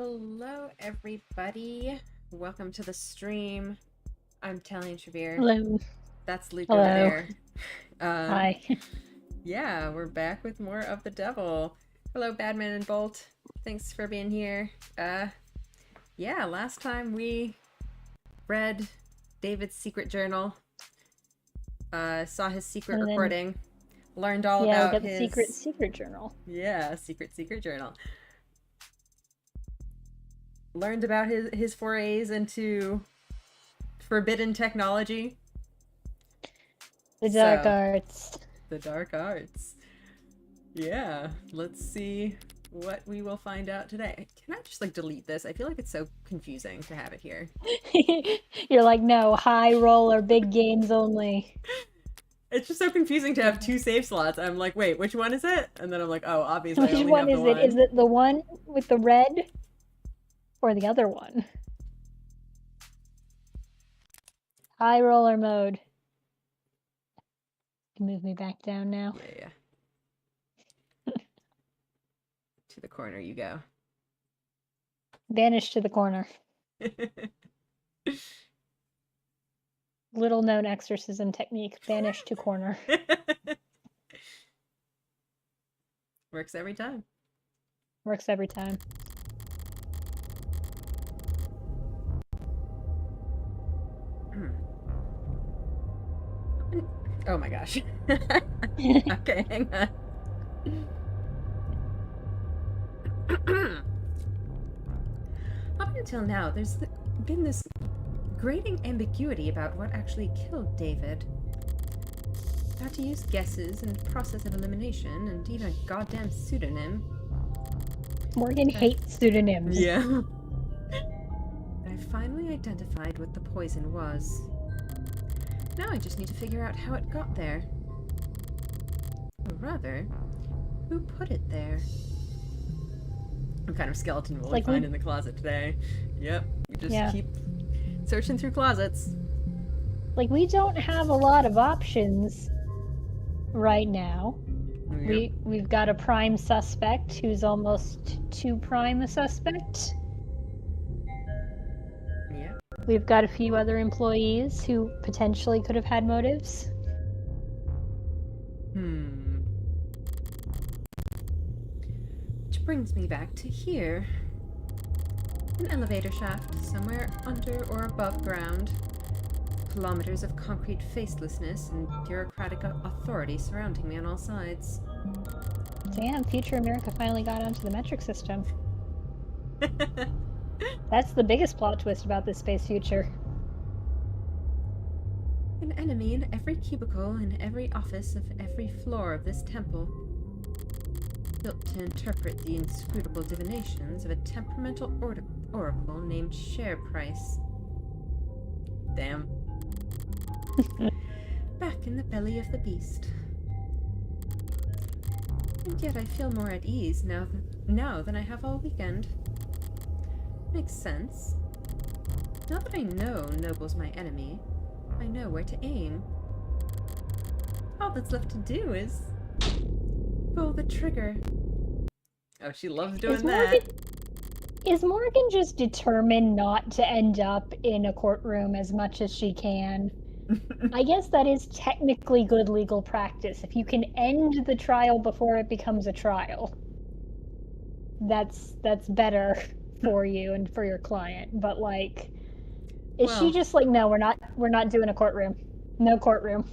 Hello, everybody. Welcome to the stream. I'm Tally Trevere. Hello. That's Luke Hello. over there. Hi. Yeah, we're back with more of the devil. Hello, Badman and Bolt. Thanks for being here. Yeah, last time we read David's secret journal. Saw his secret recording. Learned all about his... secret journal. Yeah, secret journal. Learned about his forays into forbidden technology. The dark arts. The dark arts. Yeah, let's see what we will find out today. Can I just delete this? I feel like it's so confusing to have it here. You're like, no, high roller, big games only. It's just so confusing to have two save slots. I'm like, wait, which one is it? And then I'm like, oh, obviously which one is it? Is it the one with the red? Or the other one? High roller mode. You can move me back down now. Yeah. To the corner you go. Vanish to the corner. Little known exorcism technique. Vanish to corner. Works every time. Works every time. Oh my gosh. Okay, hang on. Up until now, there's been this grating ambiguity about what actually killed David. Had to use guesses and process of elimination, and even a goddamn pseudonym. Morgan hates pseudonyms. Yeah. I finally identified what the poison was. Now I just need to figure out how it got there. Or rather, who put it there? What kind of skeleton will we find in the closet today? Yep, we just keep searching through closets. We don't have a lot of options right now. Yep. We've got a prime suspect who's almost too prime a suspect. We've got a few other employees who potentially could have had motives. Which brings me back to here. An elevator shaft, somewhere under or above ground. Kilometers of concrete facelessness and bureaucratic authority surrounding me on all sides. Damn, future America finally got onto the metric system. That's the biggest plot twist about this space future. An enemy in every cubicle, in every office of every floor of this temple. Built to interpret the inscrutable divinations of a temperamental oracle named Share Price. Damn. Back in the belly of the beast. And yet I feel more at ease now than I have all weekend. Makes sense. Now that I know Noble's my enemy, I know where to aim. All that's left to do is pull the trigger. Oh, she loves doing that. Is Morgan just determined not to end up in a courtroom as much as she can? I guess that is technically good legal practice. If you can end the trial before it becomes a trial, that's better for you and for your client. But is she just no, we're not doing a courtroom. No courtroom.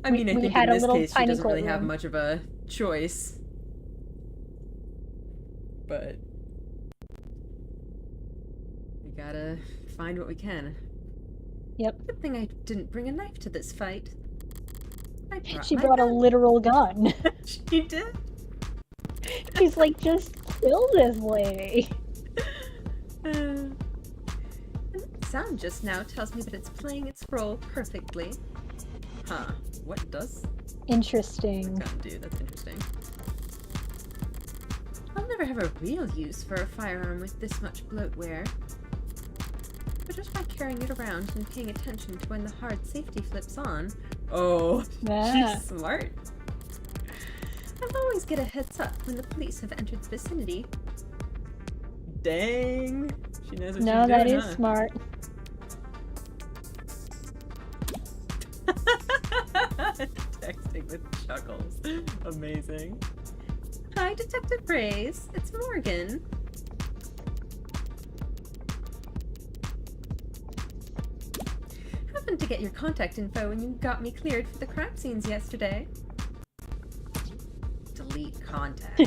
I mean, I think in this case she doesn't really have much of a choice. But we gotta find what we can. Yep. Good thing I didn't bring a knife to this fight. She brought a literal gun. She did? She's just kill this lady. The sound just now tells me that it's playing its role perfectly. Huh. What does? Interesting. Gun do? That's interesting. I'll never have a real use for a firearm with this much bloatware. But just by carrying it around and paying attention to when the hard safety flips on. Oh, she's smart. I'll always get a heads up when the police have entered the vicinity. Dang. She knows what No, she's that doing, is huh? smart. Texting with chuckles. Amazing. Hi, Detective Grace. It's Morgan. Happened to get your contact info when you got me cleared for the crime scenes yesterday. Delete contact.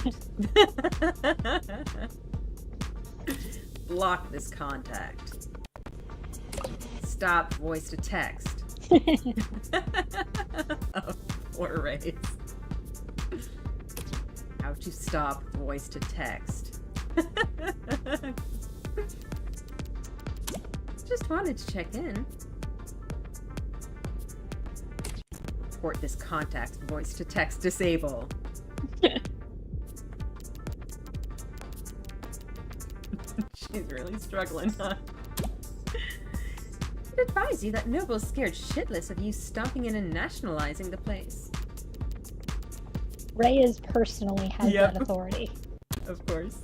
Block this contact. Stop voice to text. Oh, poor Race. How to stop voice to text. Just wanted to check in. Report this contact voice to text disable. She's really struggling, huh? I'd advise you that Noble's scared shitless of you stomping in and nationalizing the place. Reyes personally has Yep. that authority. Of course.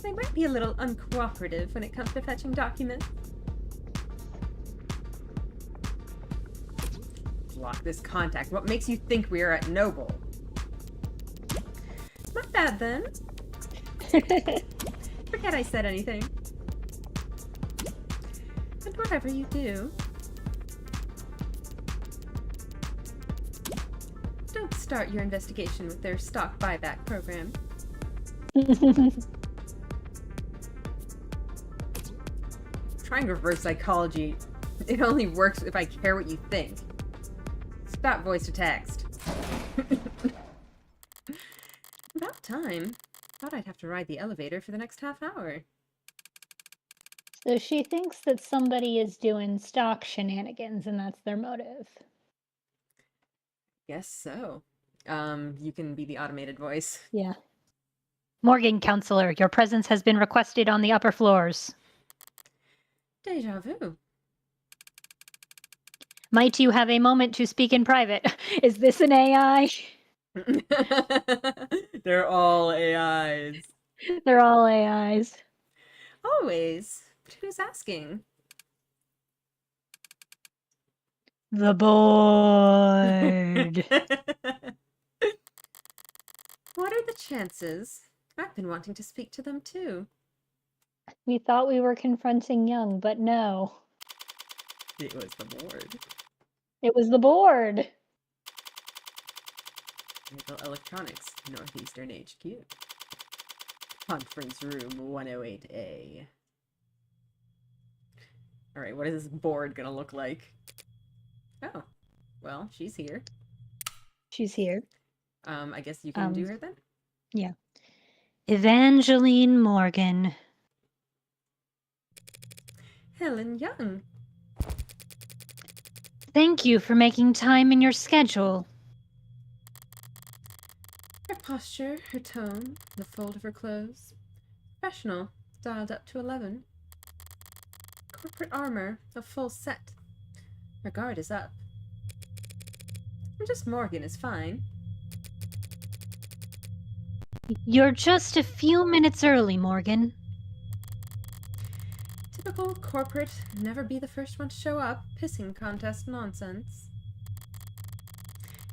They might be a little uncooperative when it comes to fetching documents. Block this contact. What makes you think we are at Noble? Not bad then. Forget I said anything. And whatever you do, don't start your investigation with their stock buyback program. Trying reverse psychology. It only works if I care what you think. Stop voice to text. About time. Thought I'd have to ride the elevator for the next half hour. So she thinks that somebody is doing stock shenanigans and that's their motive. Guess so. You can be the automated voice. Yeah. Morgan, counselor, your presence has been requested on the upper floors. Deja vu. Might you have a moment to speak in private? Is this an AI? They're all AIs. They're all AIs. Always. But who's asking? The board. What are the chances? I've been wanting to speak to them too. We thought we were confronting Young, but no. It was the board. It was the board. Rachel Electronics, Northeastern HQ. Conference room 108A. Alright, what is this board gonna look like? Oh, well, she's here. She's here. I guess you can do her then? Yeah. Evangeline Morgan. Helen Young. Thank you for making time in your schedule. Her posture, her tone, the fold of her clothes. Professional, dialed up to 11. Corporate armor, a full set. Her guard is up. And just Morgan is fine. You're just a few minutes early, Morgan. Typical corporate, never be the first one to show up, pissing contest nonsense.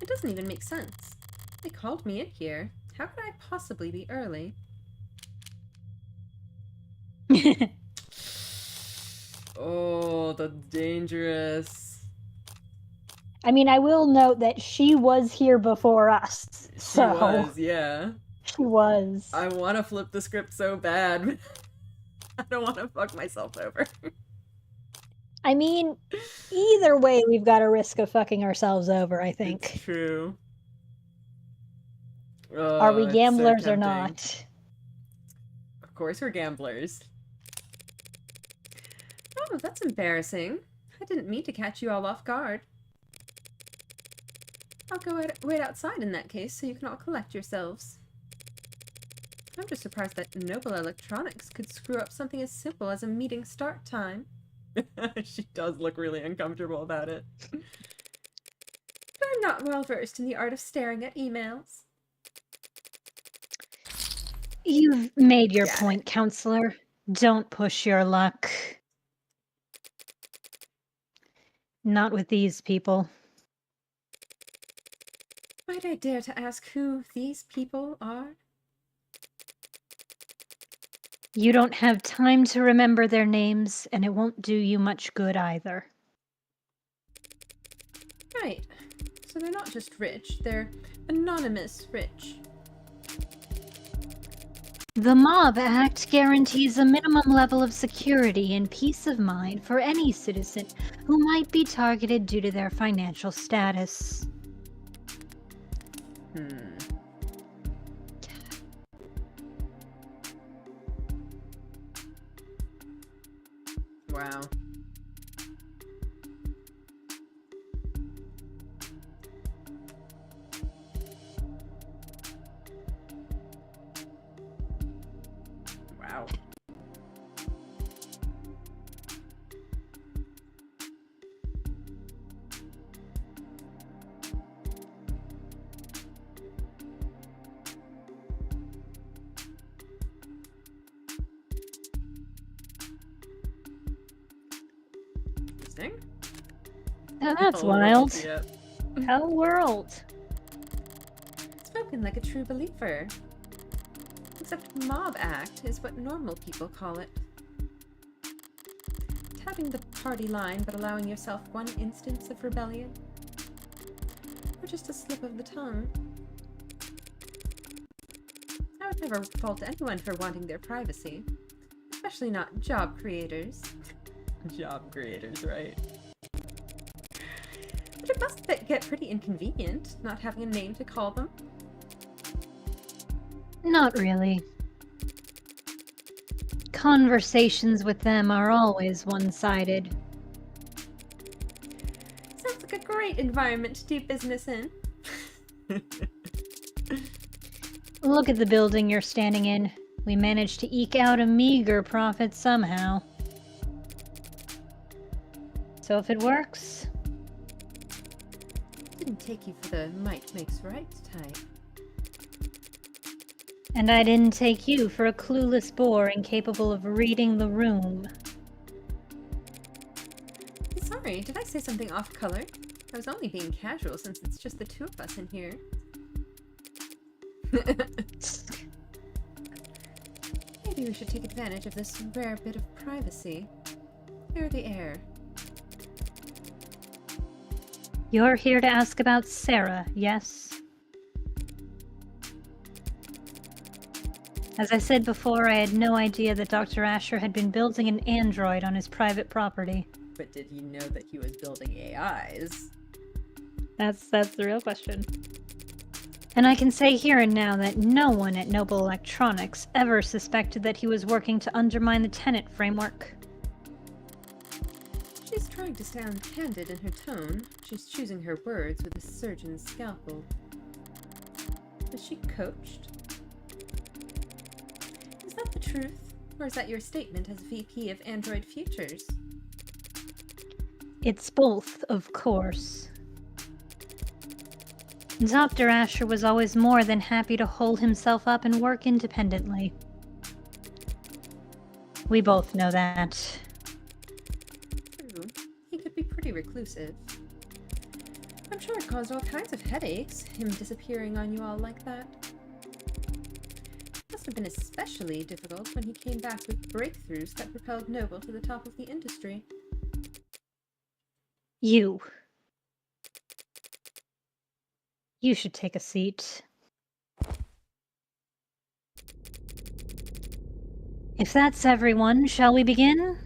It doesn't even make sense. They called me in here. How could I possibly be early? Oh, that's dangerous. I mean, I will note that she was here before us. She So was, yeah. she was. I want to flip the script so bad. I don't want to fuck myself over. I mean, either way, we've got a risk of fucking ourselves over, I It's think. true. Are we Oh, it's so gamblers or tempting. not? Of course we're gamblers. Oh, that's embarrassing. I didn't mean to catch you all off guard. I'll go wait outside in that case so you can all collect yourselves. I'm just surprised that Noble Electronics could screw up something as simple as a meeting start time. She does look really uncomfortable about it. I'm not well versed in the art of staring at emails. You've made your Got point, counselor. Don't push your luck. Not with these people. Might I dare to ask who these people are? You don't have time to remember their names, and it won't do you much good either. Right. So they're not just rich, they're anonymous rich. The Mob Act guarantees a minimum level of security and peace of mind for any citizen who might be targeted due to their financial status. Wow. Wow. Interesting. Now that's Oh, wild. yeah. Hell world. Spoken like a true believer. Except Mob Act is what normal people call it. Tapping the party line but allowing yourself one instance of rebellion? Or just a slip of the tongue? I would never fault anyone for wanting their privacy. Especially not job creators. Job creators, right? But it must get pretty inconvenient, not having a name to call them. Not really. Conversations with them are always one-sided. Sounds like a great environment to do business in. Look at the building you're standing in. We managed to eke out a meager profit somehow. So if it works... Didn't take you for the might makes right type. And I didn't take you for a clueless bore incapable of reading the room. Sorry, did I say something off color? I was only being casual since it's just the two of us in here. Maybe we should take advantage of this rare bit of privacy. Clear the air. You're here to ask about Sarah, yes? As I said before, I had no idea that Dr. Asher had been building an android on his private property. But did you know that he was building AIs? That's the real question. And I can say here and now that no one at Noble Electronics ever suspected that he was working to undermine the Tenet framework. She's trying to sound candid in her tone. She's choosing her words with a surgeon's scalpel. Was she coached? Is that the truth? Or is that your statement as VP of Android Futures? It's both, of course. Dr. Asher was always more than happy to hold himself up and work independently. We both know that. True. He could be pretty reclusive. I'm sure it caused all kinds of headaches, him disappearing on you all like that. Must have been especially difficult when he came back with breakthroughs that propelled Noble to the top of the industry. You should take a seat. If that's everyone, shall we begin?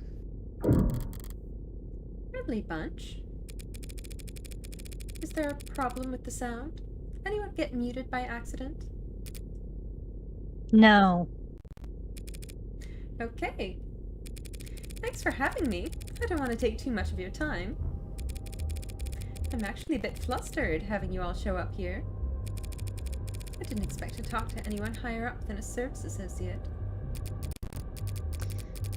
Friendly bunch. Is there a problem with the sound? Anyone get muted by accident? No. Okay. Thanks for having me. I don't want to take too much of your time. I'm actually a bit flustered having you all show up here. I didn't expect to talk to anyone higher up than a service associate.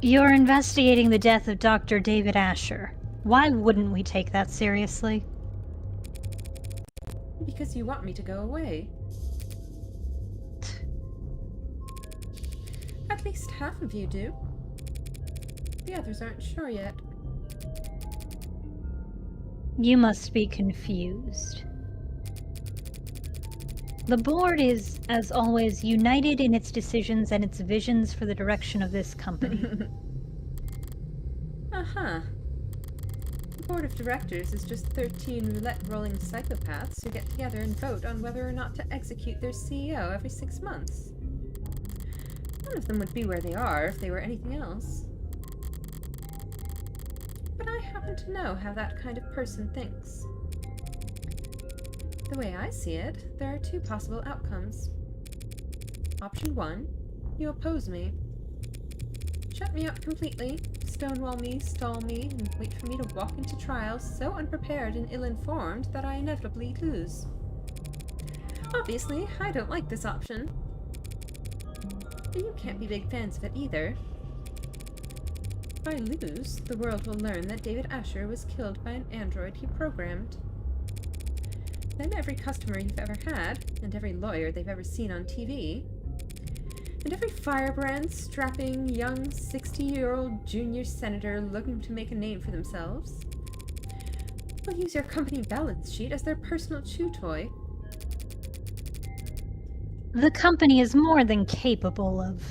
You're investigating the death of Dr. David Asher. Why wouldn't we take that seriously? Because you want me to go away. At least half of you do. The others aren't sure yet. You must be confused. The board is, as always, united in its decisions and its visions for the direction of this company. Uh-huh. The board of directors is just 13 roulette-rolling psychopaths who get together and vote on whether or not to execute their CEO every 6 months. None of them would be where they are if they were anything else. But I happen to know how that kind of person thinks. The way I see it, there are 2 possible outcomes. Option 1, you oppose me. Shut me up completely, stonewall me, stall me, and wait for me to walk into trial so unprepared and ill-informed that I inevitably lose. Obviously, I don't like this option. But you can't be big fans of it either. If I lose, the world will learn that David Asher was killed by an android he programmed. Then every customer you've ever had, and every lawyer they've ever seen on TV, and every firebrand, strapping, young, 60-year-old junior senator looking to make a name for themselves, will use your company balance sheet as their personal chew toy. The company is more than capable of...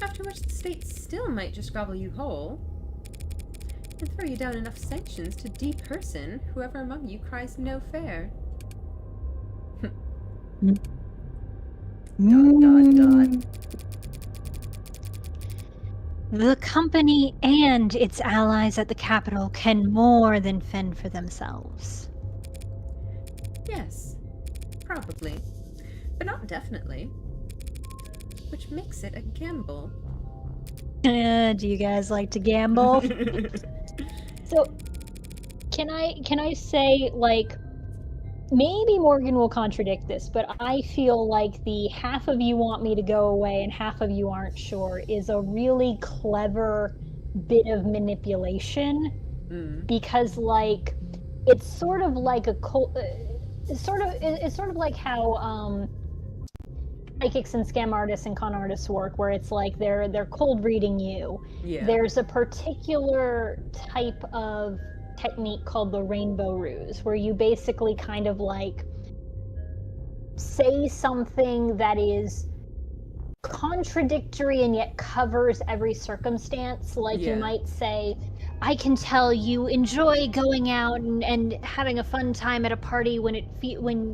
After which the state still might just gobble you whole, and throw you down enough sanctions to deperson whoever among you cries no fair. Dot. The company and its allies at the Capitol can more than fend for themselves. Yes, probably, but not definitely. Which makes it a gamble. Do you guys like to gamble? So, can I say, like, maybe Morgan will contradict this, but I feel like the half of you want me to go away and half of you aren't sure is a really clever bit of manipulation, because, like, it's sort of like it's sort of like how psychics and scam artists and con artists work, where it's like they're cold reading you. Yeah. There's a particular type of technique called the rainbow ruse, where you basically kind of like say something that is contradictory and yet covers every circumstance. Like you might say, I can tell you enjoy going out and having a fun time at a party when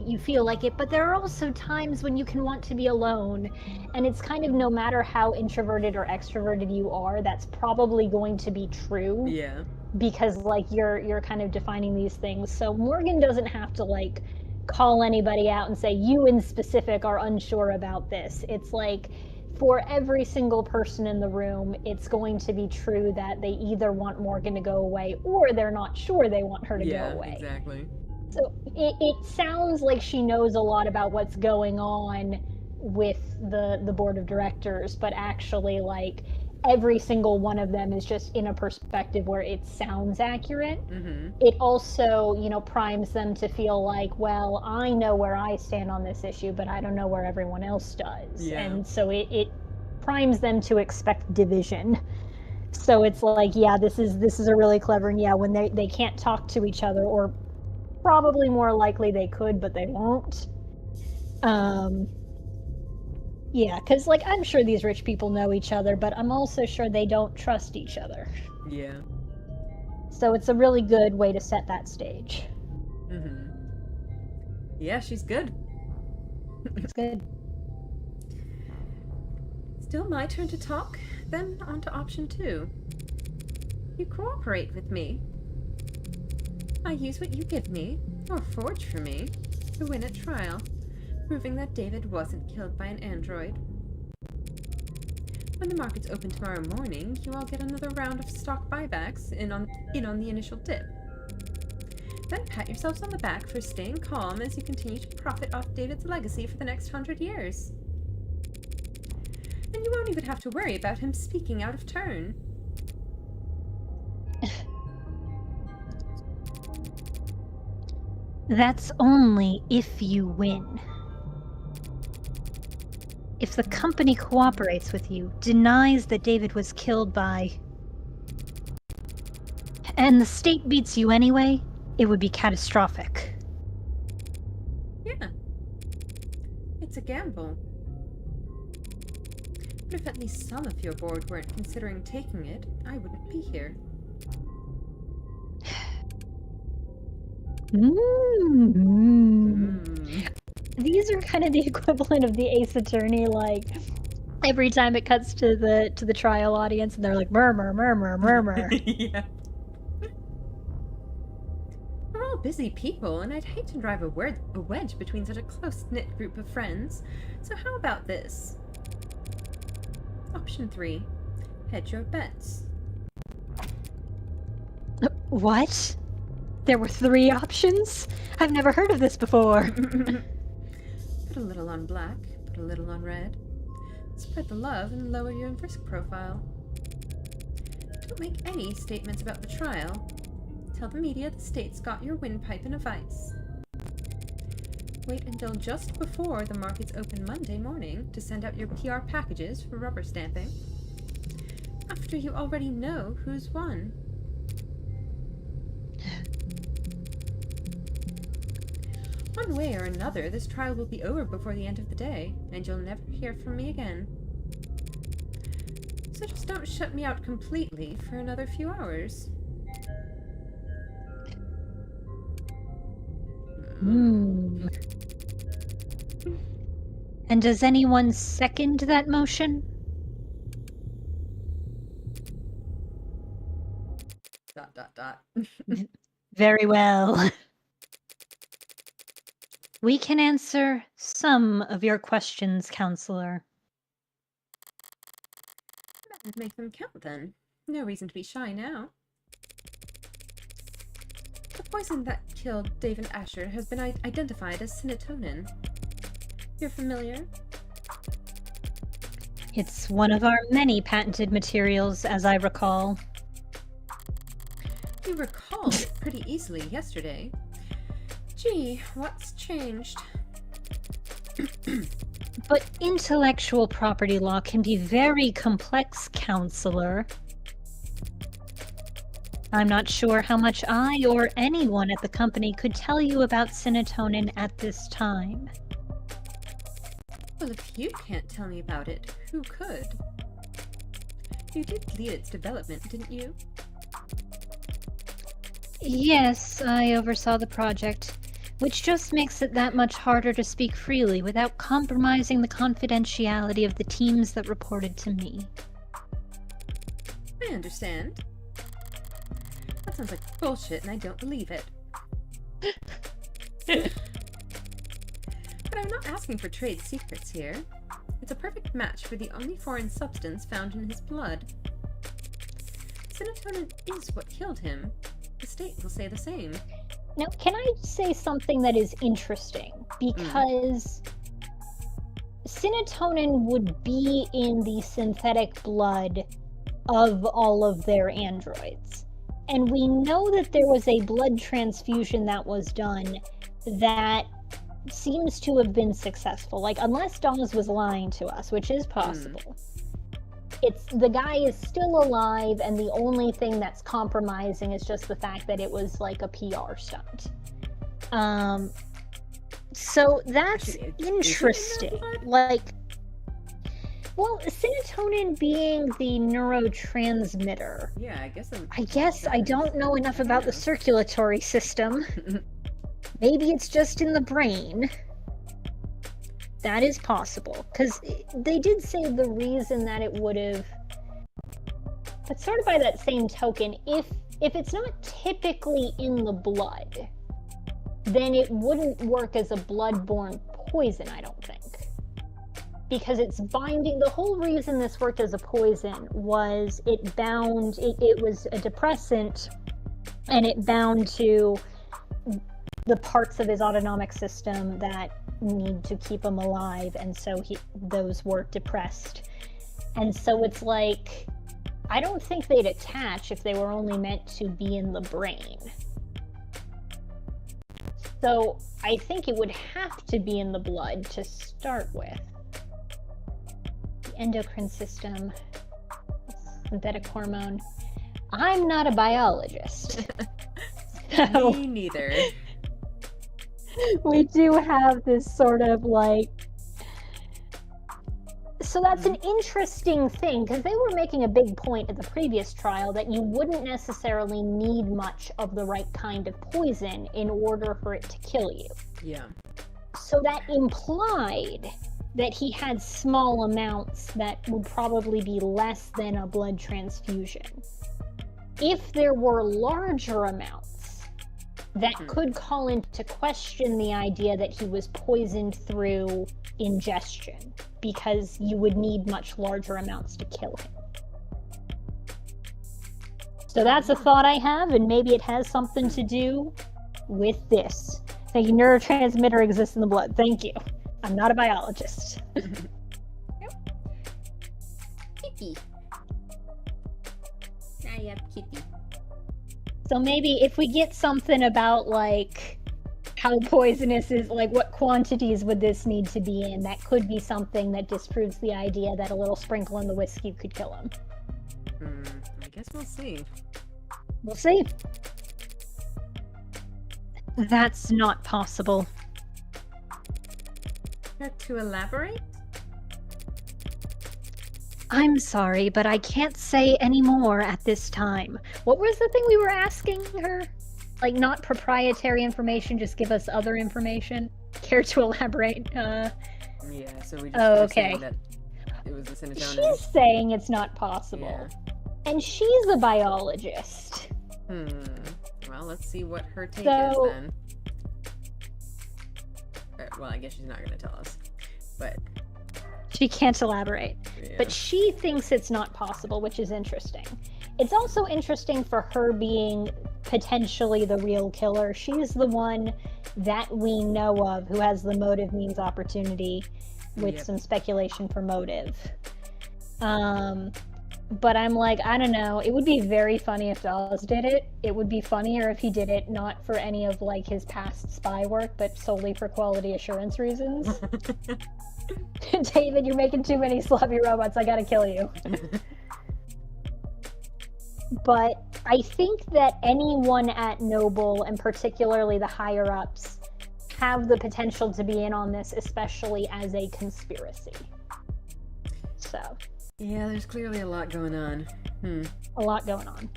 you feel like it, but there are also times when you can want to be alone. And it's kind of, no matter how introverted or extroverted you are, that's probably going to be true. Yeah. Because like you're kind of defining these things. So Morgan doesn't have to like call anybody out and say you in specific are unsure about this. It's like, for every single person in the room, it's going to be true that they either want Morgan to go away or they're not sure they want her to go away. Yeah, exactly. So it sounds like she knows a lot about what's going on with the board of directors, but actually, like, every single one of them is just in a perspective where it sounds accurate. Mm-hmm. It also, primes them to feel like, well, I know where I stand on this issue, but I don't know where everyone else does. Yeah. And so it primes them to expect division. So it's like, yeah, this is a really clever, and yeah, when they can't talk to each other, or probably more likely they could, but they won't. Yeah, because, like, I'm sure these rich people know each other, but I'm also sure they don't trust each other. Yeah. So it's a really good way to set that stage. Mm-hmm. Yeah, she's good. It's good. Still my turn to talk? Then on to option 2. You cooperate with me. I use what you give me, or forge for me, to win at trial, proving that David wasn't killed by an android. When the markets open tomorrow morning, you all get another round of stock buybacks in on the initial dip. Then pat yourselves on the back for staying calm as you continue to profit off David's legacy for the next 100 years. And you won't even have to worry about him speaking out of turn. That's only if you win. If the company cooperates with you, denies that David was killed by... and the state beats you anyway, it would be catastrophic. Yeah. It's a gamble. But if at least some of your board weren't considering taking it, I wouldn't be here. These are kind of the equivalent of the Ace Attorney, like, every time it cuts to the trial audience and they're like, murmur, murmur, murmur. Yeah. We're all busy people, and I'd hate to drive a wedge between such a close-knit group of friends. So how about this? Option 3. Hedge your bets. What? There were 3 options? I've never heard of this before. Put a little on black, put a little on red. Spread the love and lower your risk profile. Don't make any statements about the trial. Tell the media the state's got your windpipe in a vice. Wait until just before the markets open Monday morning to send out your PR packages for rubber stamping. After you already know who's won. One way or another, this trial will be over before the end of the day, and you'll never hear from me again. So just don't shut me out completely for another few hours. And does anyone second that motion? ... Very well. We can answer some of your questions, Counselor. Better make them count then. No reason to be shy now. The poison that killed David Asher has been identified as serotonin. You're familiar? It's one of our many patented materials, as I recall. You recalled it pretty easily yesterday. Gee, what's changed? But intellectual property law can be very complex, Counselor. I'm not sure how much I or anyone at the company could tell you about serotonin at this time. Well, if you can't tell me about it, who could? You did lead its development, didn't you? Yes, I oversaw the project, which just makes it that much harder to speak freely without compromising the confidentiality of the teams that reported to me. I understand. That sounds like bullshit, and I don't believe it. But I'm not asking for trade secrets here. It's a perfect match for the only foreign substance found in his blood. Serotonin is what killed him. The state will say the same. Now, can I say something that is interesting? Because serotonin would be in the synthetic blood of all of their androids. And we know that there was a blood transfusion that was done that seems to have been successful. Like, unless Dawes was lying to us, which is possible. It's the guy is still alive, and the only thing that's compromising is just the fact that it was like a PR stunt. So that's interesting. Like, well, serotonin being the neurotransmitter. Yeah, I guess I don't know enough about the circulatory system. Maybe it's just in the brain. That is possible, because they did say the reason that it would have... But sort of by that same token, if it's not typically in the blood, then it wouldn't work as a blood-borne poison, I don't think. Because it's binding... The whole reason this worked as a poison was it bound... It was a depressant, and it bound to the parts of his autonomic system that need to keep him alive, and so those were depressed. And so it's like, I don't think they'd attach if they were only meant to be in the brain. So I think it would have to be in the blood to start with. endocrine system, synthetic hormone. I'm not a biologist. So Me neither. we do have this sort of like... So that's an interesting thing, because they were making a big point at the previous trial that you wouldn't necessarily need much of the right kind of poison in order for it to kill you. Yeah. So that implied that he had small amounts that would probably be less than a blood transfusion. If there were larger amounts, that could call into question the idea that he was poisoned through ingestion, because you would need much larger amounts to kill him. So that's a thought I have, and maybe it has something to do with this. Thank you. Neurotransmitter exists in the blood. Thank you. I'm not a biologist. Kitty. I have kitty. So maybe if we get something about, like, how poisonous is, like, what quantities would this need to be in, that could be something that disproves the idea that a little sprinkle in the whiskey could kill him. I guess we'll see. We'll see. That's not possible. Care to elaborate? I'm sorry, but I can't say any more at this time. What was the thing we were asking her? Like, not proprietary information, just give us other information? Care to elaborate? Yeah, so we just Oh, were okay. saying that it was the serotonin. She's saying it's not possible. Yeah. And she's a biologist. Well, let's see what her take So- is then. Well, I guess she's not going to tell us. But, She can't elaborate. yeah. But she thinks it's not possible, which is interesting. It's also interesting for her being potentially the real killer. She's the one that we know of who has the motive means opportunity, with Yep. some speculation for motive. But I'm like, I don't know. It would be very funny if Dawes did it. It would be funnier if he did it not for any of, like, his past spy work, but solely for quality assurance reasons. David, you're making too many sloppy robots. I gotta kill you. But I think that anyone at Noble, and particularly the higher-ups, have the potential to be in on this, especially as a conspiracy. So, Yeah, there's clearly a lot going on. a lot going on.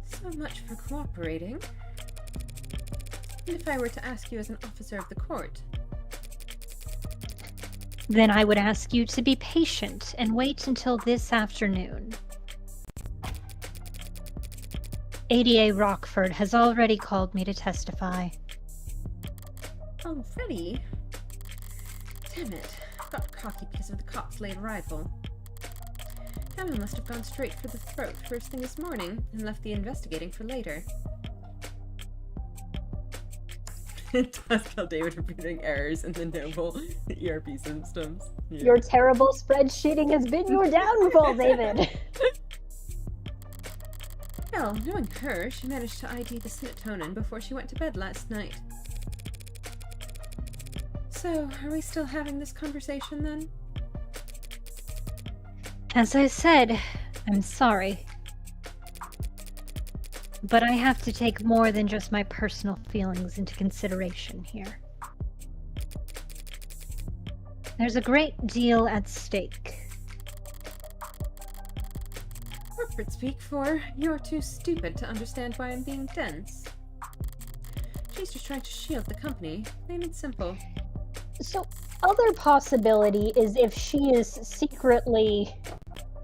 So much for cooperating. And if I were to ask you as an officer of the court? Then I would ask you to be patient and wait until this afternoon. ADA Rockford has already called me to testify. Already? Damn it. Got cocky because of the cop's late arrival. Emma must have gone straight for the throat first thing this morning and left the investigating for later. It does tell David repeating errors in the Noble ERP systems. Yeah. Your terrible spreadsheeting has been your downfall, David. Well, knowing her, she managed to ID the serotonin before she went to bed last night. So, are we still having this conversation then? As I said, I'm sorry. But I have to take more than just my personal feelings into consideration here. There's a great deal at stake. Corporate speak for, you're too stupid to understand why I'm being dense. She's just trying to shield the company, plain and simple. So, other possibility is if she is secretly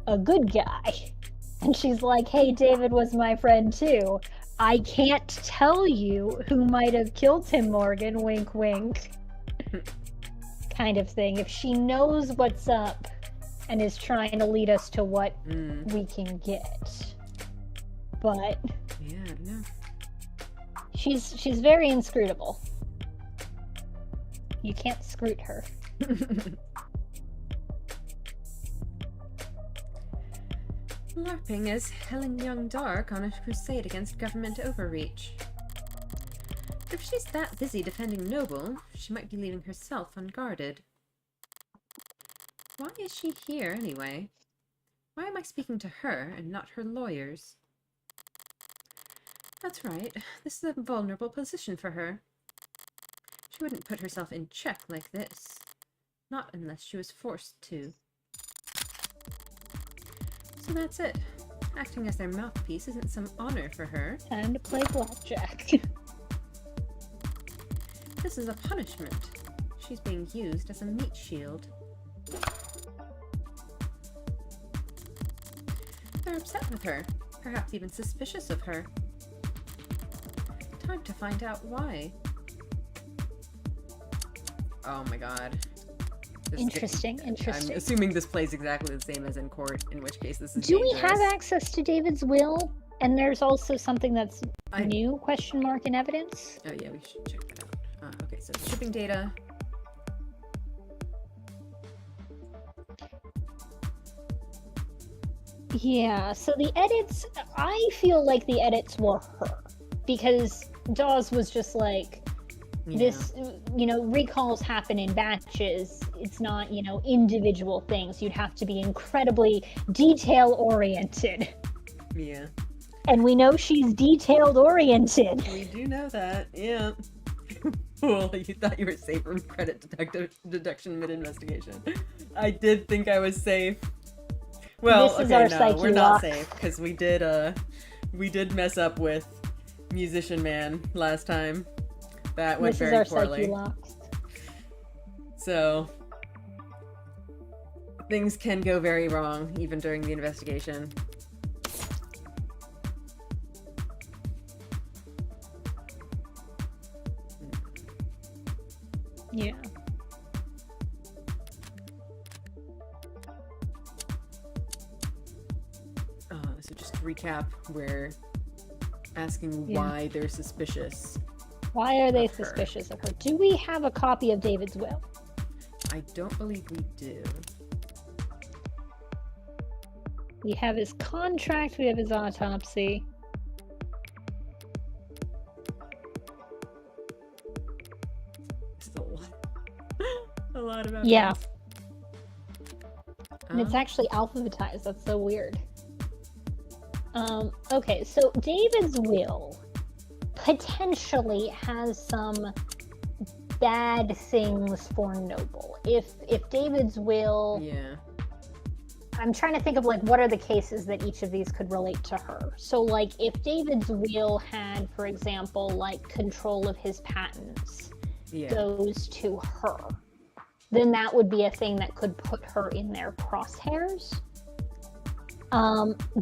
a good guy. And she's like, hey, David was my friend too. I can't tell you who might have killed Tim Morgan, wink wink. Kind of thing. If she knows what's up and is trying to lead us to what we can get. But Yeah, I don't know. she's very inscrutable. You can't scrut her. LARPing as Helen Young Dark on a crusade against government overreach. If she's that busy defending Noble, she might be leaving herself unguarded. Why is she here, anyway? Why am I speaking to her and not her lawyers? That's right. This is a vulnerable position for her. She wouldn't put herself in check like this. Not unless she was forced to. So that's it. Acting as their mouthpiece isn't some honor for her. Time to play blackjack. This is a punishment. She's being used as a meat shield. They're upset with her, perhaps even suspicious of her. Time to find out why. Oh my god. Interesting. I'm assuming this plays exactly the same as in court, in which case this is Do dangerous. we have access to David's will? And there's also something that's new, question mark, in evidence? Oh yeah, we should check that out. Okay, so shipping data. Yeah, so the edits, I feel like the edits were her. Because Dawes was just like, this, recalls happen in batches. It's not, individual things. You'd have to be incredibly detail-oriented. Yeah. And we know she's detailed-oriented. We do know that, yeah. Well, you thought you were safe from credit deduction mid-investigation. I did think I was safe. Well, this is okay, our no, psyche we're not lock. safe, because we did mess up with Musician Man last time. That went very This is our poorly. psyche lock. So, things can go very wrong, even during the investigation. Yeah. So just to recap, we're asking Yeah. why they're suspicious. Why are they Of her. suspicious of her? Do we have a copy of David's will? I don't believe we do. We have his contract, we have his autopsy. It's a lot. A lot of evidence. Yeah. And it's actually alphabetized. That's so weird. Okay, so David's will potentially has some bad things for Noble. If David's will, Yeah. I'm trying to think of what are the cases that each of these could relate to her. So if David's will had, for example, control of his patents Yeah. goes to her, then that would be a thing that could put her in their crosshairs.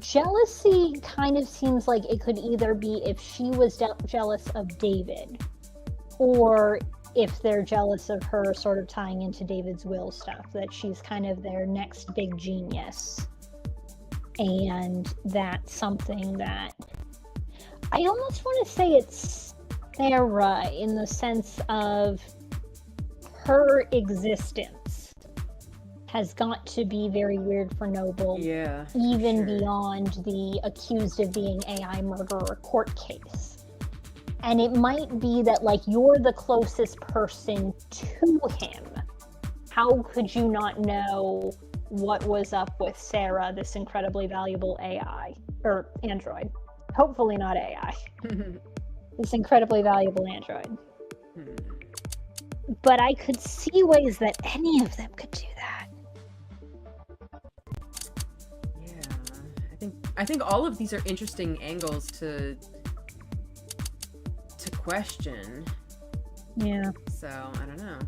Jealousy kind of seems like it could either be if she was jealous of David, or if they're jealous of her sort of tying into David's will stuff, that she's kind of their next big genius. And that's something that I almost want to say it's Sarah, in the sense of her existence has got to be very weird for Noble, Yeah. even sure. beyond the accused of being AI murderer court case. And it might be that you're the closest person to him. How could you not know what was up with Sarah, this incredibly valuable AI or android? Hopefully not AI. This incredibly valuable android. But I could see ways that any of them could do that. Yeah. I think all of these are interesting angles to question. Yeah. So, I don't know.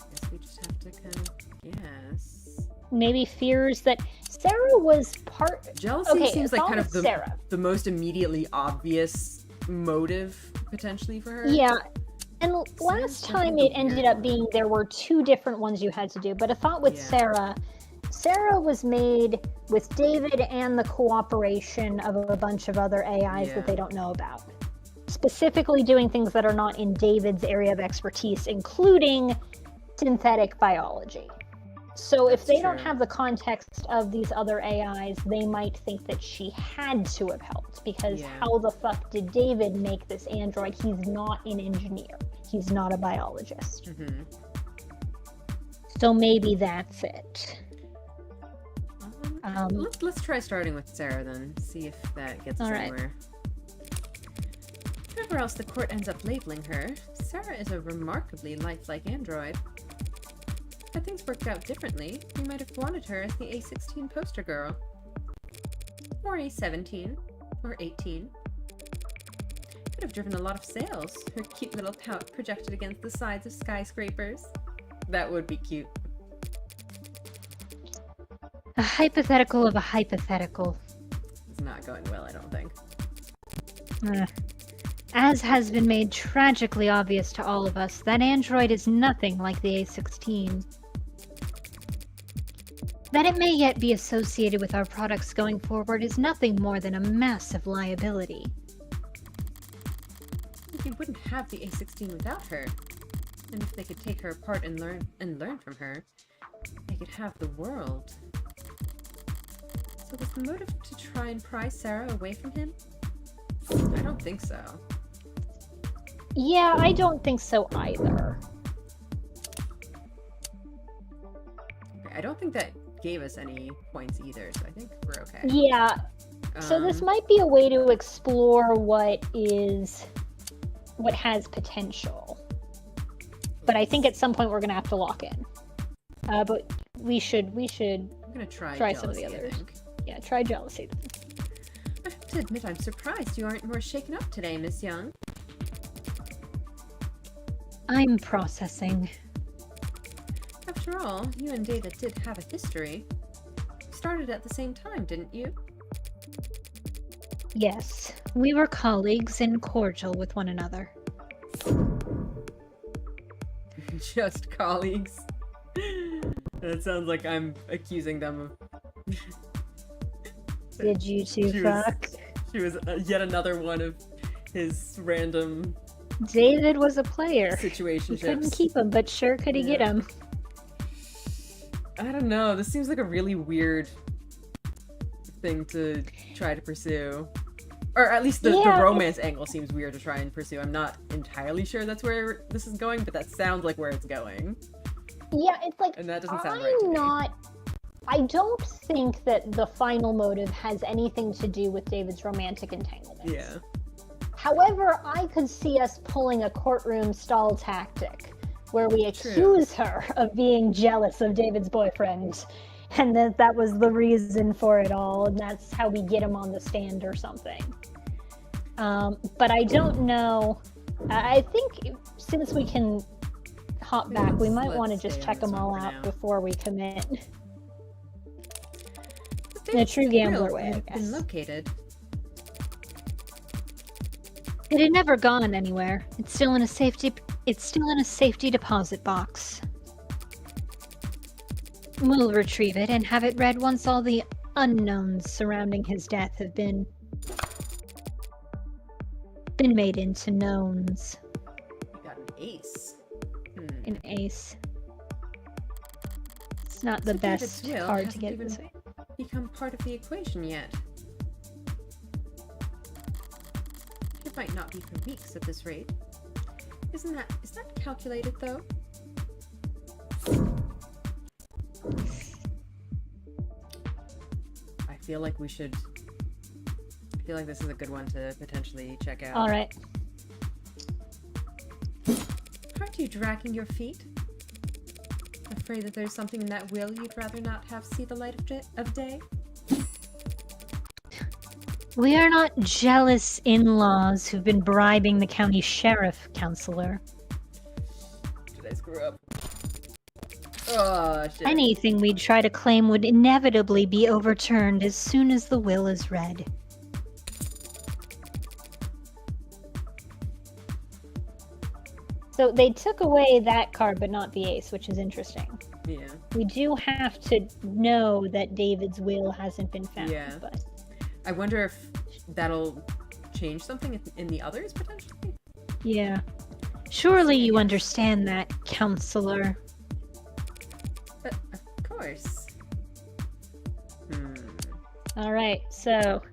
Guess we just have to kind of guess. Maybe fears that Sarah was part. Jealousy Okay, seems if like I kind of was Sarah. the most immediately obvious motive potentially for her. Yeah. And Seems last like time the it ended weird up one. being there were two different ones you had to do. But I thought with Yeah. Sarah was made with David and the cooperation of a bunch of other AIs Yeah. that they don't know about. Specifically doing things that are not in David's area of expertise, including synthetic biology. So if That's they don't true. have the context of these other AIs, they might think that she had to have helped, because Yeah. how the fuck did David make this android? He's not an engineer. He's not a biologist. Mm-hmm. So maybe that's it. Let's try starting with Sarah then. See if that gets us All right. anywhere. Whatever else the court ends up labeling her, Sarah is a remarkably lifelike android. Had things worked out differently, we might have wanted her as the A16 poster girl. Or A17. Or 18. Could have driven a lot of sales, her cute little pout projected against the sides of skyscrapers. That would be cute. A hypothetical of a hypothetical. It's not going well, I don't think. As has been made tragically obvious to all of us, that android is nothing like the A16. That it may yet be associated with our products going forward is nothing more than a massive liability. You wouldn't have the A16 without her. And if they could take her apart and learn from her, they could have the world. So was the motive to try and pry Sarah away from him? I don't think so. Yeah, I don't think so either. Okay, I don't think that gave us any points either, so I think we're okay. Yeah. So this might be a way to explore what has potential. But I think at some point we're gonna have to lock in. But we should I'm gonna try some of the jealousy, I others. think. Yeah, try jealousy. I have to admit I'm surprised you aren't more shaken up today, Miss Young. I'm processing. After all, you and David did have a history. You started at the same time, didn't you? Yes, we were colleagues and cordial with one another. Just colleagues. That sounds like I'm accusing them of... Did you two She fuck? She was yet another one of his random David was a player. He situationships. couldn't keep him, but sure could he get him. I don't know. This seems like a really weird thing to try to pursue. Or at least the romance angle seems weird to try and pursue. I'm not entirely sure that's where this is going, but that sounds like where it's going. Yeah, it's like, And that doesn't sound right to me. I don't think that the final motive has anything to do with David's romantic entanglement. Yeah. However, I could see us pulling a courtroom stall tactic where we accuse her of being jealous of David's boyfriend, and that was the reason for it all, and that's how we get him on the stand or something. But I don't know. I think since we can hop back, we might want to just check them all out before we commit. In a true gambler way, I guess. Been located. It had never gone anywhere. It's still in a safety deposit box. We'll retrieve it and have it read once all the unknowns surrounding his death have been made into knowns. We got an ace. An ace. It's not the So best David's will card to hasn't get even this way. become part of the equation yet. It might not be for weeks at this rate. Is that calculated though? I feel like this is a good one to potentially check out. Alright. Aren't you dragging your feet? Afraid that there's something in that will you'd rather not have see the light of day? We are not jealous in-laws who've been bribing the county sheriff, counselor. Did I screw up? Oh, shit. Anything we'd try to claim would inevitably be overturned as soon as the will is read. So they took away that card, but not the ace, which is interesting. Yeah. We do have to know that David's will hasn't been found. Yeah. But I wonder if that'll change something in the others, potentially? Yeah. Surely you understand that, counselor. But, of course. Alright, so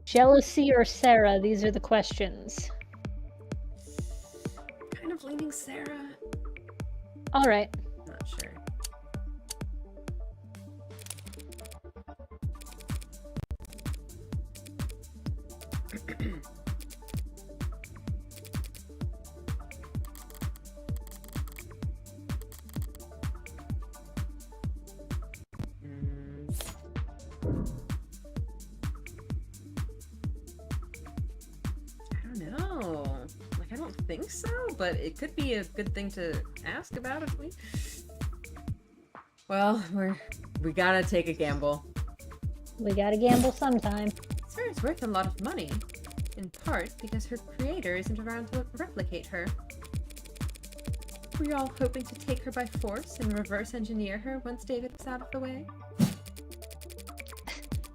jealousy or Sarah, these are the questions. Kind of leaning Sarah. Alright. Not sure. I don't know. Like, I don't think so, but it could be a good thing to ask about if we... Well, we gotta take a gamble. We gotta gamble sometime. Sarah's worth a lot of money, in part because her creator isn't around to replicate her. Were you all hoping to take her by force and reverse engineer her once David was out of the way?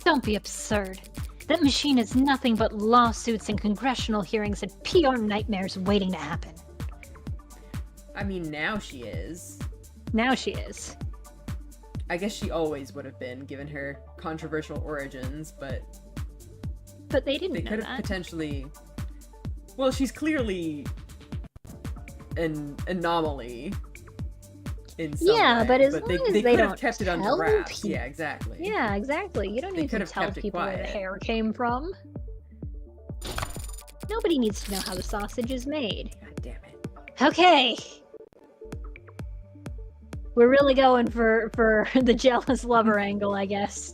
Don't be absurd. That machine is nothing but lawsuits and congressional hearings and PR nightmares waiting to happen. I mean, now she is. Now she is. I guess she always would have been, given her controversial origins, but they didn't they know could have that. potentially... Well, she's clearly an anomaly in some Yeah, way, but as they long as could they have don't kept it under tell wraps. people- Yeah, exactly. Yeah, exactly. You don't They need could to have tell kept it people where the quiet. hair came from. Nobody needs to know how the sausage is made. God damn it. Okay. We're really going for the jealous lover angle, I guess.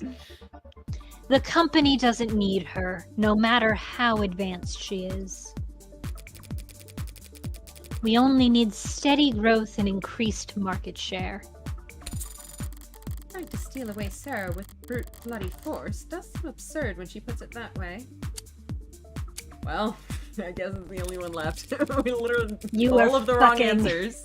The company doesn't need her, no matter how advanced she is. We only need steady growth and increased market share. Trying to steal away Sarah with brute bloody force does seem absurd when she puts it that way. Well, I guess it's the only one left. We literally You all are of the wrong fucking- answers.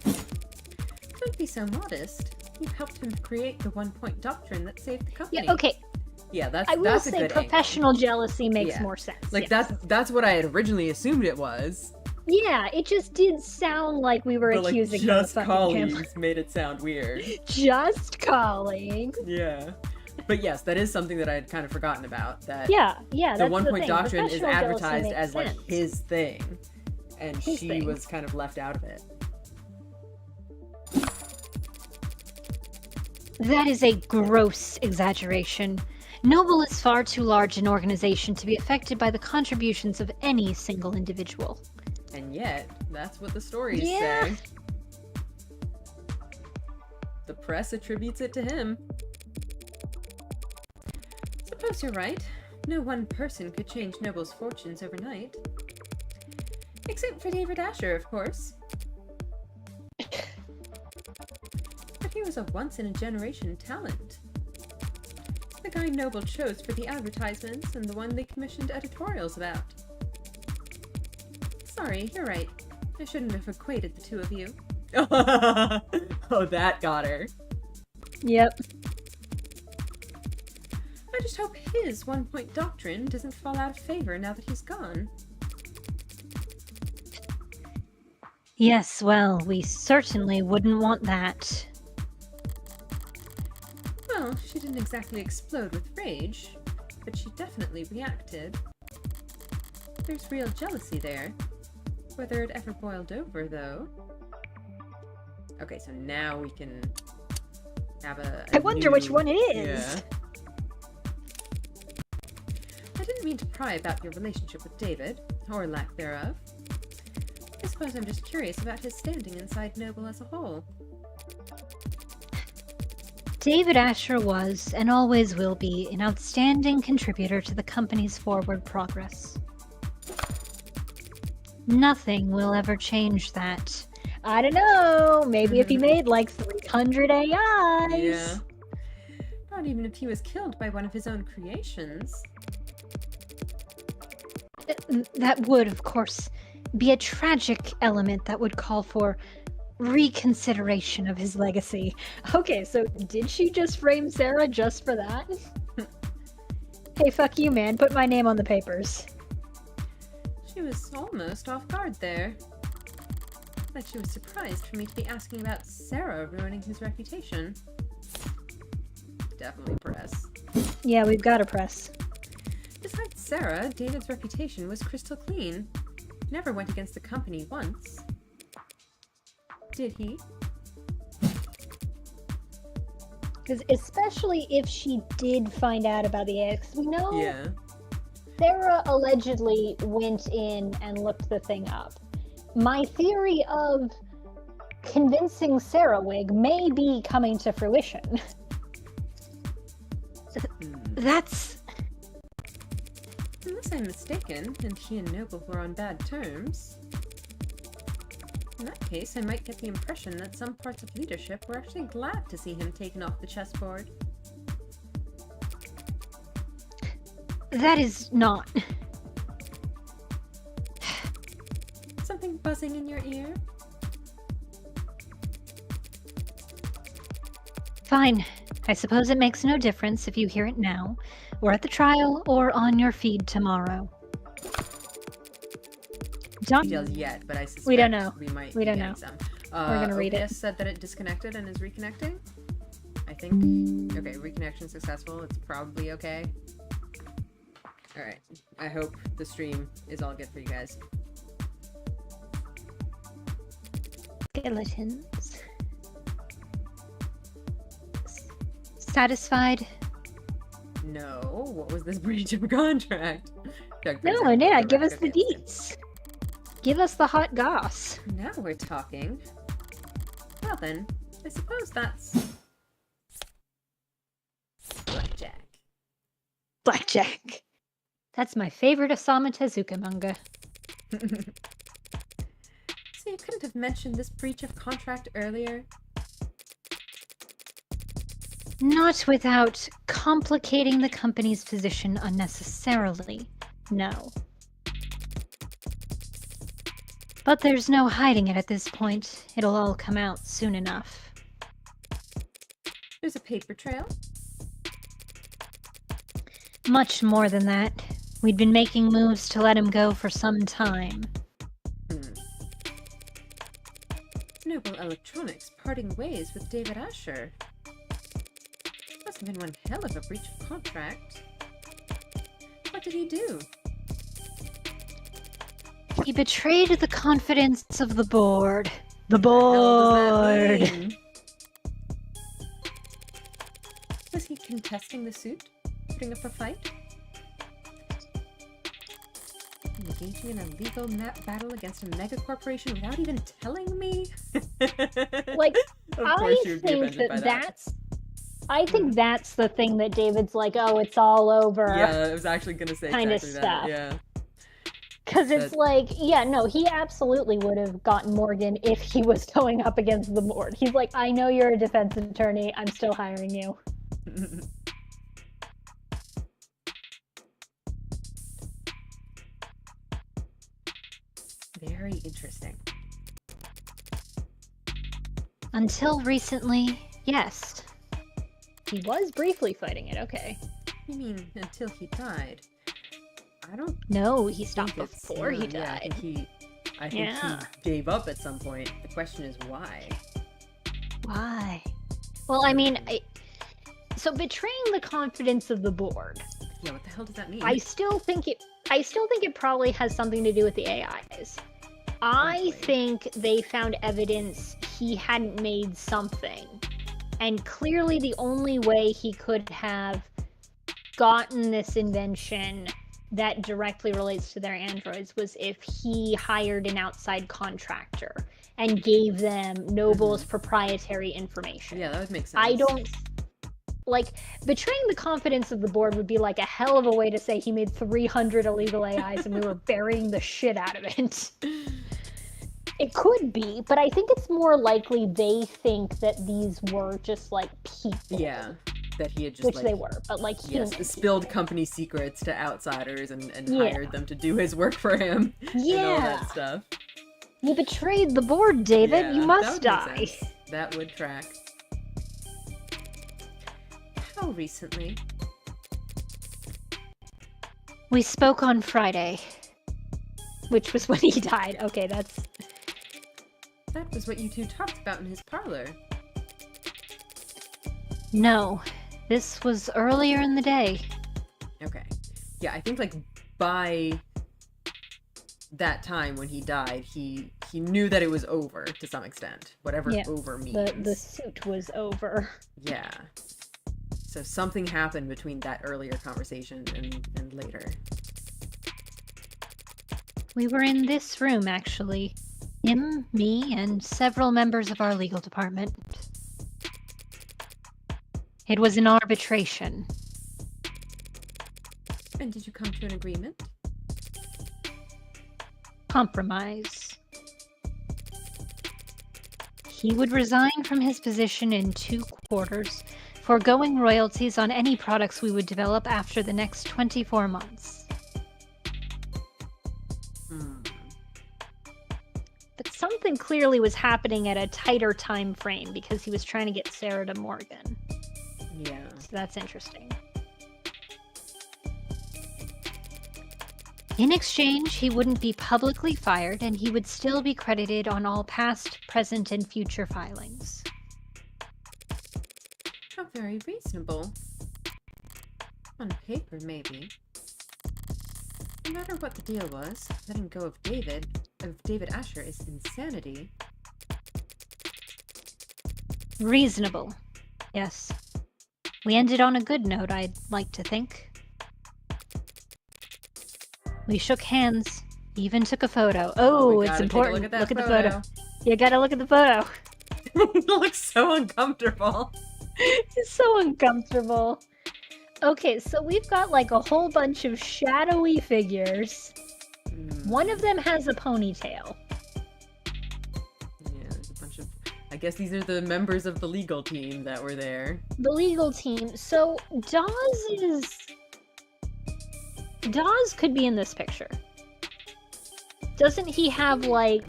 Don't be so modest. You helped him create the one-point doctrine that saved the company. Yeah, okay. Yeah, that's I will that's a say good angle. professional jealousy makes Yeah. more sense. Like yes. that's what I had originally assumed it was. Yeah, it just did sound like we were But like accusing just him of fucking him. colleagues made it sound weird. Just colleagues. Yeah. But yes, that is something that I had kind of forgotten about. That Yeah, that's the one-point thing. doctrine is Professional jealousy advertised makes as like sense. his thing, and His she thing. was kind of left out of it. That is a gross exaggeration. Noble is far too large an organization to be affected by the contributions of any single individual. And yet, that's what the stories Yeah. say. The press attributes it to him. Suppose you're right. No one person could change Noble's fortunes overnight. Except for David Asher, of course. But he was a once-in-a-generation talent. The guy Noble chose for the advertisements and the one they commissioned editorials about. Sorry, you're right. I shouldn't have equated the two of you. Oh, that got her. Yep. I just hope his one-point doctrine doesn't fall out of favor now that he's gone. Yes, well, we certainly wouldn't want that. Well, she didn't exactly explode with rage, but she definitely reacted. There's real jealousy there. Whether it ever boiled over, though. Okay, so now we can have a I wonder which new- one it is. Yeah. I didn't mean to pry about your relationship with David, or lack thereof. I suppose I'm just curious about his standing inside Noble as a whole. David Asher was, and always will be, an outstanding contributor to the company's forward progress. Nothing will ever change that. I don't know. Maybe if he made like 300 AIs. Yeah. Not even if he was killed by one of his own creations. That would, of course, be a tragic element that would call for reconsideration of his legacy. Okay, so did she just frame Sarah just for that? Hey, fuck you, man. Put my name on the papers. She was almost off guard there. Like she was surprised for me to be asking about Sarah ruining his reputation. Definitely press. Yeah, we've got to press. Besides Sarah, David's reputation was crystal clean. Never went against the company once. Did he? Because especially if she did find out about the eggs, we know Yeah. Sarah allegedly went in and looked the thing up. My theory of convincing Sarah wig may be coming to fruition. That's... Unless I'm mistaken, and he and Noble were on bad terms. In that case, I might get the impression that some parts of leadership were actually glad to see him taken off the chessboard. That is not... Something buzzing in your ear? Fine. I suppose it makes no difference if you hear it now, or at the trial, or on your feed tomorrow. Details yet, but I suspect we don't know. We might We be don't getting know. some. We're gonna read it. OPS said that it disconnected and is reconnecting. I think. Okay, reconnection successful. It's probably okay. Alright. I hope the stream is all good for you guys. Skeletons. Satisfied? No. What was this breach of contract? No, yeah, give us the deets. Give us the hot goss. Now we're talking. Well then, I suppose that's... Blackjack. Blackjack. That's my favorite Osamu Tezuka manga. So you couldn't have mentioned this breach of contract earlier? Not without complicating the company's position unnecessarily, no. But there's no hiding it at this point. It'll all come out soon enough. There's a paper trail. Much more than that. We'd been making moves to let him go for some time. Noble Electronics parting ways with David Asher. Must have been one hell of a breach of contract. What did he do? He betrayed the confidence of the board. The What the hell board! does that mean? Was he contesting the suit? Putting up a fight? Engaging in a legal battle against a mega corporation without even telling me? Like, Of I course you would be think offended by that I think that's the thing that David's like, oh, it's all over. Yeah, I was actually gonna say Kinda exactly stuff. that. Yeah. Because it's That- like, yeah, no, he absolutely would have gotten Morgan if he was going up against the board. He's like, I know you're a defense attorney. I'm still hiring you. Very interesting. Until recently, yes. He was briefly fighting it, okay. You mean until he died? I don't No, he stopped think it's- before he yeah, died. I think Yeah. he gave up at some point. The question is why. Why? Well, I mean, so betraying the confidence of the board, Yeah, what the hell does that mean? I still think it probably has something to do with the AIs. I Probably. think they found evidence he hadn't made something. And clearly the only way he could have gotten this invention that directly relates to their androids was if he hired an outside contractor and gave them Noble's proprietary information. Yeah, that would make sense. I don't like betraying the confidence of the board would be like a hell of a way to say he made 300 illegal AIs and we were burying the shit out of it. It could be, but I think it's more likely they think that these were just like people. Yeah, that he had just Which like they were, but like yes, human spilled people. company secrets to outsiders and Yeah. hired them to do his work for him. And all Yeah. that stuff. You betrayed the board, David. Yeah, You that must would die. make sense. That would track. How recently? We spoke on Friday. Which was when he died. Okay, that's That was what you two talked about in his parlor. No, this was earlier in the day. Okay. Yeah, I think like by that time when he died, he knew that it was over to some extent. Whatever Yeah, over means. the suit was over. Yeah. So something happened between that earlier conversation and later. We were in this room, actually. Him, me, and several members of our legal department. It was an arbitration. And did you come to an agreement? Compromise. He would resign from his position in 2 quarters, foregoing royalties on any products we would develop after the next 24 months. But something clearly was happening at a tighter time frame because he was trying to get Sarah to Morgan. Yeah. So that's interesting. In exchange, he wouldn't be publicly fired, and he would still be credited on all past, present, and future filings. How very reasonable. On paper, maybe. No matter what the deal was, letting go of David Asher is insanity. Reasonable. Yes. We ended on a good note, I'd like to think. We shook hands, even took a photo. Oh, it's important. Look at the photo. You gotta look at the photo. It looks so uncomfortable. It's so uncomfortable. Okay, so we've got like a whole bunch of shadowy figures. One of them has a ponytail. Yeah, there's a bunch of... I guess these are the members of the legal team that were there. The legal team. So Dawes could be in this picture. Doesn't he have like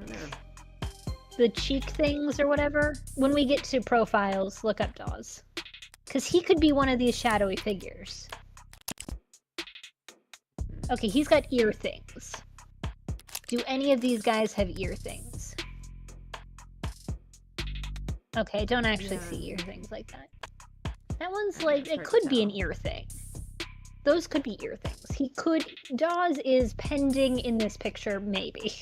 the cheek things or whatever? When we get to profiles, look up Dawes. Because he could be one of these shadowy figures. Okay, he's got ear things. Do any of these guys have ear things? Okay, I don't actually see ear things like that. That one's like, it could be an ear thing. Those could be ear things. Dawes is pending in this picture, maybe.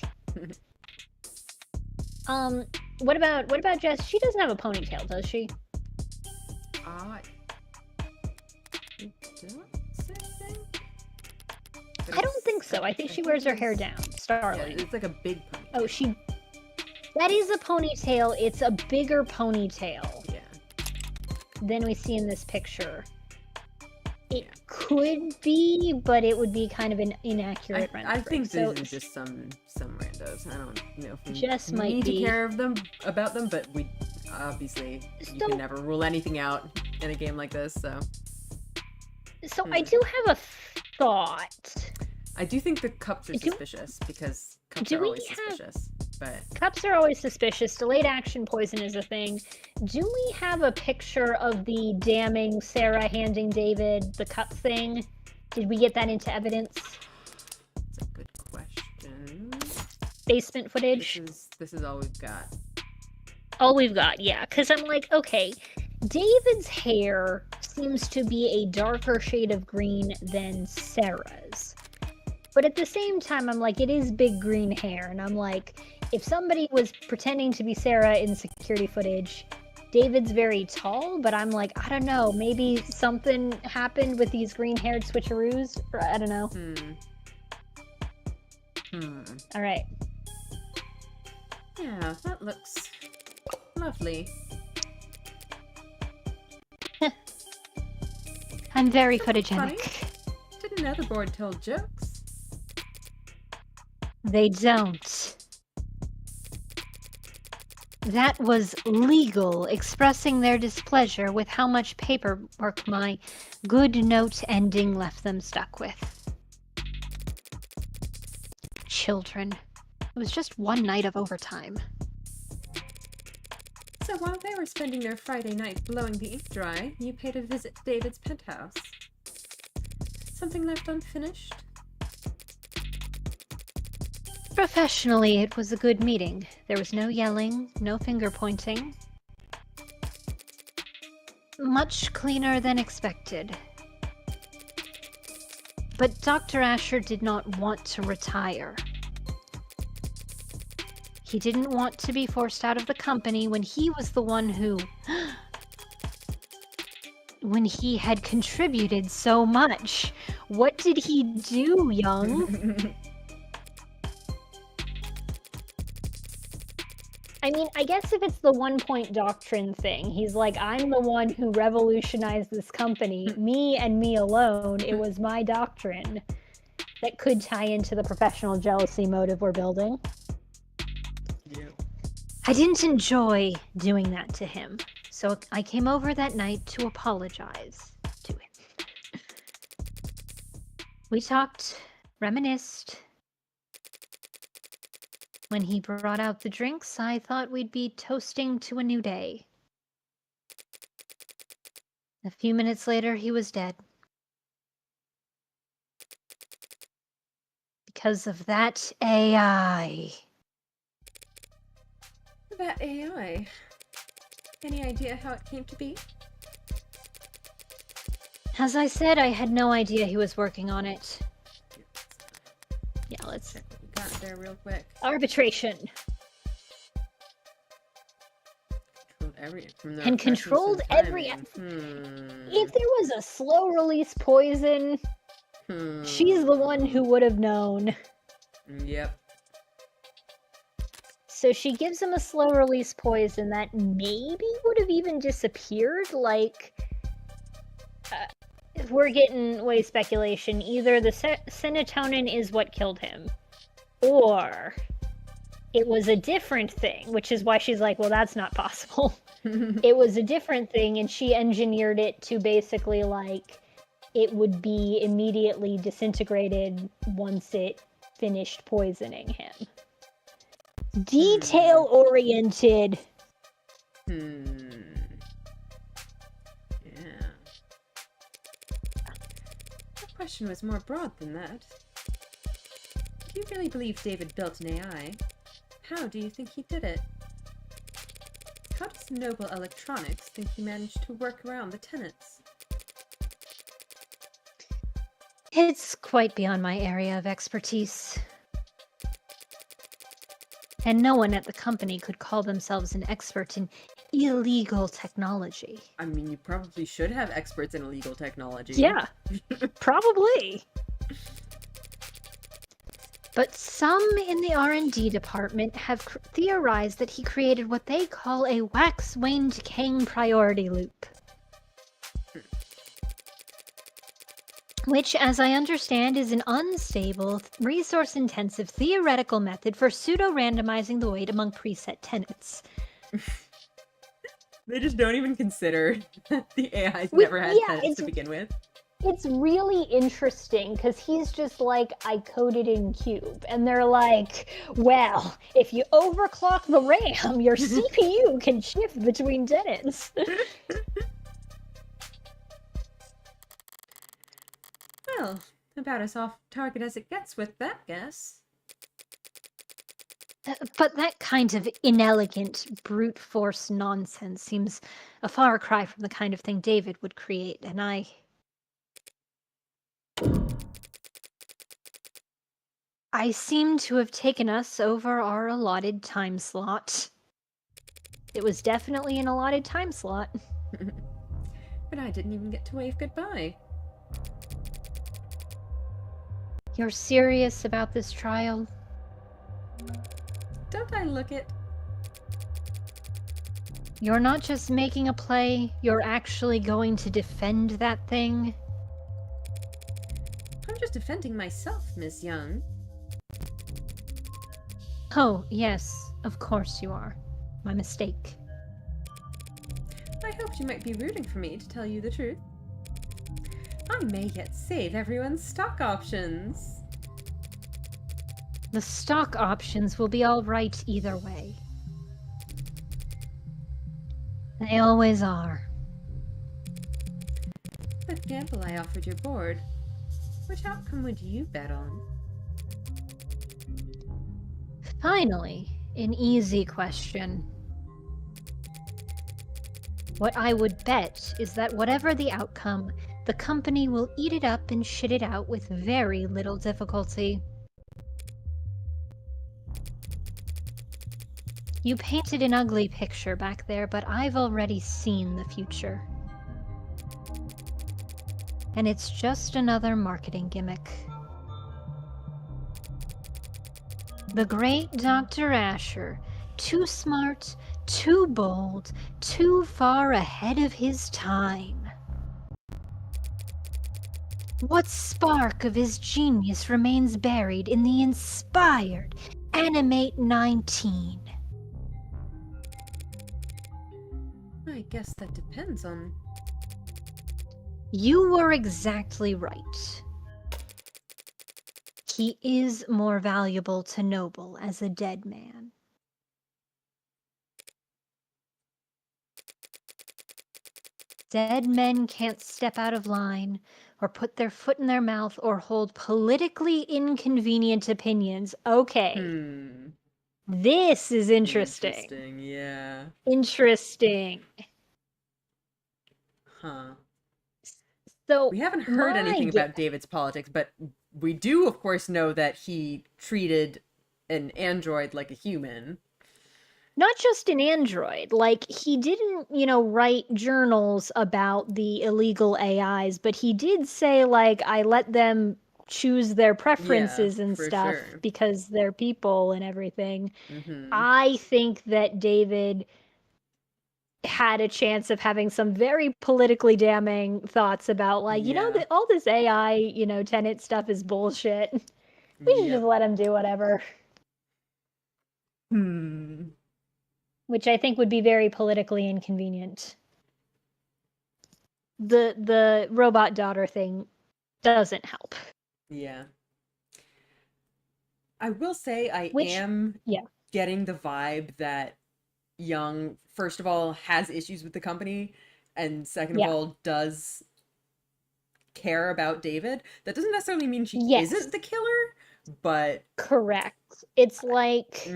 What about Jess? She doesn't have a ponytail, does she? I don't think so. I think she wears her hair down. Starling. Yeah, it's like a big ponytail. Oh, that is a ponytail. It's a bigger ponytail. Yeah. Than we see in this picture. It could be, but it would be kind of an inaccurate rendering. I think these are just some randos. I don't know if we just might need be. to care about them, but we obviously you can never rule anything out in a game like this. So I do have a thought. I do think the cups are suspicious because cups are always suspicious. But cups are always suspicious. Delayed action poison is a thing. Do we have a picture of the damning Sarah handing David the cup thing? Did we get that into evidence? That's a good question. Basement footage? This is all we've got. All we've got, yeah. Because I'm like, okay, David's hair seems to be a darker shade of green than Sarah's. But at the same time, I'm like, it is big green hair. And I'm like, if somebody was pretending to be Sarah in security footage, David's very tall, but I'm like, I don't know, maybe something happened with these green-haired switcheroos? Or, I don't know. All right. Yeah, that looks lovely. I'm very photogenic. Funny. Didn't know the board told jokes. They don't. That was legal, expressing their displeasure with how much paperwork my good note ending left them stuck with. Children. It was just one night of overtime. So while they were spending their Friday night blowing the ink dry, you paid a visit to David's penthouse. Something left unfinished? Professionally, it was a good meeting. There was no yelling, no finger pointing. Much cleaner than expected. But Dr. Asher did not want to retire. He didn't want to be forced out of the company when he was the one who... when he had contributed so much. What did he do, Young? I mean, I guess if it's the one-point doctrine thing, he's like, I'm the one who revolutionized this company. Me and me alone. It was my doctrine. That could tie into the professional jealousy motive we're building. Yeah. I didn't enjoy doing that to him, so I came over that night to apologize to him. We talked, reminisced. When he brought out the drinks, I thought we'd be toasting to a new day. A few minutes later, he was dead. Because of that AI. That AI. Any idea how it came to be? As I said, I had no idea he was working on it. Yeah, let's... Check what we got there real quick. Arbitration. Controlled every If there was a slow release poison, she's the one who would have known. Yep. So she gives him a slow release poison that maybe would have even disappeared. Like, if we're getting way speculation, either the serotonin is what killed him, or it was a different thing, which is why she's like, well, that's not possible. It was a different thing, and she engineered it to basically, like, it would be immediately disintegrated once it finished poisoning him. Detail-oriented. Yeah. The question was more broad than that. Do you really believe David built an AI? How do you think he did it? How does Noble Electronics think he managed to work around the tenets? It's quite beyond my area of expertise. And no one at the company could call themselves an expert in illegal technology. I mean, you probably should have experts in illegal technology. Yeah, probably. But some in the R&D department have theorized that he created what they call a wax-wane decaying priority loop. Which, as I understand, is an unstable, resource-intensive theoretical method for pseudo-randomizing the weight among preset tenets. They just don't even consider that the AI's never had tenets to begin with. It's really interesting, because he's just like, I coded in Cube, and they're like, well, if you overclock the RAM, your CPU can shift between tenets. Well, about as off target as it gets with that guess. But that kind of inelegant, brute force nonsense seems a far cry from the kind of thing David would create, and I seem to have taken us over our allotted time slot. It was definitely an allotted time slot. But I didn't even get to wave goodbye. You're serious about this trial? Don't I look it? You're not just making a play, you're actually going to defend that thing? I'm just defending myself, Miss Young. Oh, yes, of course you are. My mistake. I hoped you might be rooting for me, to tell you the truth. I may yet save everyone's stock options. The stock options will be all right either way. They always are. That gamble I offered your board, which outcome would you bet on? Finally, an easy question. What I would bet is that whatever the outcome, the company will eat it up and shit it out with very little difficulty. You painted an ugly picture back there, but I've already seen the future. And it's just another marketing gimmick. The great Dr. Asher too smart, too bold, too far ahead of his time. What spark of his genius remains buried in the inspired Animate 19? I guess that depends on... You were exactly right. He is more valuable to Noble as a dead man. Dead men can't step out of line, or put their foot in their mouth, or hold politically inconvenient opinions. Okay. This is interesting. Interesting, yeah. Interesting. Huh. So We haven't heard anything about David's politics, but we do, of course, know that he treated an android like a human. Not just an android, like he didn't, write journals about the illegal AIs, but he did say, like, I let them choose their preferences and stuff sure. because they're people and everything. Mm-hmm. I think that David had a chance of having some very politically damning thoughts about, like, all this AI, tenant stuff is bullshit. We should just let him do whatever. Which I think would be very politically inconvenient. The robot daughter thing doesn't help. Yeah. I will say I am getting the vibe that Young, first of all, has issues with the company, and second of all, does care about David. That doesn't necessarily mean she isn't the killer, but... Correct. It's like...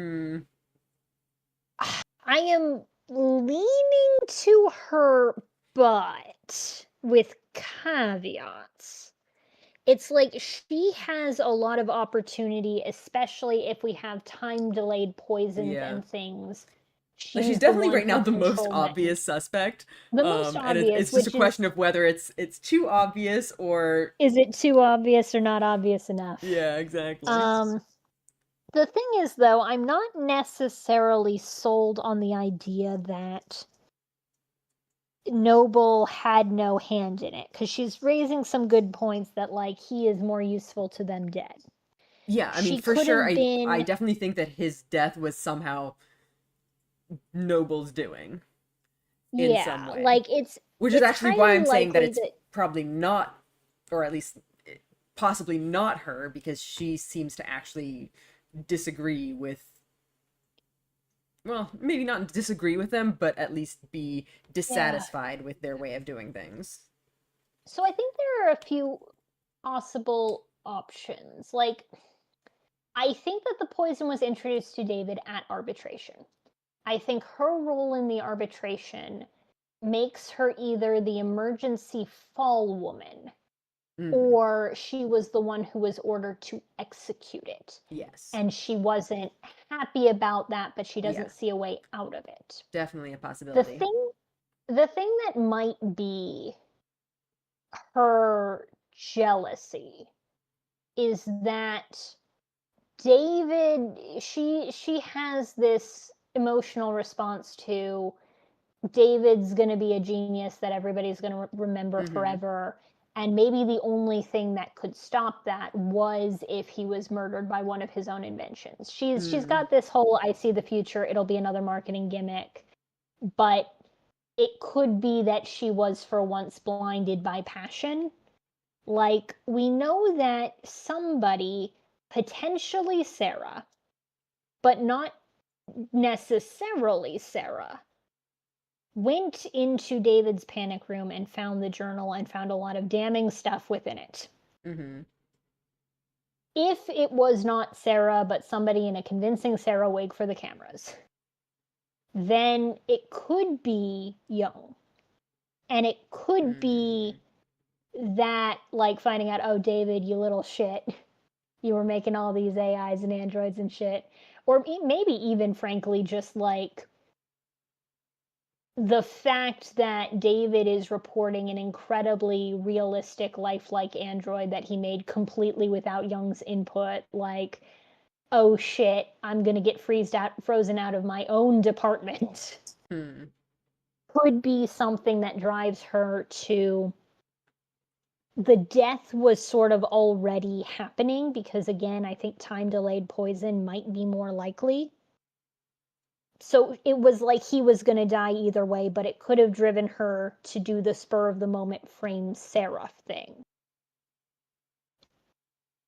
I am leaning to her butt with caveats. It's like she has a lot of opportunity, especially if we have time-delayed poisons and things. She's definitely right now the most obvious suspect. The most obvious. And it's just a question of whether it's too obvious or... Is it too obvious or not obvious enough? Yeah, exactly. The thing is, though, I'm not necessarily sold on the idea that Noble had no hand in it, because she's raising some good points that, like, he is more useful to them dead. Yeah, I mean, for sure, I definitely think that his death was somehow Noble's doing. In some way. Like, which is actually why I'm saying that it's probably not, or at least possibly not her, because she seems to actually disagree with, well, maybe not disagree with them, but at least be dissatisfied with their way of doing things. So I think there are a few possible options. Like, I think that the poison was introduced to David at arbitration. I think her role in the arbitration makes her either the emergency fall woman, or she was the one who was ordered to execute it. Yes. And she wasn't happy about that, but she doesn't see a way out of it. Definitely a possibility. The thing that might be her jealousy is that David, she has this emotional response to David's going to be a genius that everybody's going to remember forever. And maybe the only thing that could stop that was if he was murdered by one of his own inventions. She's got this whole, I see the future, it'll be another marketing gimmick. But it could be that she was for once blinded by passion. Like, we know that somebody, potentially Sarah, but not necessarily Sarah, went into David's panic room and found the journal and found a lot of damning stuff within it. If it was not Sarah, but somebody in a convincing Sarah wig for the cameras, then it could be Young. And it could be that, like, finding out, oh, David, you little shit, you were making all these AIs and androids and shit. Or maybe even, frankly, just, like, the fact that David is reporting an incredibly realistic, lifelike android that he made completely without Young's input, like, oh shit, I'm gonna get frozen out of my own department. Could be something that drives her to the death was sort of already happening because, again, I think time-delayed poison might be more likely. So it was like he was going to die either way, but it could have driven her to do the spur-of-the-moment frame Seraph thing.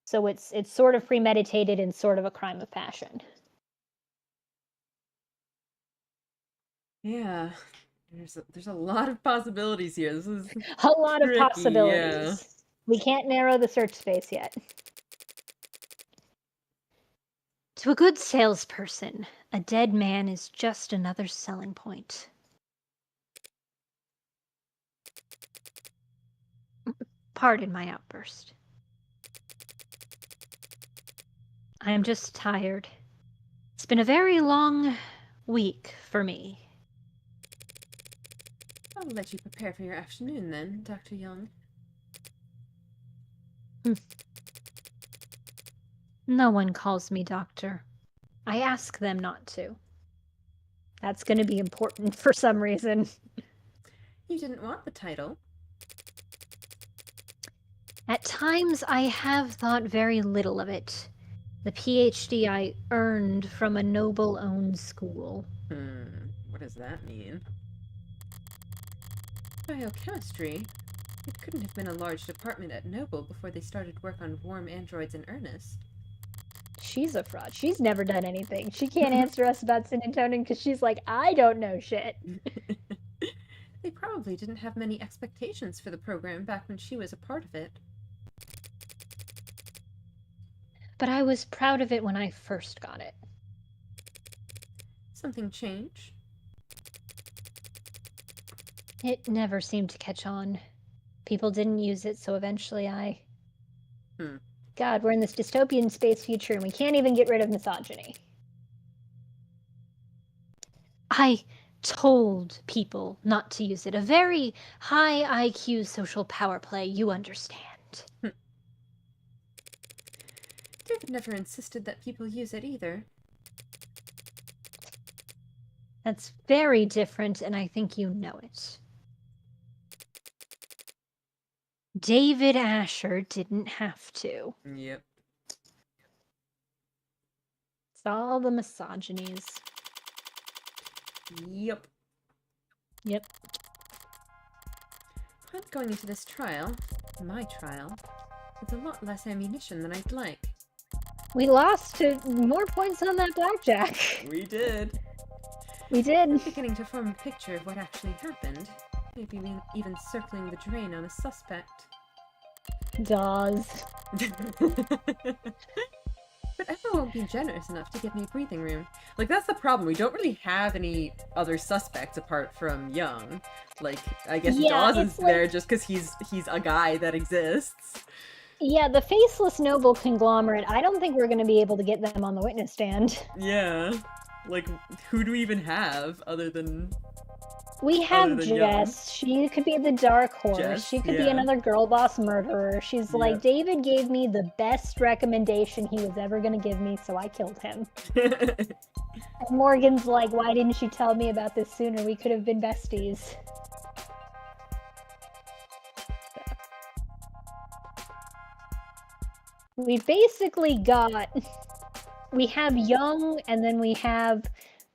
So it's sort of premeditated and sort of a crime of passion. Yeah. There's a lot of possibilities here. This is A lot tricky, of possibilities. yeah. We can't narrow the search space yet. To a good salesperson, a dead man is just another selling point. Pardon my outburst. I am just tired. It's been a very long week for me. I'll let you prepare for your afternoon then, Dr. Young. No one calls me doctor. I ask them not to. That's going to be important for some reason. You didn't want the title. At times, I have thought very little of it. The PhD I earned from a noble-owned school. What does that mean? Biochemistry? It couldn't have been a large department at Noble before they started work on warm androids in earnest. She's a fraud. She's never done anything. She can't answer us about synatonin because she's like, I don't know shit. They probably didn't have many expectations for the program back when she was a part of it. But I was proud of it when I first got it. Something changed? It never seemed to catch on. People didn't use it, so eventually I... God, we're in this dystopian space future and we can't even get rid of misogyny. I told people not to use it. A very high IQ social power play, you understand. David never insisted that people use it either. That's very different, and I think you know it. David Asher didn't have to. Yep. It's all the misogynies. Yep. Yep. I'm going into this trial, my trial, with a lot less ammunition than I'd like. We lost to more points on that blackjack. We did. We did. I'm beginning to form a picture of what actually happened. Maybe even circling the drain on a suspect. Dawes. But Emma won't be generous enough to give me breathing room. Like, that's the problem. We don't really have any other suspects apart from Young. Like, I guess Dawes is there just because he's a guy that exists. Yeah, the faceless noble conglomerate, I don't think we're going to be able to get them on the witness stand. Yeah. Like, who do we even have other than... We have Jess. She could be the dark horse. Jess, she could be another girl boss murderer. She's like, David gave me the best recommendation he was ever going to give me, so I killed him. And Morgan's like, why didn't you tell me about this sooner? We could have been besties. We basically got... We have Young, and then we have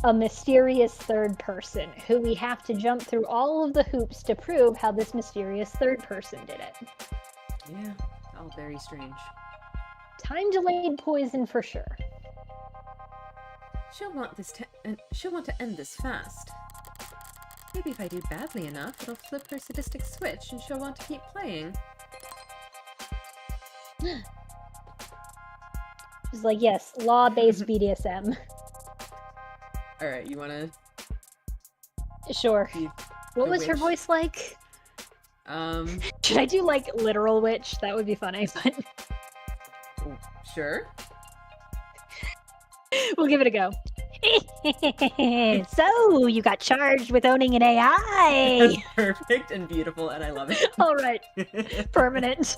a mysterious third person who we have to jump through all of the hoops to prove how this mysterious third person did it. Yeah, all very strange. Time-delayed poison for sure. She'll want to end this fast. Maybe if I do badly enough, it'll flip her sadistic switch and she'll want to keep playing. She's like, yes, law-based BDSM. Alright, you wanna... Sure. What was her voice like? Should I do, like, literal witch? That would be funny, but... Sure. We'll give it a go. So, you got charged with owning an AI! That's perfect and beautiful, and I love it. Alright. Permanent.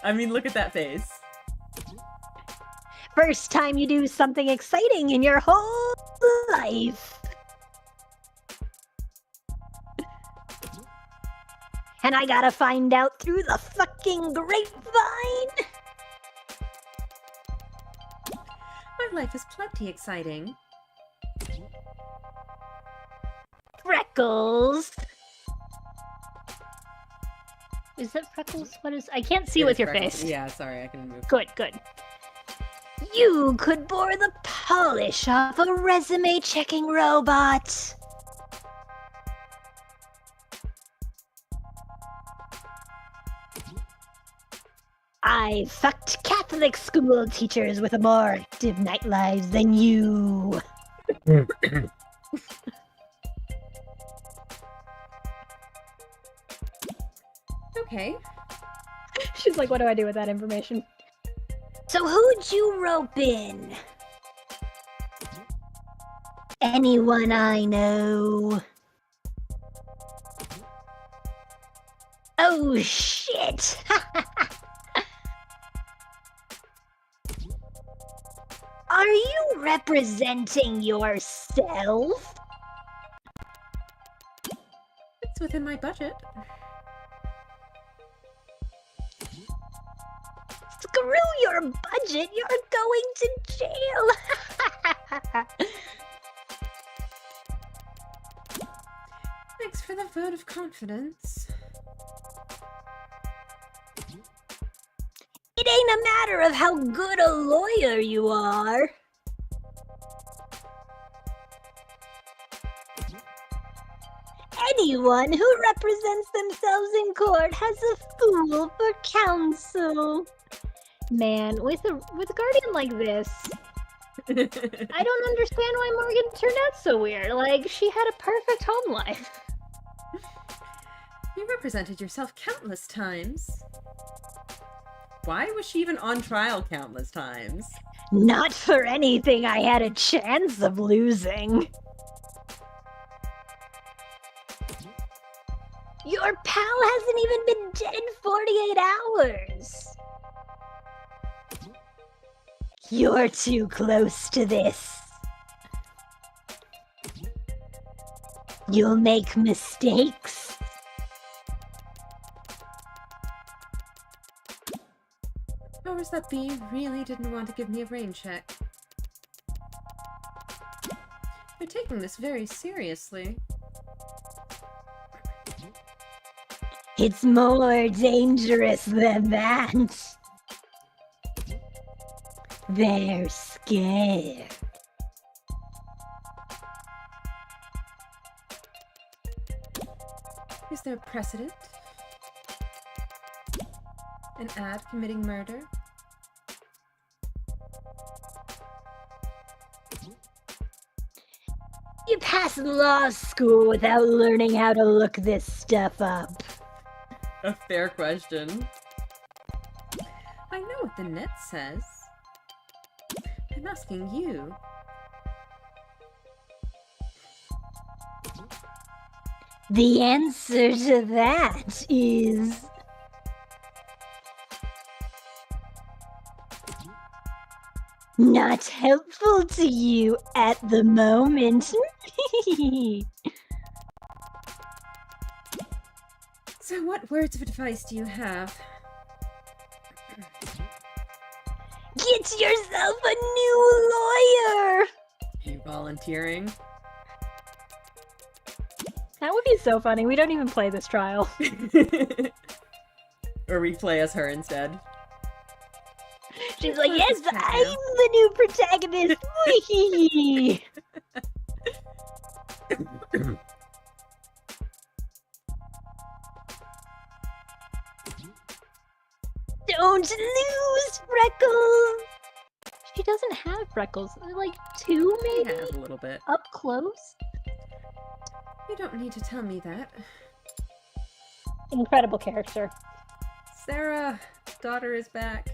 I mean, look at that face. first time you do something exciting in your whole life. And I gotta find out through the fucking grapevine. My life is plenty exciting. Freckles. Is that Freckles? What is? I can't see It with is your Freckles. face. Yeah, sorry, I can move. Good, good. You could bore the polish off a resume-checking robot. I fucked Catholic school teachers with a more active nightlives than you. Okay. She's like, what do I do with that information? So who'd you rope in? Anyone I know. Oh shit! Are you representing yourself? It's within my budget. Screw your budget, you're going to jail! Thanks for the vote of confidence. It ain't a matter of how good a lawyer you are. Anyone who represents themselves in court has a fool for counsel. Man, with a guardian like this, I don't understand why Morgan turned out so weird. Like, she had a perfect home life. You represented yourself countless times. Why was she even on trial countless times? Not for anything I had a chance of losing. Your pal hasn't even been dead 48 hours. You're too close to this. You'll make mistakes. Powers that be really didn't want to give me a brain check. They're taking this very seriously. It's more dangerous than that. They're scared. Is there precedent? An ad committing murder? You passed law school without learning how to look this stuff up. A fair question. I know what the net says. I'm asking you. The answer to that is... not helpful to you at the moment. So what words of advice do you have? Get yourself a new lawyer! Are you volunteering? That would be so funny. We don't even play this trial. Or replay as her instead. She's like, yes, I'm the new protagonist! Whee! Don't lose, Freckles! She doesn't have freckles. Like 2, I maybe? have a little bit. Up close? You don't need to tell me that. Incredible character. Sarah, daughter is back.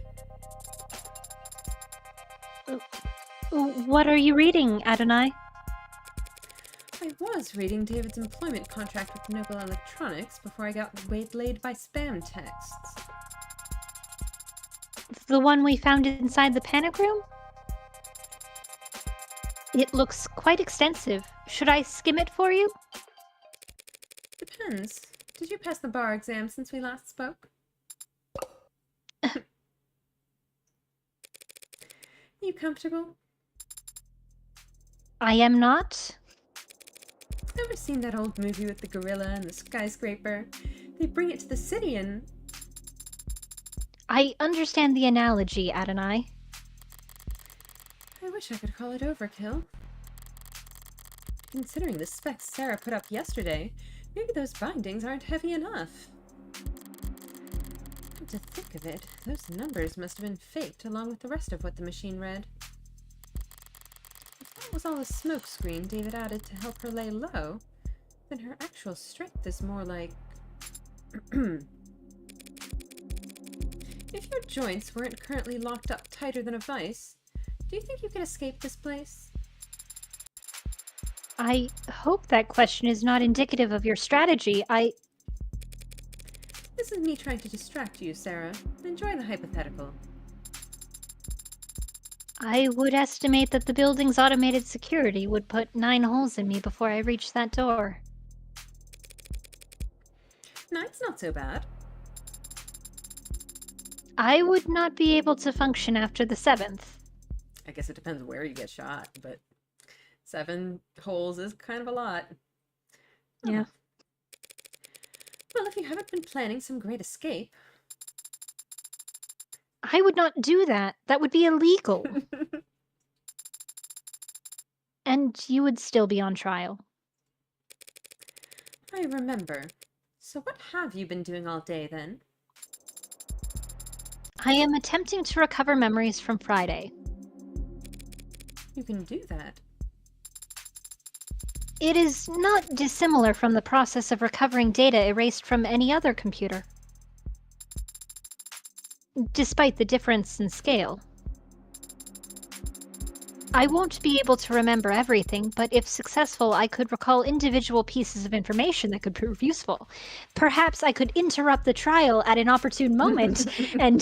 What are you reading, Adonai? I was reading David's employment contract with Noble Electronics before I got waylaid by spam texts. The one we found inside the panic room? It looks quite extensive. Should I skim it for you? Depends. Did you pass the bar exam since we last spoke? You comfortable? I am not. Ever seen that old movie with the gorilla and the skyscraper? They bring it to the city and... I understand the analogy, Adonai. I wish I could call it overkill. Considering the specs Sarah put up yesterday, maybe those bindings aren't heavy enough. Come to think of it, those numbers must have been faked along with the rest of what the machine read. If that was all a smokescreen David added to help her lay low, then her actual strength is more like... If your joints weren't currently locked up tighter than a vice, do you think you could escape this place? I hope that question is not indicative of your strategy. This is me trying to distract you, Sarah. Enjoy the hypothetical. I would estimate that the building's automated security would put 9 holes in me before I reached that door. Nine's not so bad. I would not be able to function after the 7th. I guess it depends where you get shot, but 7 holes is kind of a lot. Yeah. Well, if you haven't been planning some great escape... I would not do that. That would be illegal. And you would still be on trial. I remember. So what have you been doing all day, then? I am attempting to recover memories from Friday. You can do that. It is not dissimilar from the process of recovering data erased from any other computer. Despite the difference in scale. I won't be able to remember everything, but if successful, I could recall individual pieces of information that could prove useful. Perhaps I could interrupt the trial at an opportune moment, and...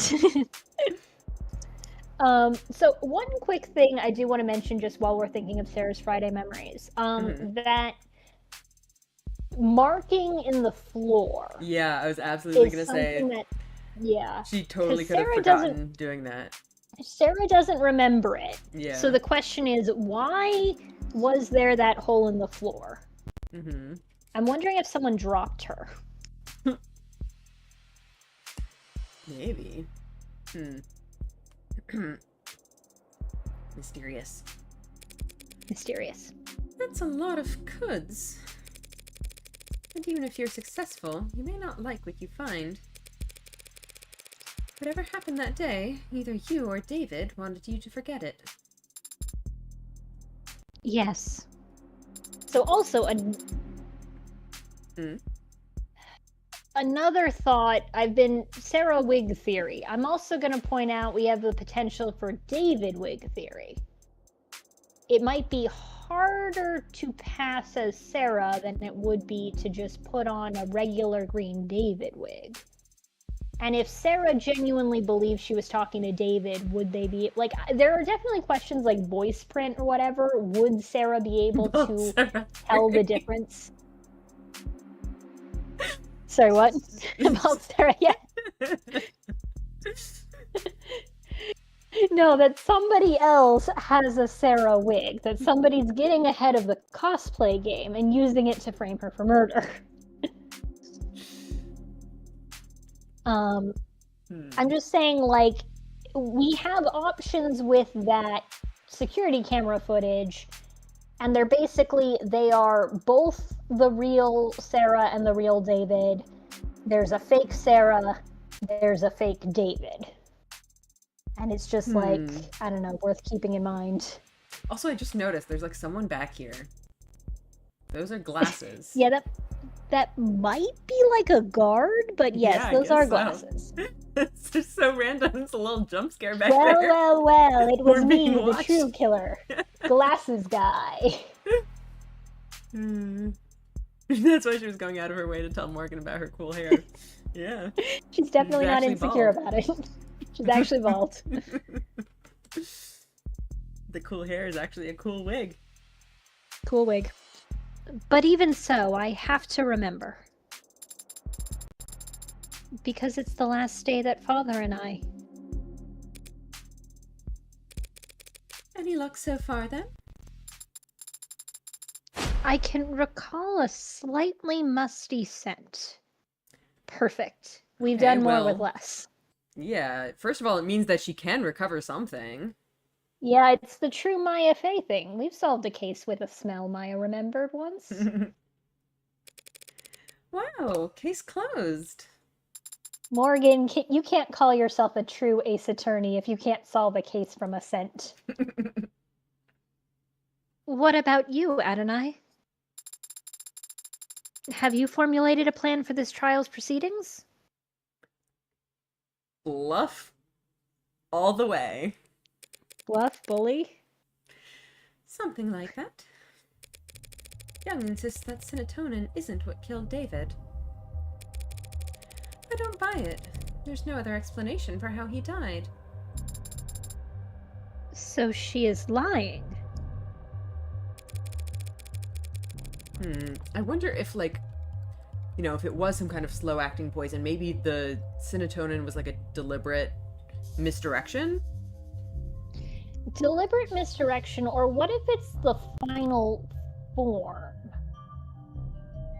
So one quick thing I do want to mention just while we're thinking of Sarah's Friday memories, that marking in the floor. Yeah, I was absolutely going to say... That, yeah. She totally could have Sarah forgotten doing that. Sarah doesn't remember it. Yeah. So the question is, why was there that hole in the floor? Mm-hmm. I'm wondering if someone dropped her. Maybe. Mysterious. Mysterious. That's a lot of coulds. And even if you're successful, you may not like what you find. Whatever happened that day, either you or David wanted you to forget it. Yes. So also, another thought, Sarah Wig theory. I'm also going to point out we have the potential for David Wig theory. It might be harder to pass as Sarah than it would be to just put on a regular green David wig. And if Sarah genuinely believes she was talking to David, would they be, like, there are definitely questions like voice print or whatever. Would Sarah be able to tell the difference? Sorry, what? About Sarah, yeah. No, that somebody else has a Sarah wig. That somebody's getting ahead of the cosplay game and using it to frame her for murder. I'm just saying, like, we have options with that security camera footage, and they are both the real Sarah and the real David. There's a fake Sarah, there's a fake David. And it's just like, I don't know, worth keeping in mind. Also, I just noticed there's like someone back here. Those are glasses. Yeah, that might be like a guard, but yes, yeah, those are so. glasses. It's just so random. It's a little jump scare back well, there. Well, it was We're me, being the watched. true killer. Glasses guy. That's why she was going out of her way to tell Morgan about her cool hair. Yeah. She's definitely not actually insecure bald. about it. She's actually bald. The cool hair is actually a cool wig. Cool wig. But even so, I have to remember. Because it's the last day that Father and I... Any luck so far, then? I can recall a slightly musty scent. Perfect. We've Okay, done more well, with less. Yeah, first of all, it means that she can recover something. Yeah, it's the true Maya Fey thing. We've solved a case with a smell Maya remembered once. Wow, case closed. Morgan, you can't call yourself a true ace attorney if you can't solve a case from a scent. What about you, Adonai? Have you formulated a plan for this trial's proceedings? Bluff all the way. Bluff, bully? Something like that. Young insists that serotonin isn't what killed David. I don't buy it. There's no other explanation for how he died. So she is lying. I wonder if, like, you know, if it was some kind of slow-acting poison, maybe the serotonin was like a deliberate misdirection? Deliberate misdirection, or what if it's the final form?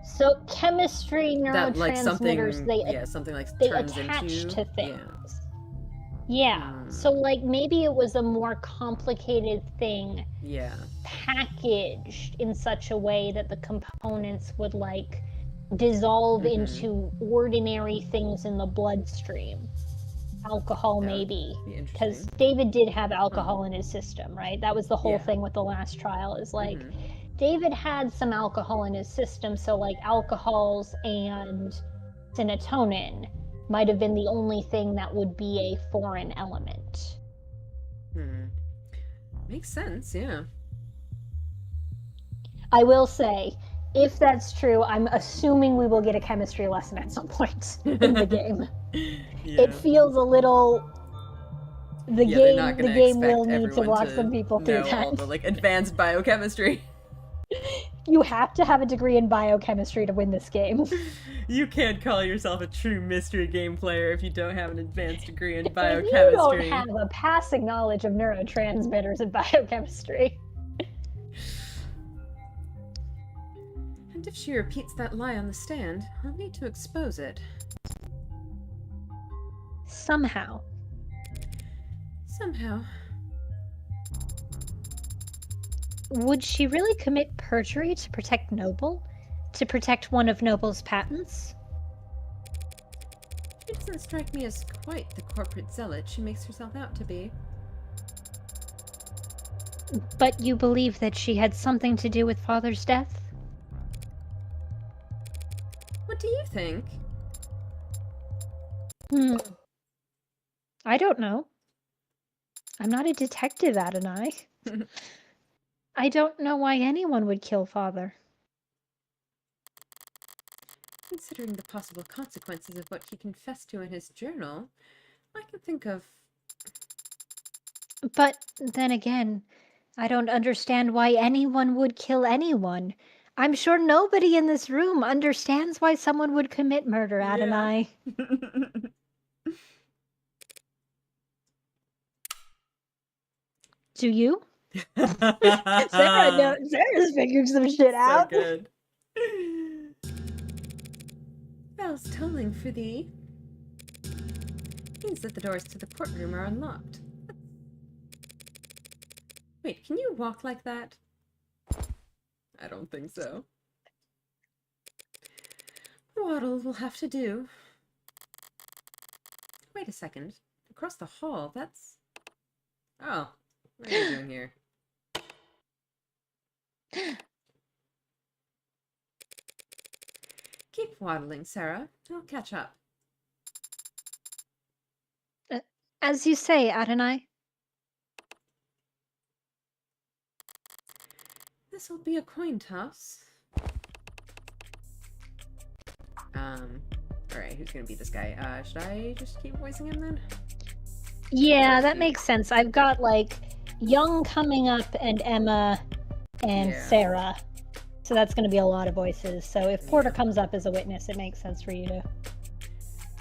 So chemistry, That, like, neurotransmitters, something like they turns attach into... to things. Yeah. So like maybe it was a more complicated thing Yeah. packaged in such a way that the components would like dissolve into ordinary things in the bloodstream. Alcohol, That would maybe. be Because interesting. David did have alcohol in his system, right? That was the whole Yeah. thing with the last trial, is like David had some alcohol in his system, so like alcohols and serotonin might have been the only thing that would be a foreign element. Makes sense, yeah. I will say, if that's true, I'm assuming we will get a chemistry lesson at some point in the game. Yeah. It feels a little... The they're not game gonna will expect need to everyone walk some people through know that. all the, like, advanced biochemistry. You have to have a degree in biochemistry to win this game. You can't call yourself a true mystery game player if you don't have an advanced degree in If biochemistry. you don't have a passing knowledge of neurotransmitters and biochemistry. And if she repeats that lie on the stand, I'll need to expose it. Somehow. Somehow. Would she really commit perjury to protect Noble? To protect one of Noble's patents? She doesn't strike me as quite the corporate zealot she makes herself out to be. But you believe that she had something to do with Father's death? What do you think? I don't know. I'm not a detective, Adonai. I don't know why anyone would kill Father. Considering the possible consequences of what he confessed to in his journal, I can think of... But then again, I don't understand why anyone would kill anyone. I'm sure nobody in this room understands why someone would commit murder, Adonai. Do you? Sarah's figured some shit out. So good. Bells tolling for thee. Means that the doors to the courtroom are unlocked. Wait, can you walk like that? I don't think so. Waddle will have to do. Wait a second. Across the hall, that's... Oh, what are you doing here? Keep waddling, Sarah. I'll catch up. As you say, Adonai. This'll be a coin toss. Alright, who's gonna be this guy? Should I just keep voicing him then? Yeah, that makes sense. I've got, like, Young coming up and Emma and Yeah. Sarah. So that's going to be a lot of voices. So if Porter comes up as a witness, it makes sense for you to...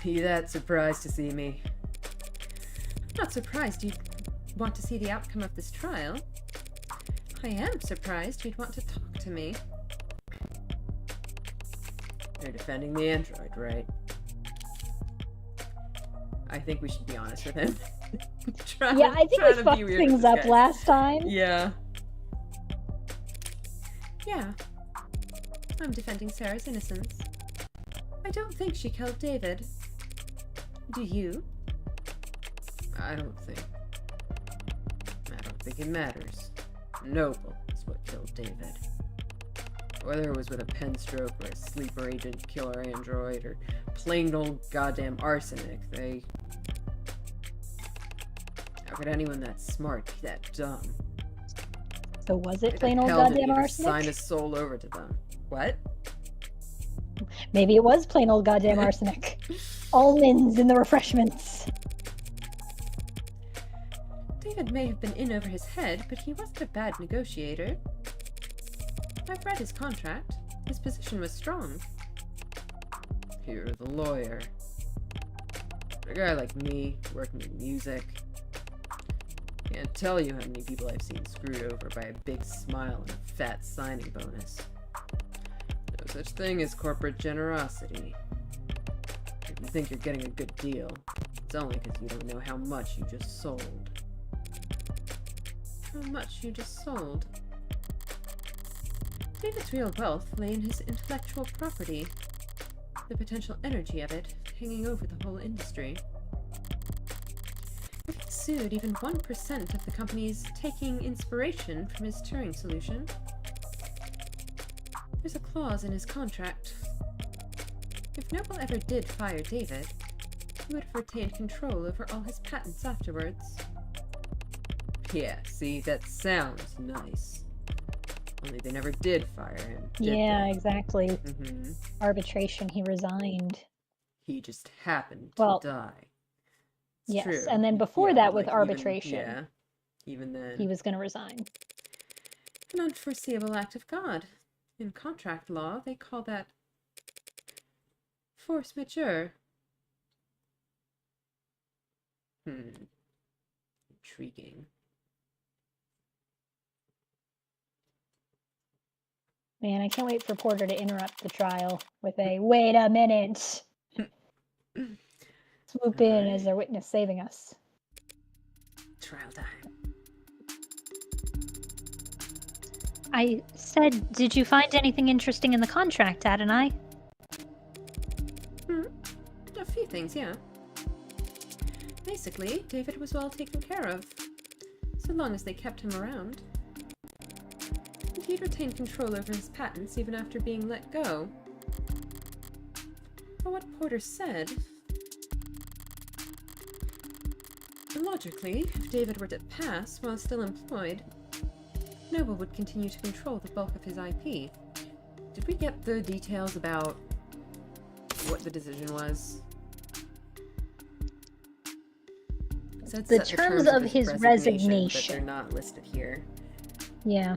Be that surprised to see me. I'm not surprised you'd want to see the outcome of this trial. I am surprised you'd want to talk to me. You're defending the android, right? I think we should be honest with him. Yeah, I think we fucked things up last time. Yeah. Yeah. I'm defending Sarah's innocence. I don't think she killed David. Do you? I don't think it matters. Noble is what killed David. Whether it was with a pen stroke or a sleeper agent killer android or plain old goddamn arsenic, how could anyone that smart be that dumb? So was it I'd plain old hell goddamn didn't even arsenic? sign a soul over to them. What? Maybe it was plain old goddamn arsenic. Almonds in the refreshments. David may have been in over his head, but he wasn't a bad negotiator. I've read his contract. His position was strong. You're the lawyer. A guy like me, working in music. Can't tell you how many people I've seen screwed over by a big smile and a fat signing bonus. No such thing as corporate generosity. If you think you're getting a good deal, it's only because you don't know how much you just sold. How much you just sold? David's real wealth lay in his intellectual property, the potential energy of it hanging over the whole industry. If he sued even 1% of the companies taking inspiration from his Turing solution, there's a clause in his contract. If Noble ever did fire David, he would have retained control over all his patents afterwards. Yeah, see, that sounds nice. Only they never did fire him, did Yeah, they? exactly. Mm-hmm. Arbitration, he resigned. He just happened Well, to die. It's yes, true. and then before Yeah, that with like arbitration, even then. he was going to resign. An unforeseeable act of God. In contract law, they call that force majeure. Intriguing. Man, I can't wait for Porter to interrupt the trial with a, wait a minute. Swoop in as their witness saving us. Trial time. I said, did you find anything interesting in the contract, Adonai? A few things, yeah. Basically, David was well taken care of, so long as they kept him around. And he'd retain control over his patents even after being let go. But what Porter said... Logically, if David were to pass while still employed, Noble would continue to control the bulk of his IP. Did we get the details about what the decision was? The terms of his resignation. But they're not listed here. Yeah.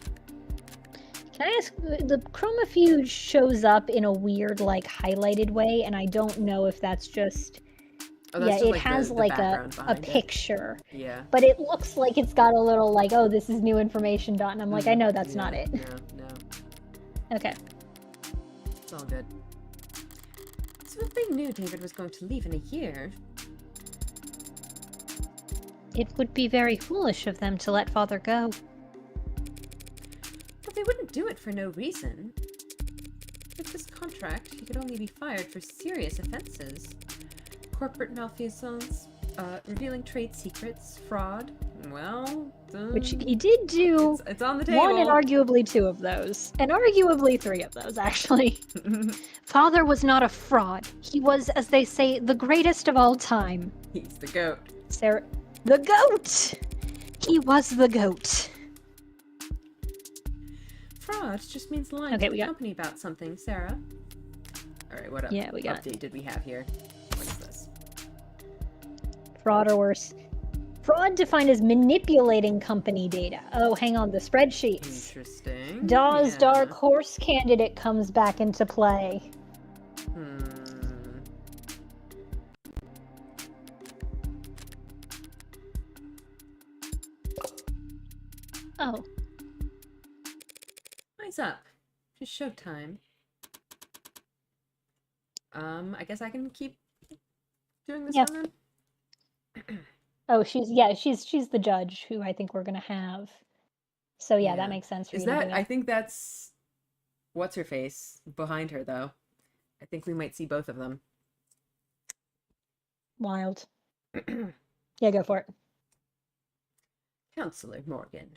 Can I ask, the chromafuge shows up in a weird, like, highlighted way, and I don't know if that's just... Oh, that's yeah, just it like has the like a background behind it. picture, Yeah. but it looks like it's got a little like, oh, this is new information dot, and I'm like, I know that's Yeah, not it. No. Okay. It's all good. So if they knew David was going to leave in a year, It would be very foolish of them to let Father go. but they wouldn't do it for no reason. With this contract, he could only be fired for serious offenses. Corporate malfeasance, revealing trade secrets, fraud, well... Which he did do it's on the table. one and arguably two of those. And arguably three of those, actually. Father was not a fraud. He was, as they say, the greatest of all time. He's the goat. Sarah... The goat! He was the goat. Fraud just means lying Okay, to we the got- company about something, Sarah. Alright, what Yeah, we got- update did we have here? What is this? Fraud or worse. Fraud defined as manipulating company data. Oh, hang on, the spreadsheets. Interesting. Dawes' Yeah. dark horse candidate comes back into play. Oh, Eyes up. It's showtime. I guess I can keep doing this Yeah. one then? Oh, she's the judge who I think we're gonna have. So yeah, that makes sense for Is you to that, do it. I think that's... What's her face? Behind her, though. I think we might see both of them. Wild. Yeah, go for it. Counselor Morgan.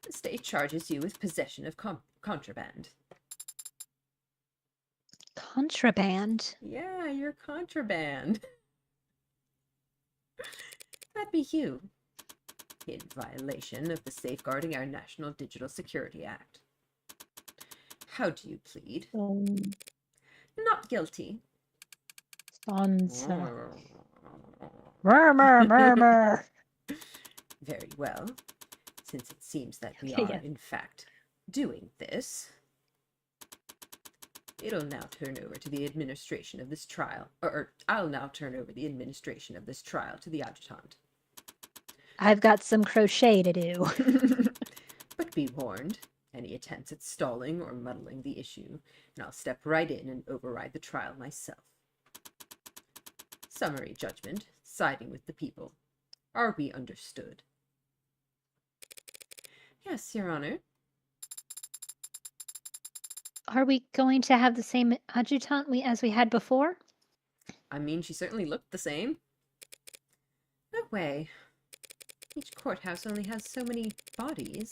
The state charges you with possession of contraband. contraband. Yeah, you're contraband. That'd be you. In violation of the Safeguarding Our National Digital Security Act. How do you plead? Not guilty. Sponsor. Murmur. Very well. Since it seems that we Okay, are, yeah. in fact, doing this, it'll now turn over to the administration of this trial. Or I'll now turn over the administration of this trial to the adjutant. I've got some crochet to do. But be warned, any attempts at stalling or muddling the issue, and I'll step right in and override the trial myself. Summary judgment, siding with the people. Are we understood? Yes, Your Honor. Are we going to have the same adjutant as we had before? I mean, she certainly looked the same. No way. Each courthouse only has so many bodies,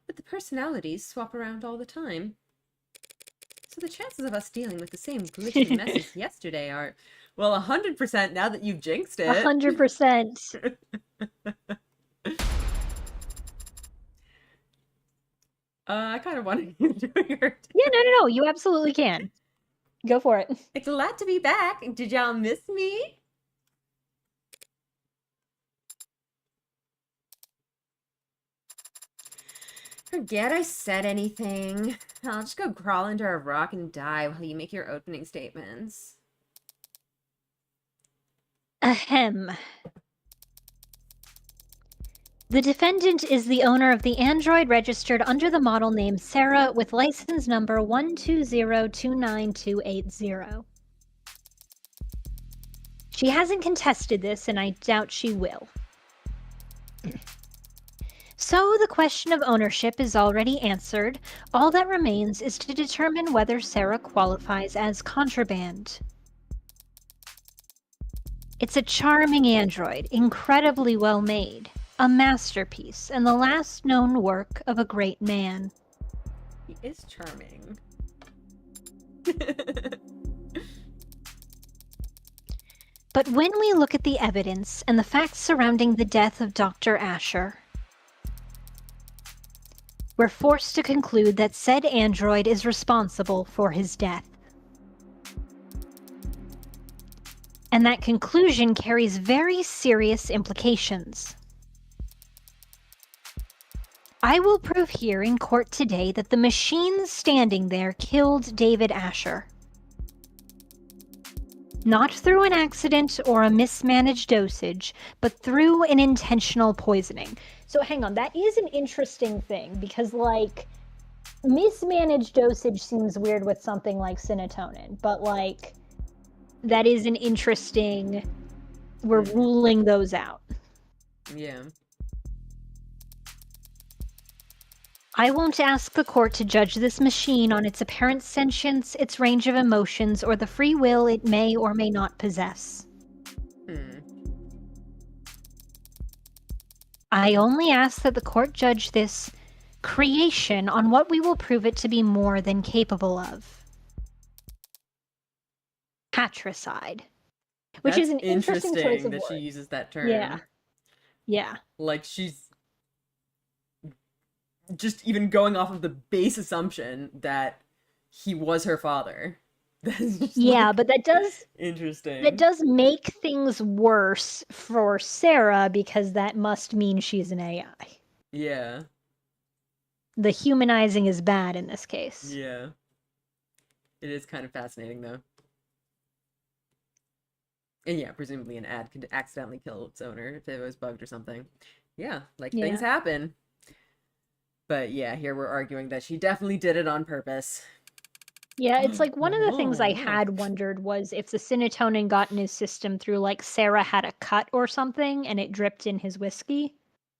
but the personalities swap around all the time. So the chances of us dealing with the same glitchy mess as yesterday are, well, 100% now that you've jinxed it. 100%. I kind of wanted you to do your... Yeah, no. You absolutely can. Go for it. Glad to be back. Did y'all miss me? Forget I said anything. I'll just go crawl under a rock and die while you make your opening statements. Ahem. The defendant is the owner of the android registered under the model name Sarah with license number 120292880. She hasn't contested this, and I doubt she will. So the question of ownership is already answered. All that remains is to determine whether Sarah qualifies as contraband. It's a charming android, incredibly well made, a masterpiece, and the last known work of a great man. He is charming. But when we look at the evidence and the facts surrounding the death of Dr. Asher, we're forced to conclude that said android is responsible for his death. And that conclusion carries very serious implications. I will prove here in court today that the machine standing there killed David Asher. Not through an accident or a mismanaged dosage, but through an intentional poisoning. So hang on, that is an interesting thing because, like, mismanaged dosage seems weird with something like serotonin, but, like, That is an interesting... We're ruling those out. Yeah. I won't ask the court to judge this machine on its apparent sentience, its range of emotions, or the free will it may or may not possess. I only ask that the court judge this creation on what we will prove it to be more than capable of. Patricide. which That's is an interesting choice of that she word. uses that term. Yeah. Yeah. Like, she's just even going off of the base assumption that he was her father. That's just, Yeah, like, but that interesting. does make things worse for Sarah because that must mean she's an AI. Yeah. The humanizing is bad in this case. Yeah. It is kind of fascinating, though. And yeah, presumably an ad could accidentally kill its owner if it was bugged or something. Yeah, like, things happen. But yeah, here we're arguing that she definitely did it on purpose. Yeah, it's like one of the things I Whoa. had wondered was if the Cinetonin got in his system through like Sarah had a cut or something and it dripped in his whiskey.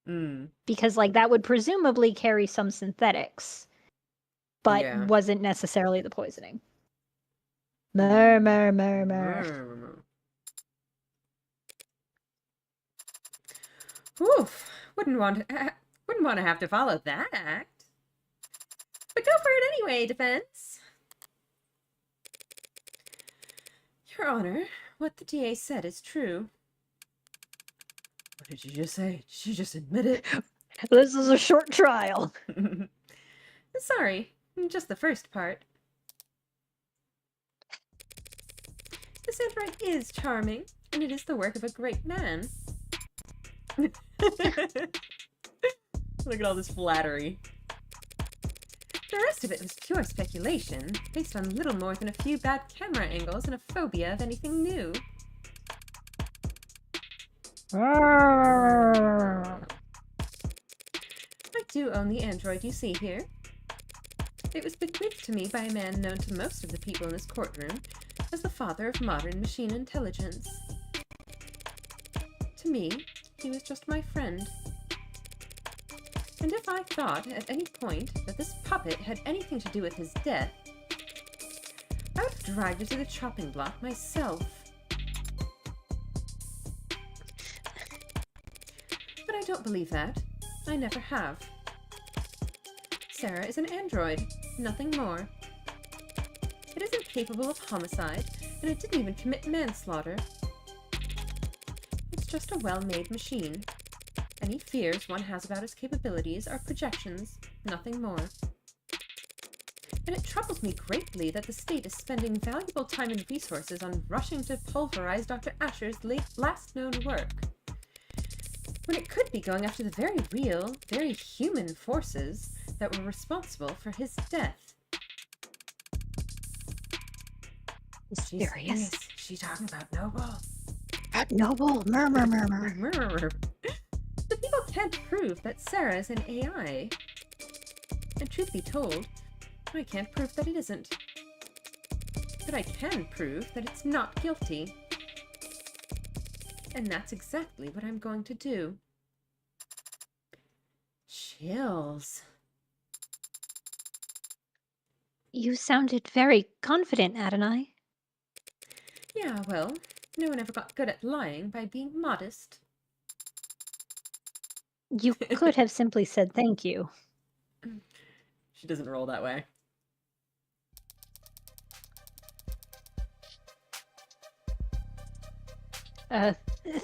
Mm. Because like that would presumably carry some synthetics, but Yeah. wasn't necessarily the poisoning. Murmur. Oof. Wouldn't want to have to follow that act. But go for it anyway, defense. Your Honor, what the DA said is true. What did you just say? Did you just admit it? This is a short trial. Sorry, just the first part. This android is charming, and it is the work of a great man. Look at all this flattery. The rest of it was pure speculation, based on little more than a few bad camera angles and a phobia of anything new. I do own the android you see here. It was bequeathed to me by a man known to most of the people in this courtroom as the father of modern machine intelligence. To me, he was just my friend. And if I thought at any point that this puppet had anything to do with his death, I would have dragged it to the chopping block myself. But I don't believe that. I never have. Sarah is an android, nothing more. It isn't capable of homicide, and it didn't even commit manslaughter. It's just a well-made machine. Any fears one has about its capabilities are projections, nothing more. And it troubles me greatly that the state is spending valuable time and resources on rushing to pulverize Dr. Asher's last known work, when it could be going after the very real, very human forces that were responsible for his death. Mysterious. She's talking about Noble. Noble. Murmur. The people can't prove that Sarah is an AI. And truth be told, I can't prove that it isn't. But I can prove that it's not guilty. And that's exactly what I'm going to do. Chills. You sounded very confident, Adonai. Yeah, well, no one ever got good at lying by being modest. You could have simply said thank you. She doesn't roll that way.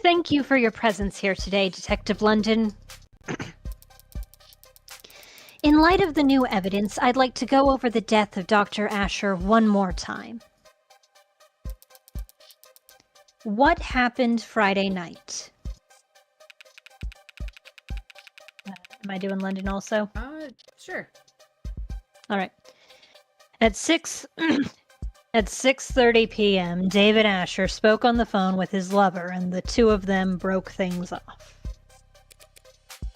Thank you for your presence here today, Detective London. In light of the new evidence, I'd like to go over the death of Dr. Asher one more time. What happened Friday night? Am I doing London also? Sure. All right. At 6:30 p.m., David Asher spoke on the phone with his lover, and the two of them broke things off.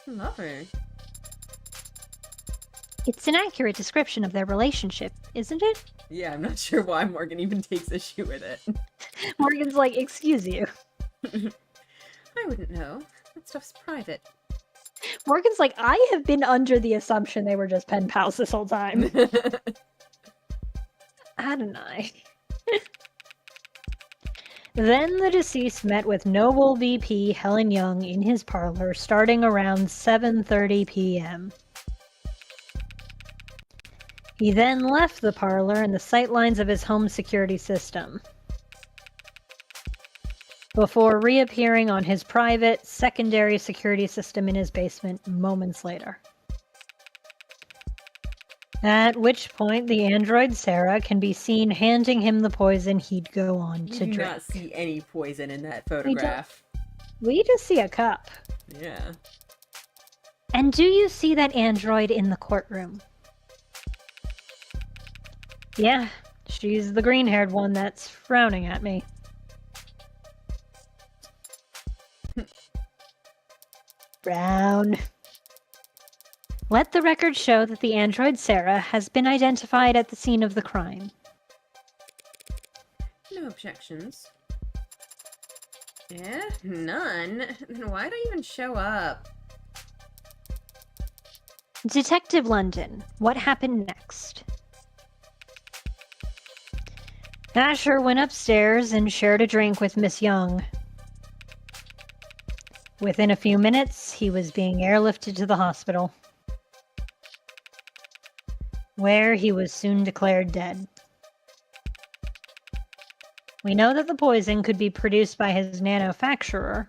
Lover? It's an accurate description of their relationship, isn't it? Yeah, I'm not sure why Morgan even takes issue with it. Morgan's like, excuse you. I wouldn't know. That stuff's private. Morgan's like, I have been under the assumption they were just pen pals this whole time. Adonai. Then the deceased met with Noble VP Helen Young in his parlor starting around 7:30 p.m. He then left the parlor in the sightlines of his home security system, before reappearing on his private, secondary security system in his basement moments later. At which point, the android Sarah can be seen handing him the poison he'd go on to You do drink. not see any poison in that photograph. We just see a cup. Yeah. And do you see that android in the courtroom? Yeah, she's the green-haired one that's frowning at me. Brown. Let the record show that the android Sarah has been identified at the scene of the crime. No objections. Yeah? None? Then why'd I even show up? Detective London, what happened next? Asher went upstairs and shared a drink with Miss Young. Within a few minutes, he was being airlifted to the hospital, where he was soon declared dead. We know that the poison could be produced by his nanofacturer,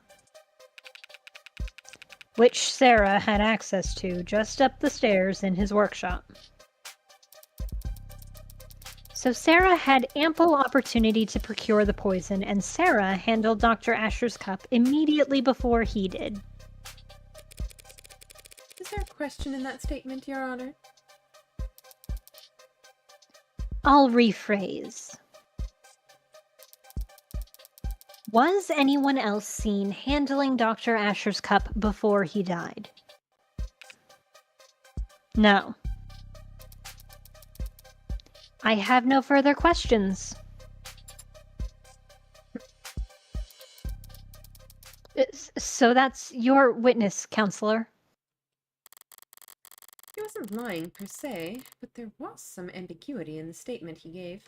which Sarah had access to just up the stairs in his workshop. So Sarah had ample opportunity to procure the poison, and Sarah handled Dr. Asher's cup immediately before he did. Is there a question in that statement, Your Honor? I'll rephrase. Was anyone else seen handling Dr. Asher's cup before he died? No. I have no further questions. So that's your witness, counselor. He wasn't lying per se, but there was some ambiguity in the statement he gave.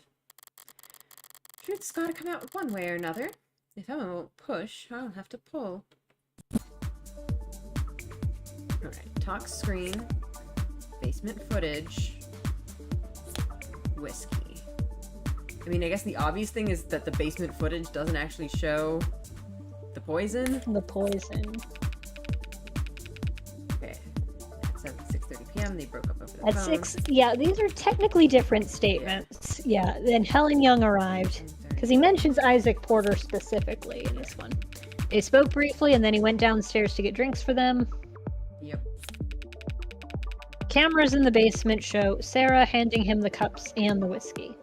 Truth's gotta come out one way or another. If Emma won't push, I'll have to pull. Alright, talk screen, basement footage, whiskey. I mean, I guess the obvious thing is that the basement footage doesn't actually show the poison. The poison. Okay. At 6:30 p.m. they broke up over the At phone. 6, yeah, these are technically different statements. Yeah, then Helen Young arrived, because he mentions Isaac Porter specifically in this one. They spoke briefly, and then he went downstairs to get drinks for them. Yep. Cameras in the basement show Sarah handing him the cups and the whiskey.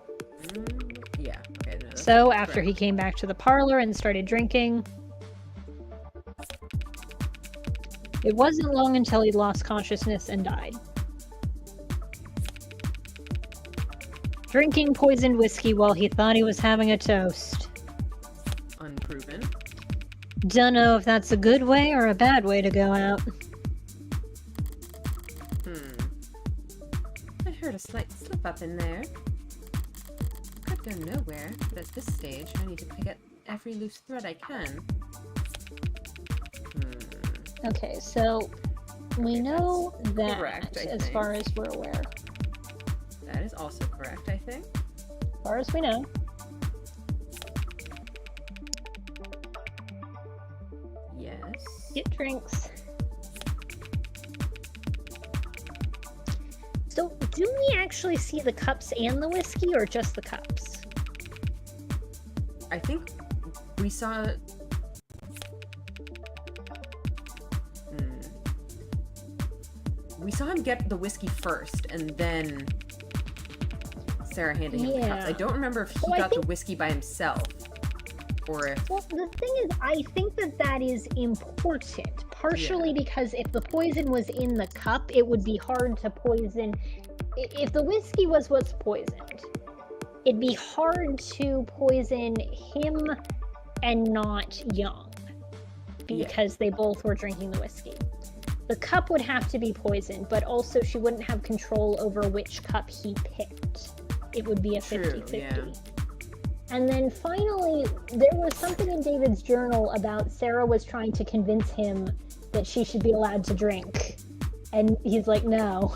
Yeah. Okay. No, that's So after correct. he came back to the parlor and started drinking, it wasn't long until he lost consciousness and died. Drinking poisoned whiskey while he thought he was having a toast. Unproven. Dunno if that's a good way or a bad way to go out. I heard a slight slip up in there. Could go nowhere, but at this stage, I need to pick at every loose thread I can. Okay, so we know that correct, I as think. far as we're aware. That is also correct, I think. As far as we know. Yes. Get drinks. So, do we actually see the cups and the whiskey, or just the cups? I think we saw... We saw him get the whiskey first, and then Sarah handed him the cups. I don't remember if he got the whiskey by himself, or if... Well, the thing is, I think that that is important. Partially because if the poison was in the cup, it would be hard to poison. If the whiskey was what's poisoned, it'd be hard to poison him and not Young, because they both were drinking the whiskey. The cup would have to be poisoned, but also she wouldn't have control over which cup he picked. It would be a 50-50. Yeah. And then finally, there was something in David's journal about Sarah was trying to convince him that she should be allowed to drink. And he's like, no.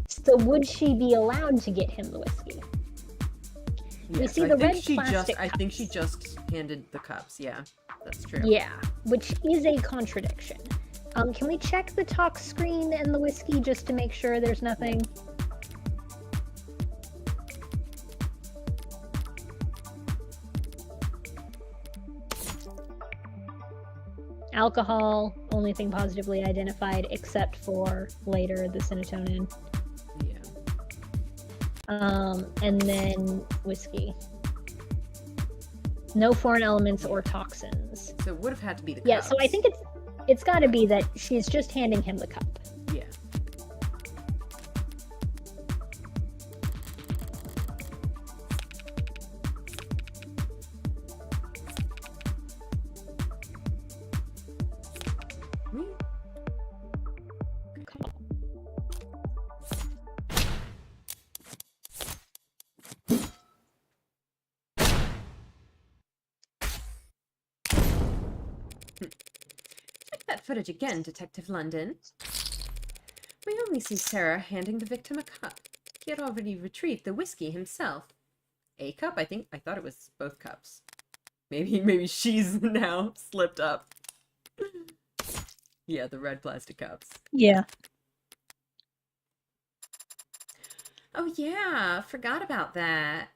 So would she be allowed to get him the whiskey? Yes, see I the think red she plastic I think cups. she just handed the cups. Yeah, that's true. Yeah, which is a contradiction. Can we check the talk screen and the whiskey just to make sure there's nothing? Alcohol, only thing positively identified, except for later the synatonin. Yeah. And then whiskey. No foreign elements or toxins. So it would have had to be the Yeah, cups. so I think it's got to be that she's just handing him the cup. Yeah. Check that footage again, Detective London. We only see Sarah handing the victim a cup. He had already retrieved the whiskey himself. A cup? I thought it was both cups. Maybe she's now slipped up. Yeah, the red plastic cups. Yeah. Oh yeah, forgot about that.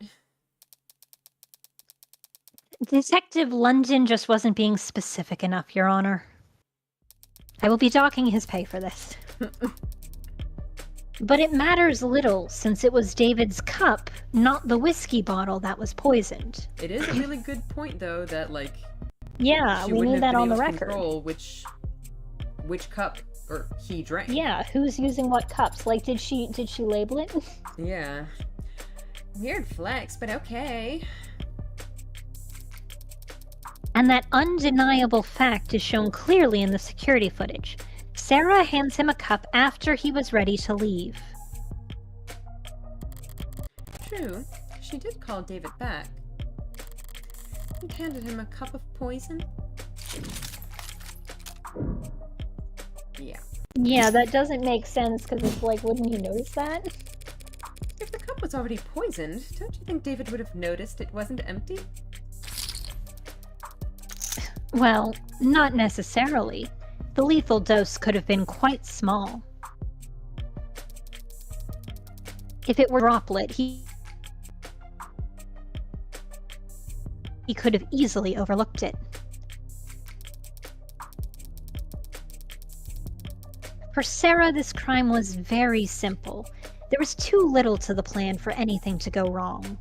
Detective London just wasn't being specific enough, Your Honor. I will be docking his pay for this. But it matters little, since it was David's cup, not the whiskey bottle that was poisoned. It is a really good point, though, that, like... Yeah, she we wouldn't need have that been on the able to record. control which cup or he drank. Yeah, who's using what cups? Like, did she label it? Yeah. Weird flex, but okay. And that undeniable fact is shown clearly in the security footage. Sarah hands him a cup after he was ready to leave. True. She did call David back. And handed him a cup of poison. Yeah. Yeah, that doesn't make sense, because it's like, wouldn't he notice that? If the cup was already poisoned, don't you think David would have noticed it wasn't empty? Well, not necessarily. The lethal dose could have been quite small. If it were a droplet, he could have easily overlooked it. For Sarah, this crime was very simple. There was too little to the plan for anything to go wrong.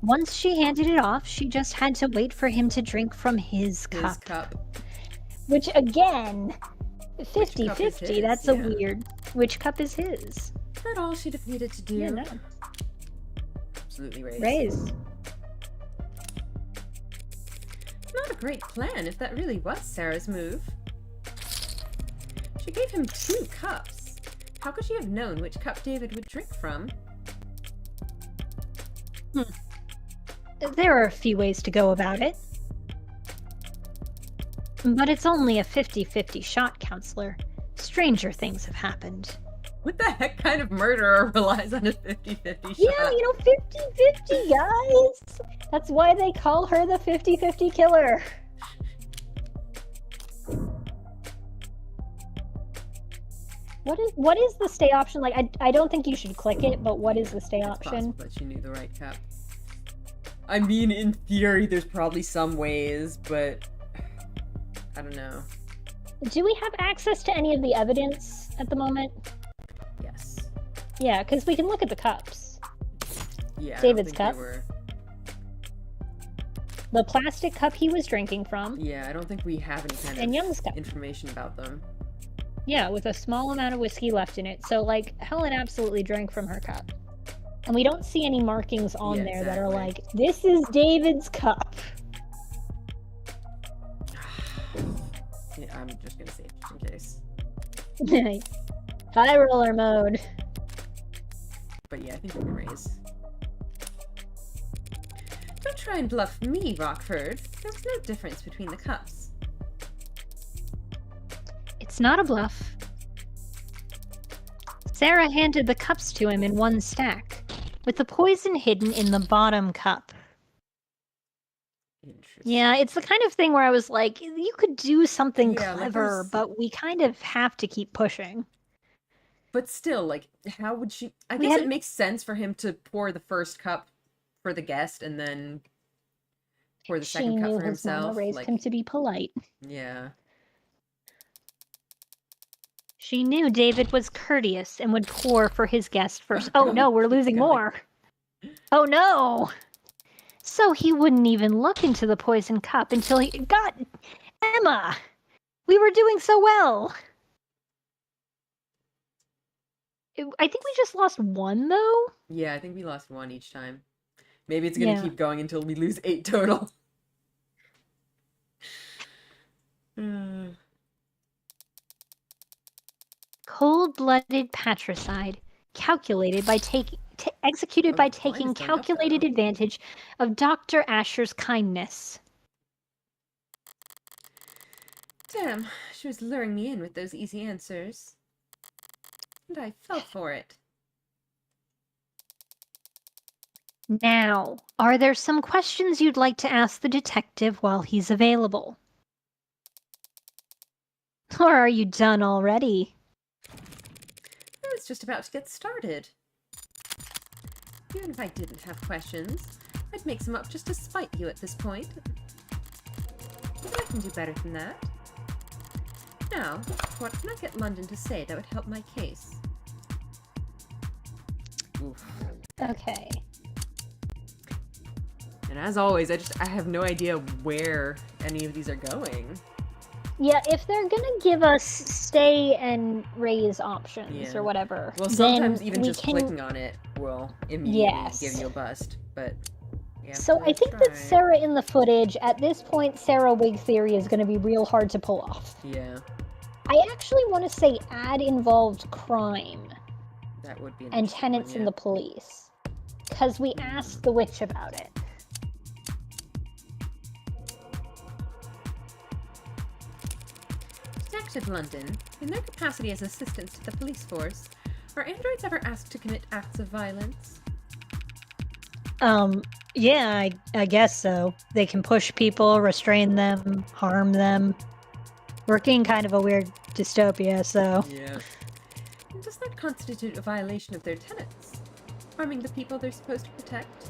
Once she handed it off, she just had to wait for him to drink from his cup. His cup. Which, again, Which cup is 50-50, his? that's a Yeah. weird... Which cup is his? Is that all she'd have needed to do? Yeah, no. Absolutely raised. Raise. Not a great plan if that really was Sarah's move. She gave him 2 cups. How could she have known which cup David would drink from? There are a few ways to go about it. But it's only a 50-50 shot, Counselor. Stranger things have happened. What the heck kind of murderer relies on a 50-50 shot? Yeah, 50-50, guys! That's why they call her the 50-50 killer. What is the stay option? Like, I don't think you should click it, but what is the stay It's option? possible that she knew the right cup. I mean, in theory, there's probably some ways, but I don't know. Do we have access to any of the evidence at the moment? Yes. Yeah, because we can look at the cups. Yeah. David's I don't think cup? they were... The plastic cup he was drinking from, Yeah, I don't think we have any kind and of Young's cup. information about them. Yeah, with a small amount of whiskey left in it. So, like, Helen absolutely drank from her cup. And we don't see any markings on Yeah, there that are exactly. like, this is David's cup. Yeah, I'm just gonna say it just in case. High roller mode. But yeah, I think we can raise. Don't try and bluff me, Rockford. There was no difference between the cups. It's not a bluff. Sarah handed the cups to him in one stack, with the poison hidden in the bottom cup. Interesting. Yeah, it's the kind of thing where I was like, you could do something Yeah, like, clever, there's- but we kind of have to keep pushing. But still, like, how would she... I We guess had- it makes sense for him to pour the first cup for the guest and then Pour the She second cup knew for his mama himself. raised Like, him to be polite. yeah. She knew David was courteous and would pour for his guest first. Oh no, we're losing going. more. Oh no! So he wouldn't even look into the poison cup until he got Emma! We were doing so well! I think we just lost one, though? Yeah, I think we lost one each time. Maybe it's gonna Yeah. keep going until we lose 8 total. Cold-blooded patricide, calculated by executed Oh, by the line taking is going up, calculated though. advantage of Dr. Asher's kindness. Damn, she was luring me in with those easy answers. And I fell for it. Now, are there some questions you'd like to ask the detective while he's available? Or are you done already? I was just about to get started. Even if I didn't have questions, I'd make some up just to spite you at this point. But I can do better than that. Now, what can I get London to say that would help my case? Oof. Okay. And as always, I have no idea where any of these are going. Yeah, if they're gonna give us stay and raise options Yeah. or whatever, Well, then sometimes even we just can... clicking on it will immediately Yes. give you a bust, but... yeah, So I think that Sarah in the footage, at this point, Sarah wig theory is going to be real hard to pull off. Yeah, I actually want to say add involved crime that would be an and interesting tenants one, in the police. Because we asked the witch about it. Detective London, in their capacity as assistants to the police force, are androids ever asked to commit acts of violence? Yeah, I guess so. They can push people, restrain them, harm them. Working kind of a weird dystopia, so... Yeah. And does that constitute a violation of their tenets? Harming the people they're supposed to protect?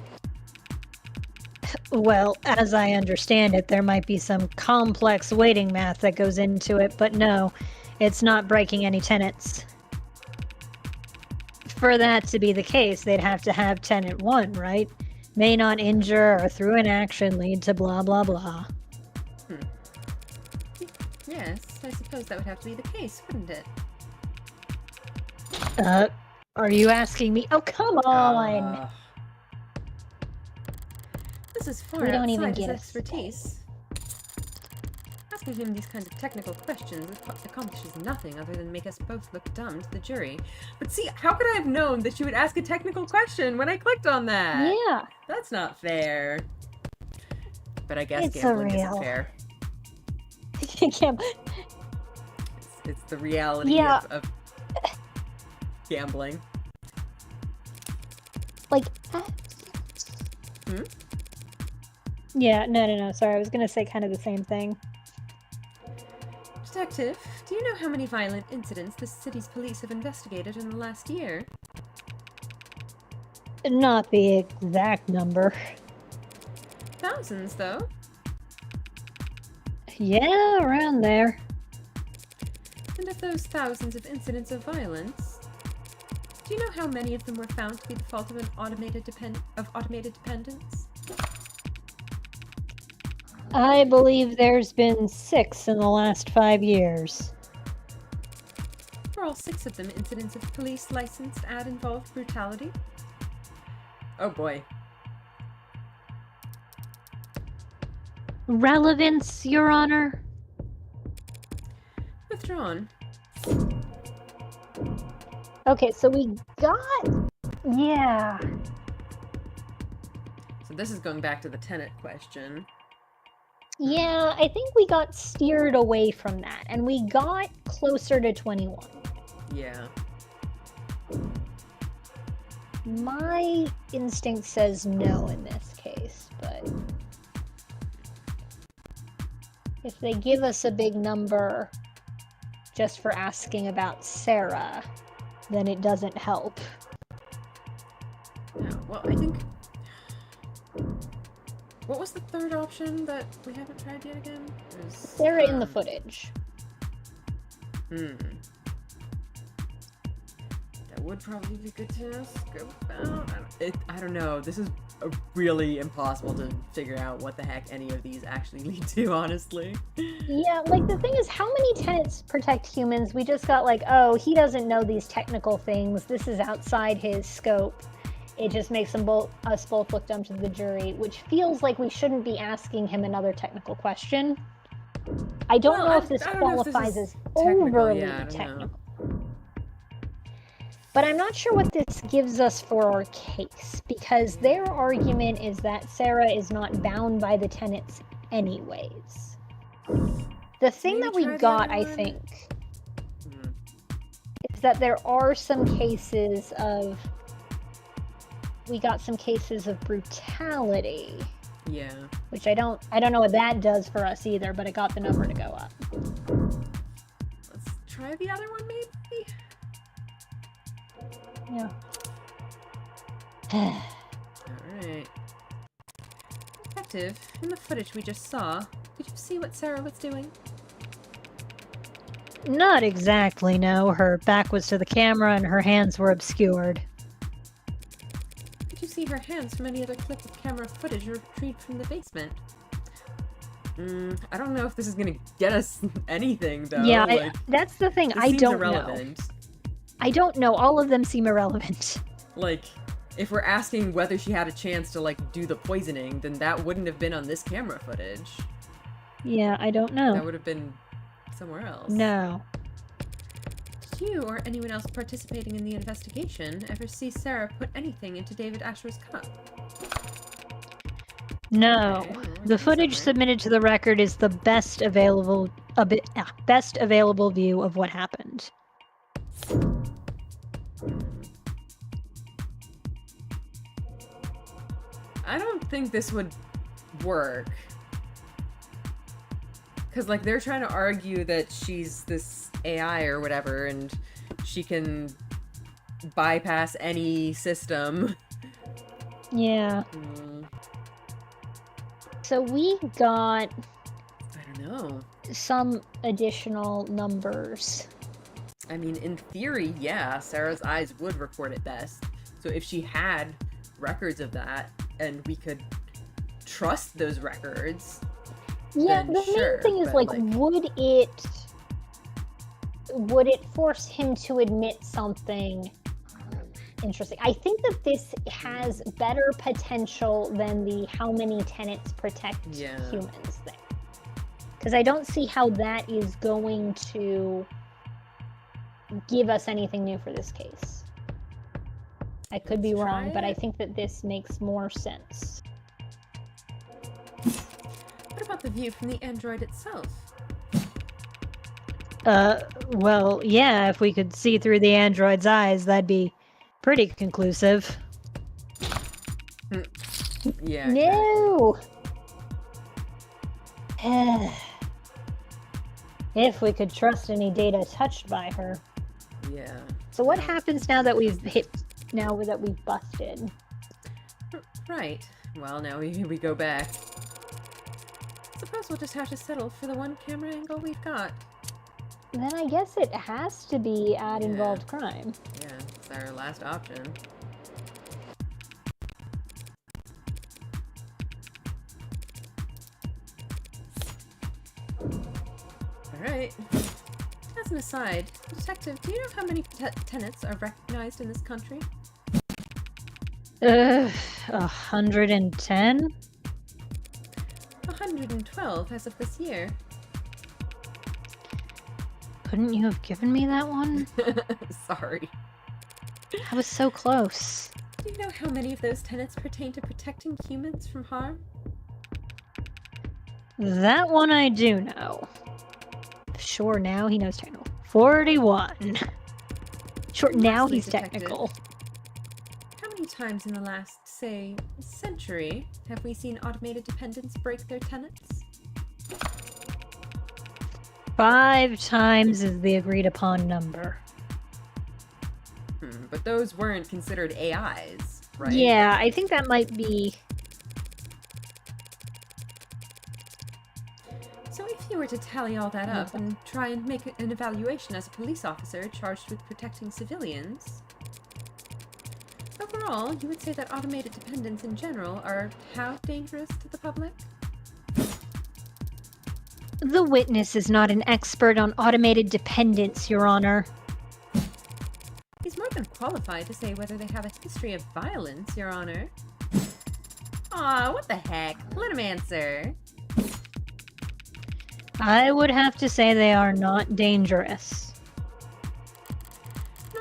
Well, as I understand it, there might be some complex weighting math that goes into it, but no, it's not breaking any tenets. For that to be the case, they'd have to have tenet 1, right? May not injure or through an action lead to blah blah blah. Yes, I suppose that would have to be the case, wouldn't it? Are you asking me? Oh, come on! This is far We don't outside even his get a expertise. Asking him these kinds of technical questions accomplishes nothing other than make us both look dumb to the jury. But see, how could I have known that she would ask a technical question when I clicked on that? Yeah. That's not fair. But I guess It's gambling surreal. isn't fair. Yeah, It's the reality Yeah. of gambling. like, Yeah, no, sorry, I was gonna say kind of the same thing. Detective, do you know how many violent incidents the city's police have investigated in the last year? Not the exact number. Thousands, though. Yeah, around there. And of those thousands of incidents of violence, do you know how many of them were found to be the fault of an automated dependence? I believe there's been 6 in the last 5 years. Were all 6 of them incidents of police licensed ad involved brutality? Oh boy. Relevance, Your Honor? Withdrawn. okay, so we got... Yeah. So this is going back to the tenet question. Yeah, I think we got steered away from that, and we got closer to 21. Yeah. My instinct says no in this case, but if they give us a big number just for asking about Sarah, then it doesn't help. Yeah, well, I think... What was the third option that we haven't tried yet again? There's, Sarah in the footage. That would probably be good to scope out. I don't know. This is really impossible to figure out what the heck any of these actually lead to, honestly. Yeah, like the thing is, how many tenants protect humans? We just got like, oh, he doesn't know these technical things. This is outside his scope. It just makes us both look dumb to the jury, which feels like we shouldn't be asking him another technical question. I don't know if this qualifies as overly technical. But I'm not sure what this gives us for our case, because their argument is that Sarah is not bound by the tenets anyways. The thing that we got, I think, is that there are some cases of... We got some cases of brutality. Yeah. Which I don't know what that does for us either, but it got the number to go up. Let's try the other one, maybe? Yeah. Alright. Detective, in the footage we just saw, did you see what Sarah was doing? Not exactly, no. Her back was to the camera and her hands were obscured. Did you see her hands from any other clip of camera footage retrieved from the basement? I don't know if this is gonna get us anything, though. Yeah, that's the thing. I don't irrelevant. know. I don't know. All of them seem irrelevant. Like, if we're asking whether she had a chance to, like, do the poisoning, then that wouldn't have been on this camera footage. Yeah, I don't know. That would have been somewhere else. No. Did you or anyone else participating in the investigation ever see Sarah put anything into David Asher's cup? No. Okay, well, The footage submitted to the record is the best available view of what happened. I don't think this would work. Because, like, they're trying to argue that she's this AI or whatever, and she can bypass any system. Yeah. So we got... I don't know. Some additional numbers. I mean, in theory, yeah, Sarah's eyes would report it best. So if she had records of that, and we could trust those records... Yeah, then the sure, main thing is, but, like, would it force him to admit something interesting? I think that this has better potential than the how many tenants protect humans thing. Because I don't see how that is going to give us anything new for this case. I could be wrong, but I think that this makes more sense. What about the view from the android itself? Well, yeah, if we could see through the android's eyes, that'd be pretty conclusive. Yeah. No! If we could trust any data touched by her. Yeah. So what happens now that we've busted? Right. Well, now we go back. Suppose we'll just have to settle for the one camera angle we've got. Then I guess it has to be involved crime. Yeah, it's our last option. Alright. As an aside, Detective, do you know how many tenants are recognized in this country? 110? 112 as of this year. Couldn't you have given me that one? Sorry. I was so close. Do you know how many of those tenets pertain to protecting humans from harm? That one I do know. Sure, now he knows technical. 41. Sure, now Lastly, he's Detective, technical. How many times in the last, say, century have we seen automated dependents break their tenets? 5 times is the agreed upon number. But those weren't considered AIs, right? Yeah, I think that might be... you were to tally all that up and try and make an evaluation as a police officer charged with protecting civilians, overall, you would say that automated dependents in general are how dangerous to the public? The witness is not an expert on automated dependents, Your Honor. He's more than qualified to say whether they have a history of violence, Your Honor. Aw, what the heck? Let him answer. I would have to say they are not dangerous.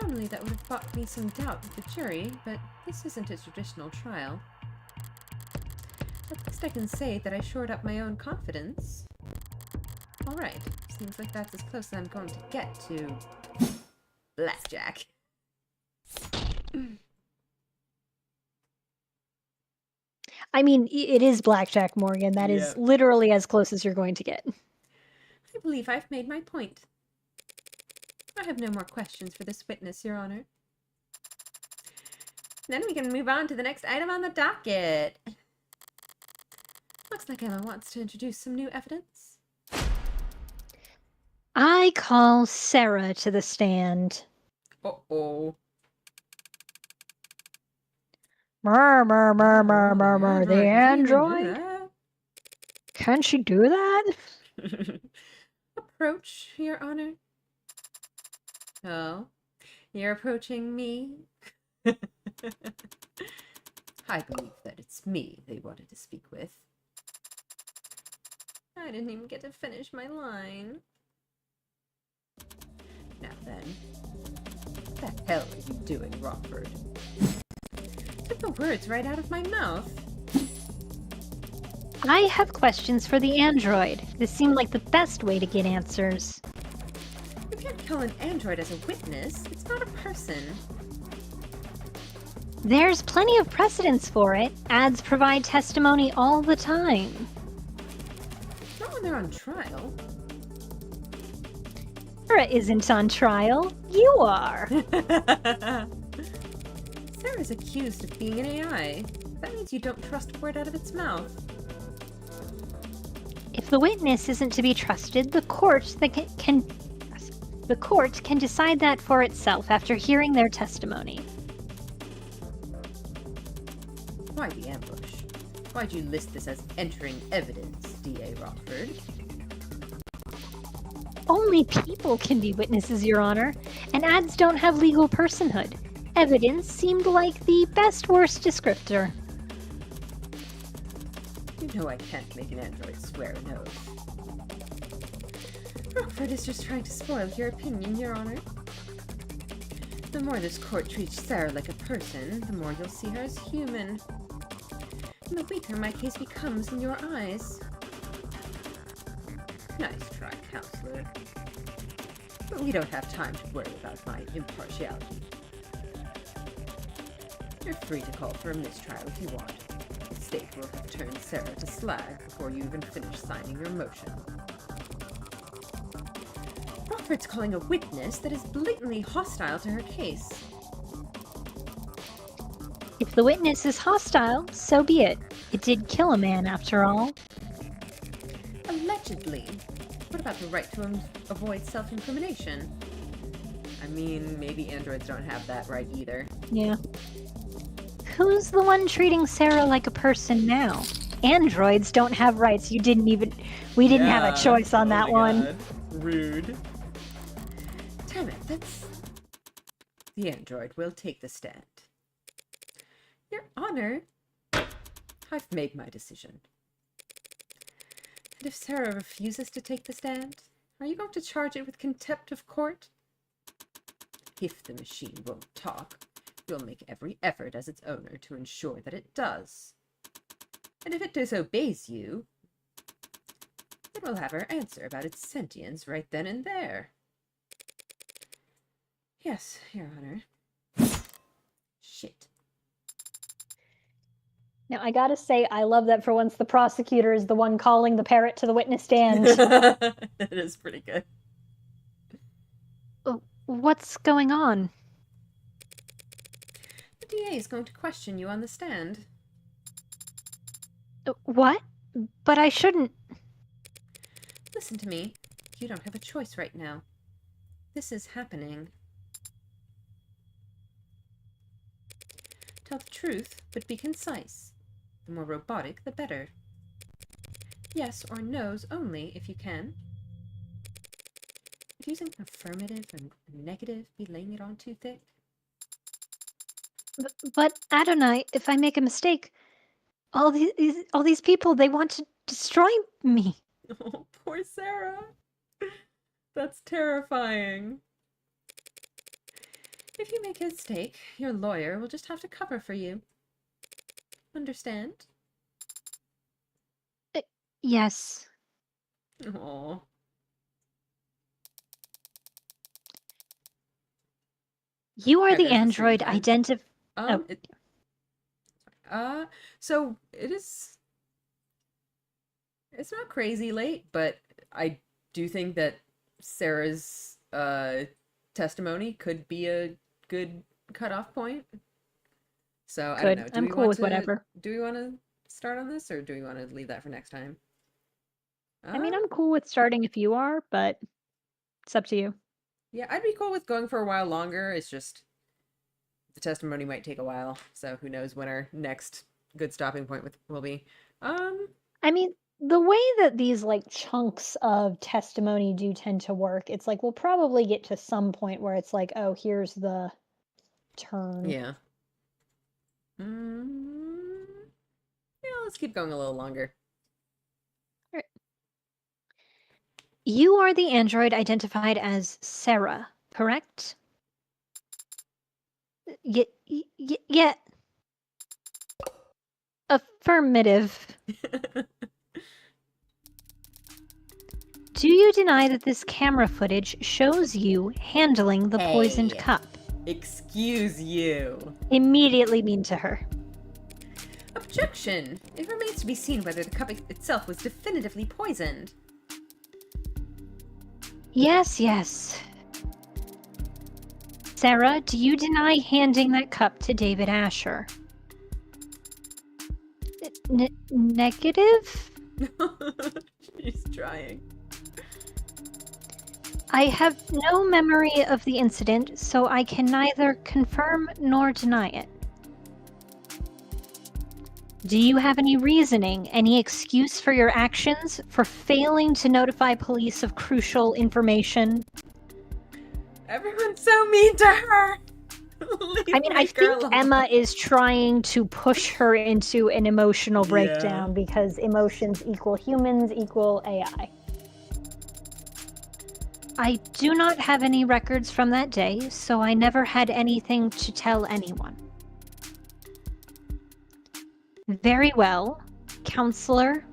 Normally that would have bought me some doubt with the jury, but this isn't a traditional trial. At least I can say that I shored up my own confidence. Alright, seems like that's as close as I'm going to get to blackjack. I mean, it is blackjack, Morgan. That is literally as close as you're going to get. I believe I've made my point. I have no more questions for this witness, Your Honor. Then we can move on to the next item on the docket. Looks like Emma wants to introduce some new evidence. I call Sarah to the stand. Uh-oh. Murr, murr, murr, murr, murr, murr. The android? Can she do that? Approach, Your Honor. Oh, you're approaching me? I believe that it's me they wanted to speak with. I didn't even get to finish my line. Now then, what the hell are you doing, Rockford? Took the words right out of my mouth. I have questions for the android. This seemed like the best way to get answers. You can't kill an android as a witness. It's not a person. There's plenty of precedence for it. Ads provide testimony all the time. Not when they're on trial. Sarah isn't on trial. You are. Sarah's accused of being an AI. That means you don't trust a word out of its mouth. If the witness isn't to be trusted, the court can decide that for itself after hearing their testimony. Why the ambush? Why'd you list this as entering evidence, D.A. Rockford? Only people can be witnesses, Your Honor, and ads don't have legal personhood. Evidence seemed like the best-worst descriptor. You know I can't make an android swear an oath. Rockford is just trying to spoil your opinion, Your Honor. The more this court treats Sarah like a person, the more you'll see her as human. And the weaker my case becomes in your eyes. Nice try, counselor. But we don't have time to worry about my impartiality. You're free to call for a mistrial if you want. The state will have turned Sarah to slag before you even finish signing your motion. Rockford's calling a witness that is blatantly hostile to her case. If the witness is hostile, so be it. It did kill a man, after all. Allegedly. What about the right to avoid self-incrimination? I mean, maybe androids don't have that right either. Yeah. Who's the one treating Sarah like a person now? Androids don't have rights. We didn't have a choice on that one. God. Rude. Damn it, that's... The android will take the stand. Your Honor, I've made my decision. And if Sarah refuses to take the stand, are you going to charge it with contempt of court? If the machine won't talk, you'll make every effort as its owner to ensure that it does. And if it disobeys you, it will have her answer about its sentience right then and there. Yes, Your Honor. Shit. Now, I gotta say, I love that for once the prosecutor is the one calling the parrot to the witness stand. That is pretty good. What's going on? The DA is going to question you on the stand. What? But I shouldn't... Listen to me. You don't have a choice right now. This is happening. Tell the truth, but be concise. The more robotic, the better. Yes or no's only, if you can. Would using affirmative and negative be laying it on too thick? But Adonai, if I make a mistake, all these people, they want to destroy me. Oh, poor Sarah. That's terrifying. If you make a mistake, your lawyer will just have to cover for you. Understand? Yes. Oh. You are the There's a android screenshot. Oh. So it's not crazy late, but I do think that Sarah's testimony could be a good cutoff point. So I don't know. I'm cool with whatever. Do we want to start on this, or do we want to leave that for next time? I mean, I'm cool with starting if you are, but it's up to you. Yeah, I'd be cool with going for a while longer. It's just the testimony might take a while, so who knows when our next good stopping point will be. I mean, the way that these like chunks of testimony do tend to work, it's like we'll probably get to some point where it's like, oh, here's the turn. Yeah. Yeah, let's keep going a little longer. You are the android identified as Sarah, correct? Yeah. Affirmative. Do you deny that this camera footage shows you handling the poisoned cup? Excuse you. Immediately mean to her. Objection! It remains to be seen whether the cup itself was definitively poisoned. Yes. Sarah, do you deny handing that cup to David Asher? Negative? She's trying. I have no memory of the incident, so I can neither confirm nor deny it. Do you have any reasoning, any excuse for your actions, for failing to notify police of crucial information? Everyone's so mean to her! I think Emma is trying to push her into an emotional breakdown because emotions equal humans equal AI. I do not have any records from that day, so I never had anything to tell anyone. Very well, counselor.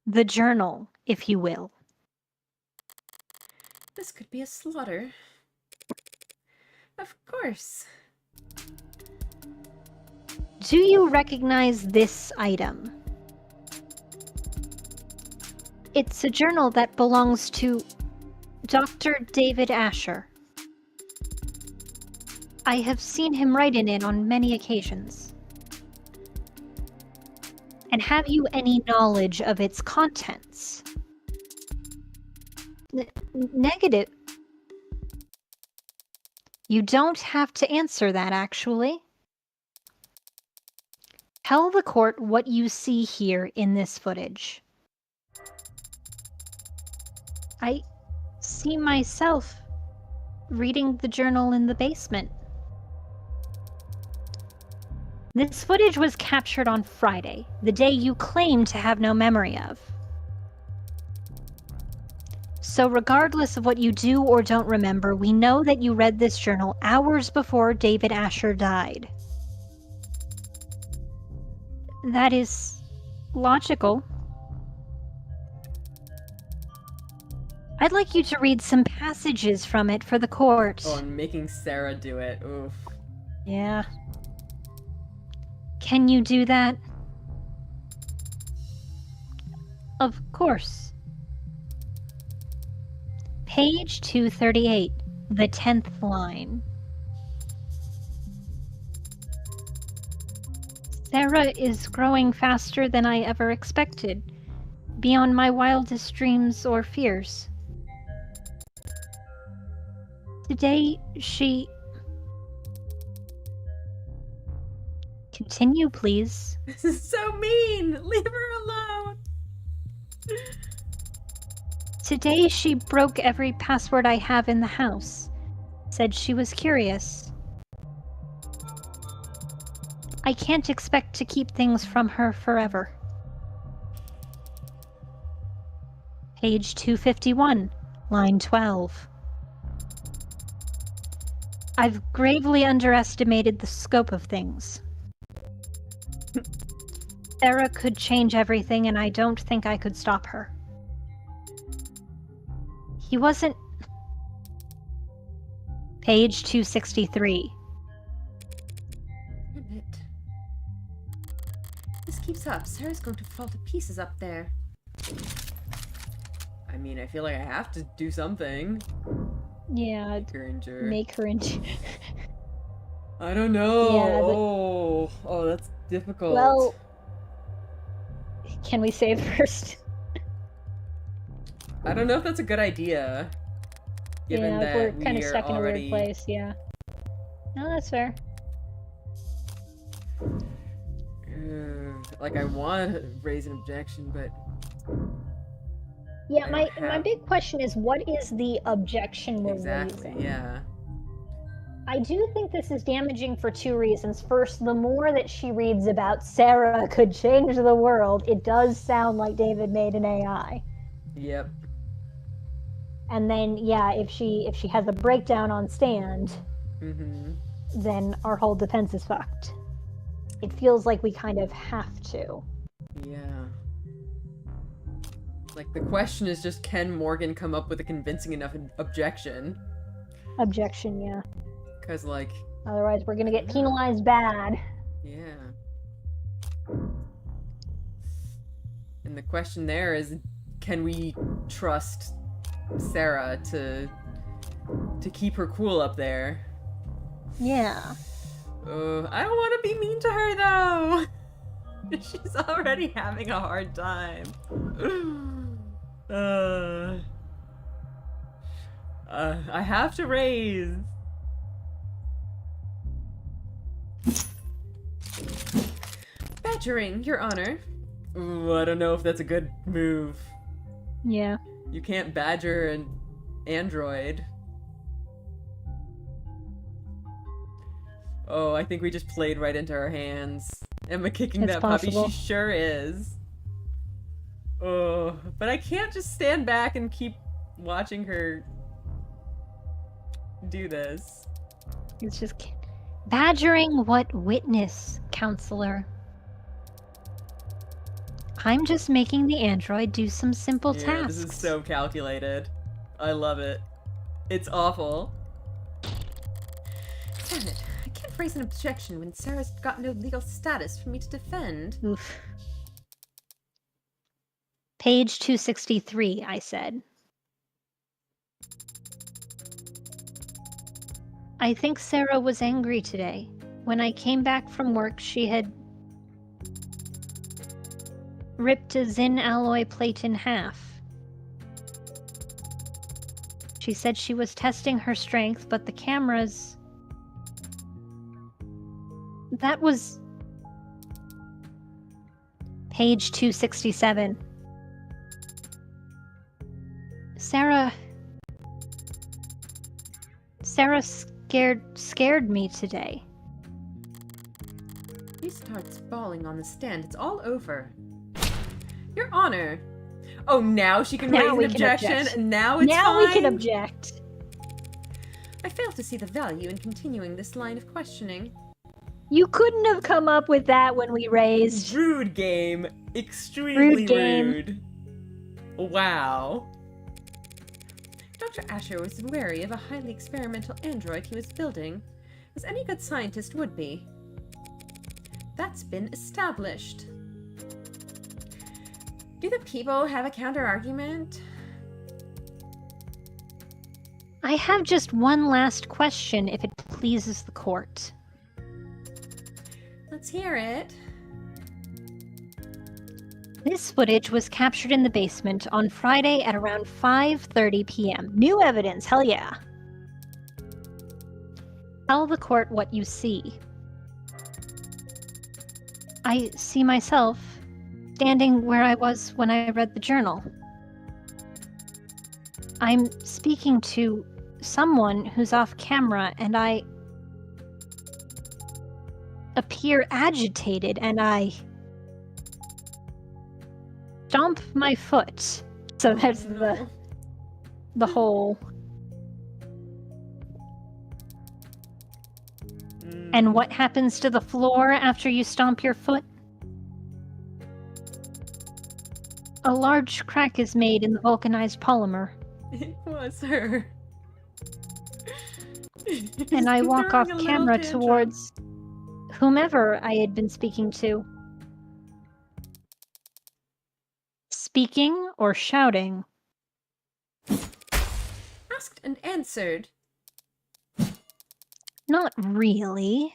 The journal, if you will. This could be a slaughter. Of course. Do you recognize this item? It's a journal that belongs to Dr. David Asher. I have seen him write in it on many occasions. And have you any knowledge of its contents? Negative. You don't have to answer that, actually. Tell the court what you see here in this footage. I see myself reading the journal in the basement. This footage was captured on Friday, the day you claim to have no memory of. So regardless of what you do or don't remember, we know that you read this journal hours before David Asher died. That is logical. I'd like you to read some passages from it for the court. Oh, I'm making Sarah do it. Oof. Yeah. Can you do that? Of course. Page 238, the 10th line. Sarah is growing faster than I ever expected, beyond my wildest dreams or fears. Today, she... Continue, please. This is so mean! Leave her alone! Today, she broke every password I have in the house. Said she was curious. I can't expect to keep things from her forever. Page 251, line 12. I've gravely underestimated the scope of things. Sarah could change everything, and I don't think I could stop her. He wasn't... Page 263. Damn it. This keeps up. Sarah's going to fall to pieces up there. I mean, I feel like I have to do something. Yeah, Make her injure. make her into. I don't know. Yeah, Oh, that's difficult. Well, can we save first? I don't know if that's a good idea. Given yeah, that we're we kind of are stuck already... in a weird place. Yeah. No, that's fair. Like, I want to raise an objection, but... Yeah, I my don't have- big question is, what is the objection we're Exactly, raising? yeah. I do think this is damaging for two reasons. First, the more that she reads about Sarah could change the world, it does sound like David made an AI. Yep. And then, yeah, if she has a breakdown on stand, Mm-hmm. then our whole defense is fucked. It feels like we kind of have to. Yeah. Like, the question is just, can Morgan come up with a convincing enough objection? Objection, yeah. Because, like... Otherwise, we're gonna get penalized bad. Yeah. And the question there is, can we trust Sarah to keep her cool up there? Yeah. I don't want to be mean to her, though! She's already having a hard time. I have to raise. Badgering, Your Honor. Ooh, I don't know if that's a good move. Yeah. You can't badger an android. Oh, I think we just played right into her hands. Am I kicking It's that possible. puppy? She sure is. Oh, but I can't just stand back and keep watching her do this. It's just... Badgering what witness, counselor? I'm just making the android do some simple Yeah, tasks. this is so calculated. I love it. It's awful. Damn it. I can't raise an objection when Sarah's got no legal status for me to defend. Oof. Page 263, I said. I think Sarah was angry today. When I came back from work, she had ripped a Zin alloy plate in half. She said she was testing her strength, but the cameras... That was... Page 267. Sarah scared me today. He starts bawling on the stand. It's all over. Your Honor. Oh, now she can Now raise we an can objection, object. and now it's Now we can fine? object. I fail to see the value in continuing this line of questioning. You couldn't have come up with that when we raised. Rude game. Extremely Rude game. rude. Wow. Dr. Asher was wary of a highly experimental android he was building, as any good scientist would be. That's been established. Do the people have a counter-argument? I have just one last question, if it pleases the court. Let's hear it. This footage was captured in the basement on Friday at around 5:30 p.m. New evidence, hell yeah. Tell the court what you see. I see myself standing where I was when I read the journal. I'm speaking to someone who's off camera, and I appear agitated, and I stomp my foot. So there's the whole. And what happens to the floor after you stomp your foot? A large crack is made in the vulcanized polymer. It was her. And I walk off Throwing a camera little tantrum. towards whomever I had been speaking to. Speaking or shouting? Asked and answered. Not really,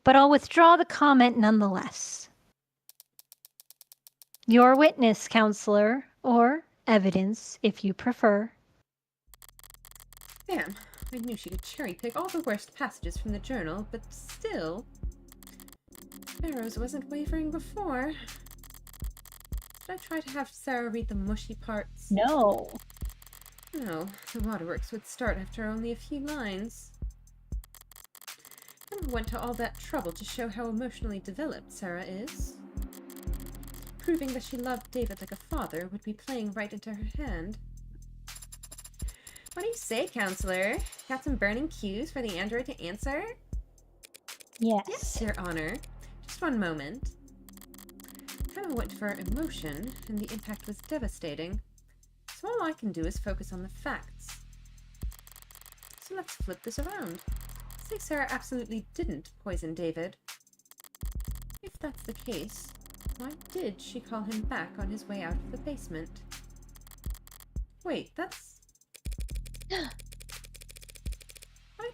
but I'll withdraw the comment nonetheless. Your witness, counselor, or evidence, if you prefer. Damn, I knew she could cherry-pick all the worst passages from the journal, but still... Barrows wasn't wavering before. Should I try to have Sarah read the mushy parts? No. No, the waterworks would start after only a few lines. Emma went to all that trouble to show how emotionally developed Sarah is. Proving that she loved David like a father would be playing right into her hand. What do you say, counselor? Got some burning cues for the android to answer? Yes. Your Honor. Just one moment. Emma went for emotion, and the impact was devastating. So all I can do is focus on the facts. So let's flip this around. Say Sarah absolutely didn't poison David. If that's the case, why did she call him back on his way out of the basement? Wait, that's... I'd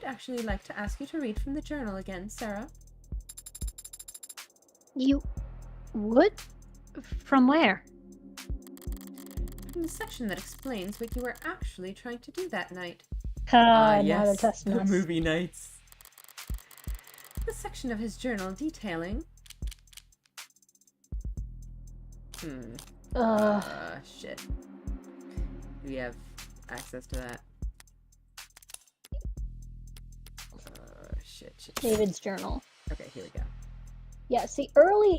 actually like to ask you to read from the journal again, Sarah. You would? From where? From the section that explains what you were actually trying to do that night. Now they're testing us. movie nights. The section of his journal detailing... shit. Do we have access to that? Shit. David's journal. Okay, here we go. Yeah, see,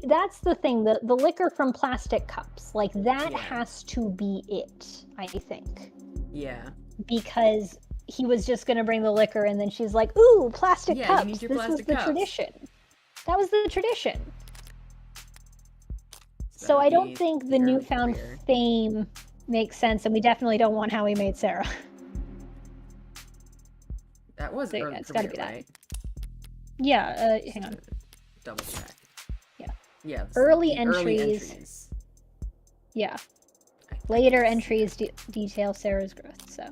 that's the thing, the liquor from plastic cups, like, that has to be it, I think. Yeah. Because he was just going to bring the liquor, and then she's like, ooh, plastic Yeah, cups. you need your This was plastic the cups. tradition. That was the tradition. So So that I would don't be think the your newfound career. fame makes sense, and we definitely don't want how he made Sarah. That was So, yeah, early it's gotta career, be that. right? Yeah, hang on. Double check. Yeah. Yeah. Early the early entries. entries. Yeah. I think Later it's- entries detail Sarah's growth, so.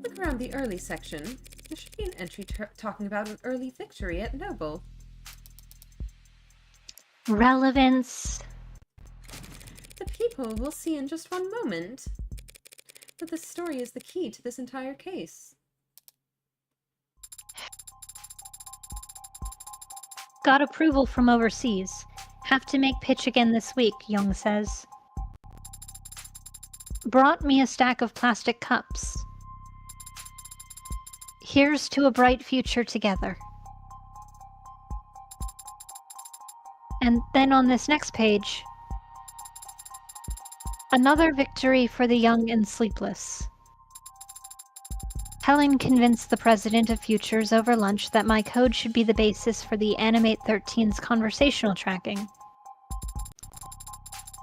Look around the early section. There should be an entry talking about an early victory at Noble. Relevance. The people will see in just one moment that this story is the key to this entire case. Got approval from overseas. Have to make pitch again this week, Young says. Brought me a stack of plastic cups. Here's to a bright future together. And then on this next page, another victory for the young and sleepless. Helen convinced the president of Futures over lunch that my code should be the basis for the Animate 13's conversational tracking.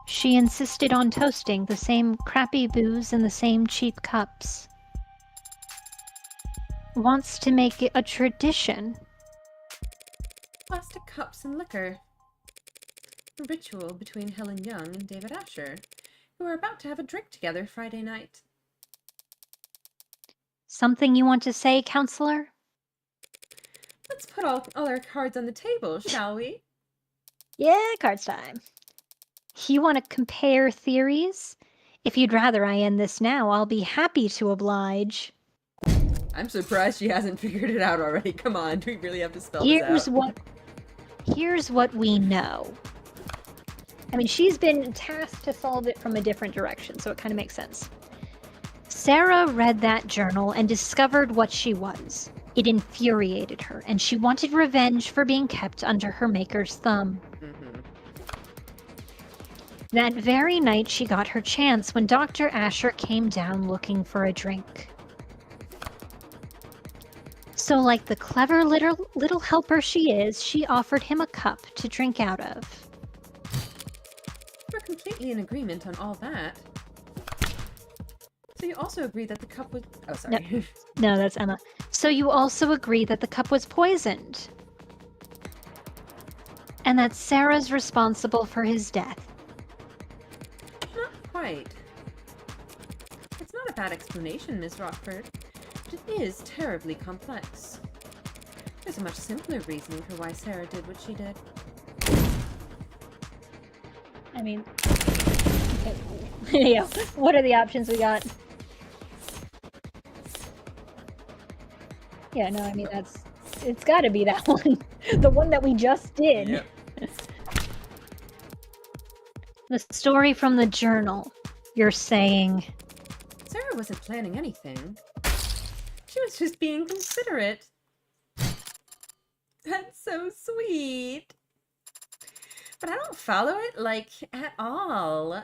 She insisted on toasting the same crappy booze in the same cheap cups. Wants to make it a tradition. Plastic cups and liquor. A ritual between Helen Young and David Asher, who were about to have a drink together Friday night. Something you want to say, counselor? Let's put all our cards on the table, shall we? Yeah, cards time. You want to compare theories? If you'd rather I end this now, I'll be happy to oblige. I'm surprised she hasn't figured it out already. Come on, do we really have to spell this out? Here's what we know. I mean, she's been tasked to solve it from a different direction, so it kind of makes sense. Sarah read that journal and discovered what she was. It infuriated her, and she wanted revenge for being kept under her maker's thumb. Mm-hmm. That very night, she got her chance when Dr. Asher came down looking for a drink. So, like the clever little helper she is, she offered him a cup to drink out of. We're completely in agreement on all that. So you also agree that the cup was... Oh, sorry. No, that's Emma. So you also agree that the cup was poisoned. And that Sarah's responsible for his death. Not quite. It's not a bad explanation, Miss Rockford. But it is terribly complex. There's a much simpler reasoning for why Sarah did what she did. I mean, okay. Yeah, what are the options we got? Yeah, no, I mean, it's gotta be that one. The one that we just did. Yep. The story from the journal. You're saying... Sarah wasn't planning anything. She was just being considerate. That's so sweet. But I don't follow it, like, at all.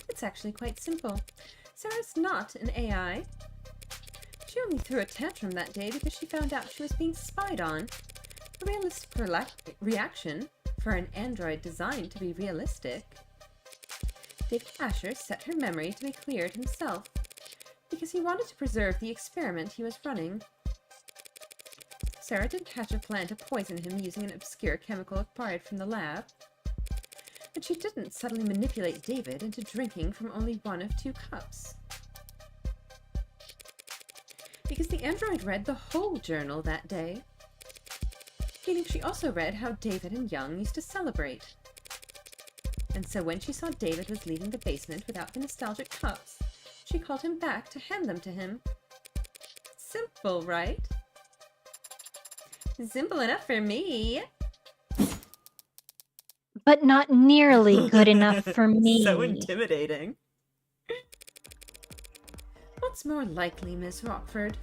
It's actually quite simple. Sarah's not an AI. She only threw a tantrum that day because she found out she was being spied on. A realistic reaction for an android designed to be realistic. David Asher set her memory to be cleared himself because he wanted to preserve the experiment he was running. Sarah didn't hatch a plan to poison him using an obscure chemical acquired from the lab. And she didn't subtly manipulate David into drinking from only one of 2 cups. Because the android read the whole journal that day, meaning she also read how David and Young used to celebrate. And so when she saw David was leaving the basement without the nostalgic cups, she called him back to hand them to him. Simple, right? Simple enough for me. But not nearly good enough for me. So intimidating. What's more likely, Miss Rockford?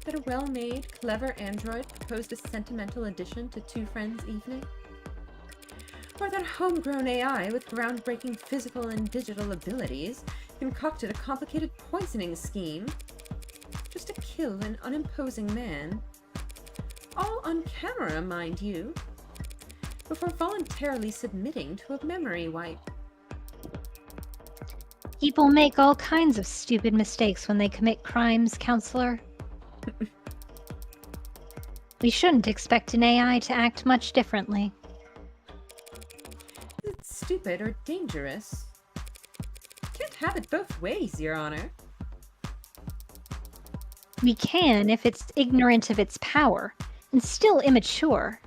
That a well-made, clever android proposed a sentimental addition to 2 friends' evening? Or that a homegrown AI with groundbreaking physical and digital abilities concocted a complicated poisoning scheme just to kill an unimposing man? All on camera, mind you, before voluntarily submitting to a memory wipe. People make all kinds of stupid mistakes when they commit crimes, Counselor. We shouldn't expect an AI to act much differently. Is it stupid or dangerous? Can't have it both ways, Your Honor. We can if it's ignorant of its power, and still immature.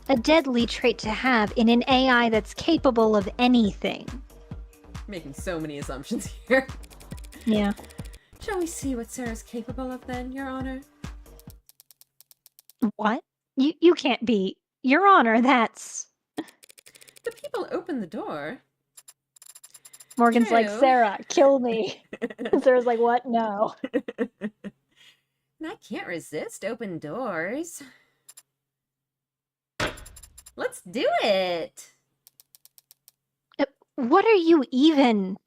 A deadly trait to have in an AI that's capable of anything. Making so many assumptions here. Yeah. Shall we see what Sarah's capable of then, Your Honor? What? You can't be. Your Honor, that's... The people opened the door. Morgan's like, True. Sarah, kill me. Sarah's like, what? No. And I can't resist open doors. Let's do it! What are you even...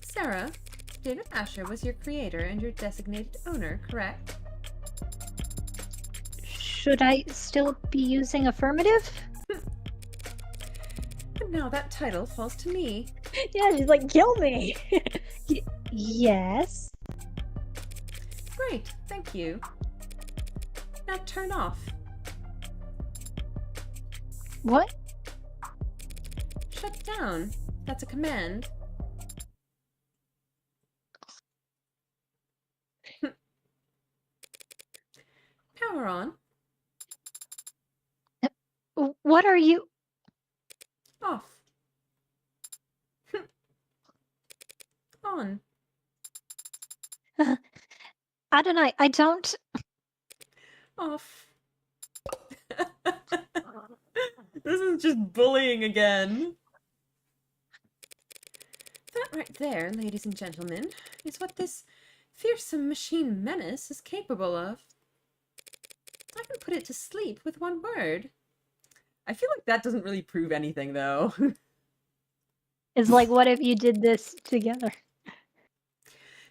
Sarah, David Asher was your creator and your designated owner, correct? Should I still be using affirmative? And now that title falls to me. Yeah, she's like, kill me. Yes. Great, thank you. Now turn off. What? Shut down. That's a command. Power on. What are you? Off. On. Adonai, I don't. Off. This is just bullying again. That right there, ladies and gentlemen, is what this fearsome machine menace is capable of. I can put it to sleep with one word. I feel like that doesn't really prove anything, though. It's like, what if you did this together?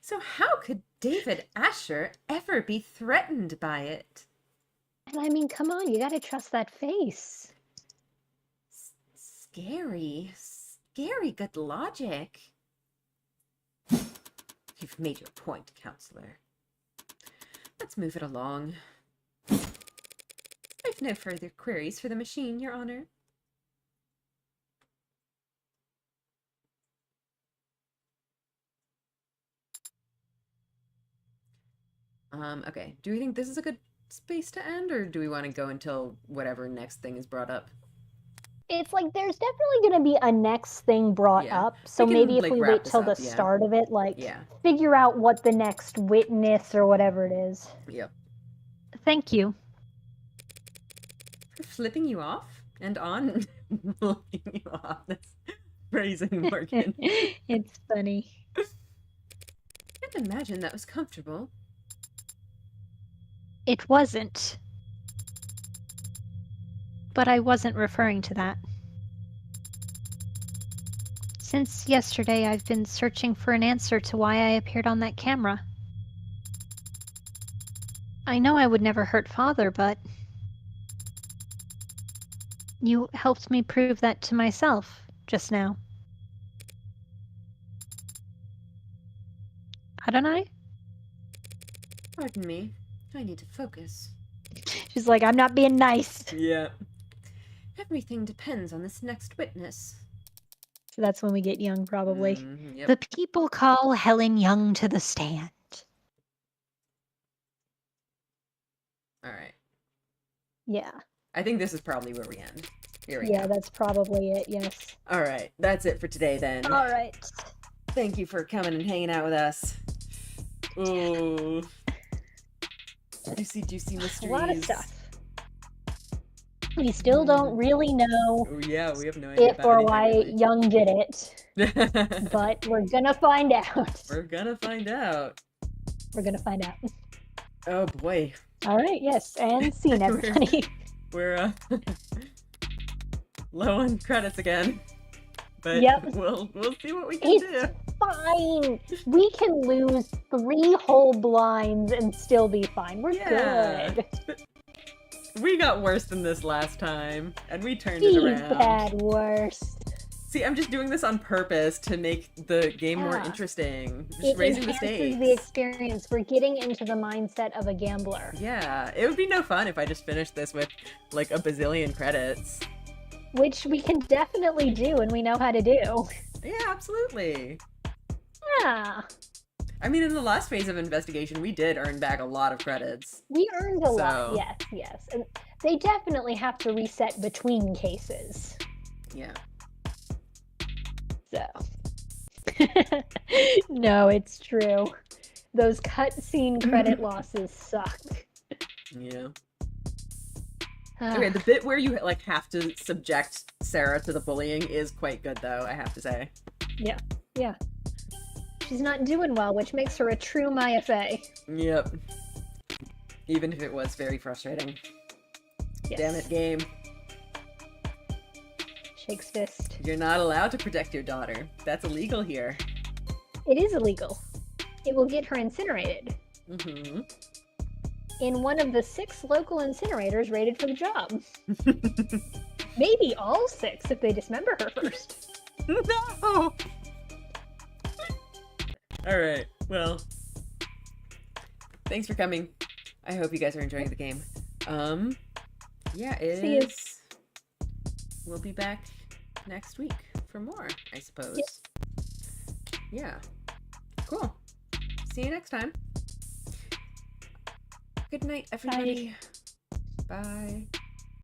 So how could David Asher ever be threatened by it? And I mean, come on, you gotta trust that face. Scary. Scary good logic. You've made your point, counselor. Let's move it along. I've no further queries for the machine, Your Honor. Okay. Do we think this is a good space to end, or do we want to go until whatever next thing is brought up? It's like there's definitely going to be a next thing brought Yeah. up. So We can, maybe if like, we wrap wait this till up, the yeah. start of it, like Yeah. figure out what the next witness or whatever it is. Yep. Thank you. For flipping you off and on. Flipping you off. That's phrasing, Morgan. It's funny. Can't imagine that was comfortable. It wasn't. But I wasn't referring to that. Since yesterday, I've been searching for an answer to why I appeared on that camera. I know I would never hurt Father, but you helped me prove that to myself just now. Hadn't I? Pardon me. I need to focus. She's like, I'm not being nice. Yeah. Everything depends on this next witness. So that's when we get Young, probably. Yep. The people call Helen Young to the stand. All right. Yeah. I think this is probably where we end. Here we Yeah, go. that's probably it, yes. All right. That's it for today then. All right. Thank you for coming and hanging out with us. Ooh. Juicy mysteries. A lot of stuff. We still don't really know Oh, yeah, we have no idea if about or anything, why really. Young did it, but we're gonna find out. We're gonna find out. We're gonna find out. Oh boy. All right, yes, and scene, everybody. We're low on credits again. But Yep. we'll see what we can It's do. fine. We can lose 3 whole blinds and still be fine. We're Yeah. good. We got worse than this last time, and we turned it He's around. had worse. See, I'm just doing this on purpose to make the game more Yeah. interesting. Just It raising the enhances stakes. the experience. We're getting into the mindset of a gambler, Yeah, it would be no fun if I just finished this with like a bazillion credits. which we can definitely do and we know how to do. Yeah, absolutely. Yeah. I mean, in the last phase of investigation, we did earn back a lot of credits. We earned a lot, So- yes. And they definitely have to reset between cases. Yeah. So. No, it's true. Those cutscene credit losses suck. Yeah. Okay, the bit where you like have to subject Sarah to the bullying is quite good, though, I have to say. Yeah. She's not doing well, which makes her a true Maya Fey. Yep. Even if it was very frustrating. Yes. Damn it, game. Shakes fist. You're not allowed to protect your daughter. That's illegal here. It is illegal. It will get her incinerated Mm-hmm. in one of the 6 local incinerators rated for the job. Maybe all 6 if they dismember her first. No! Alright, well. Thanks for coming. I hope you guys are enjoying the game. Yeah, it See you. is. We'll be back next week for more, I suppose. Yeah. Cool. See you next time. Good night, everybody. Bye.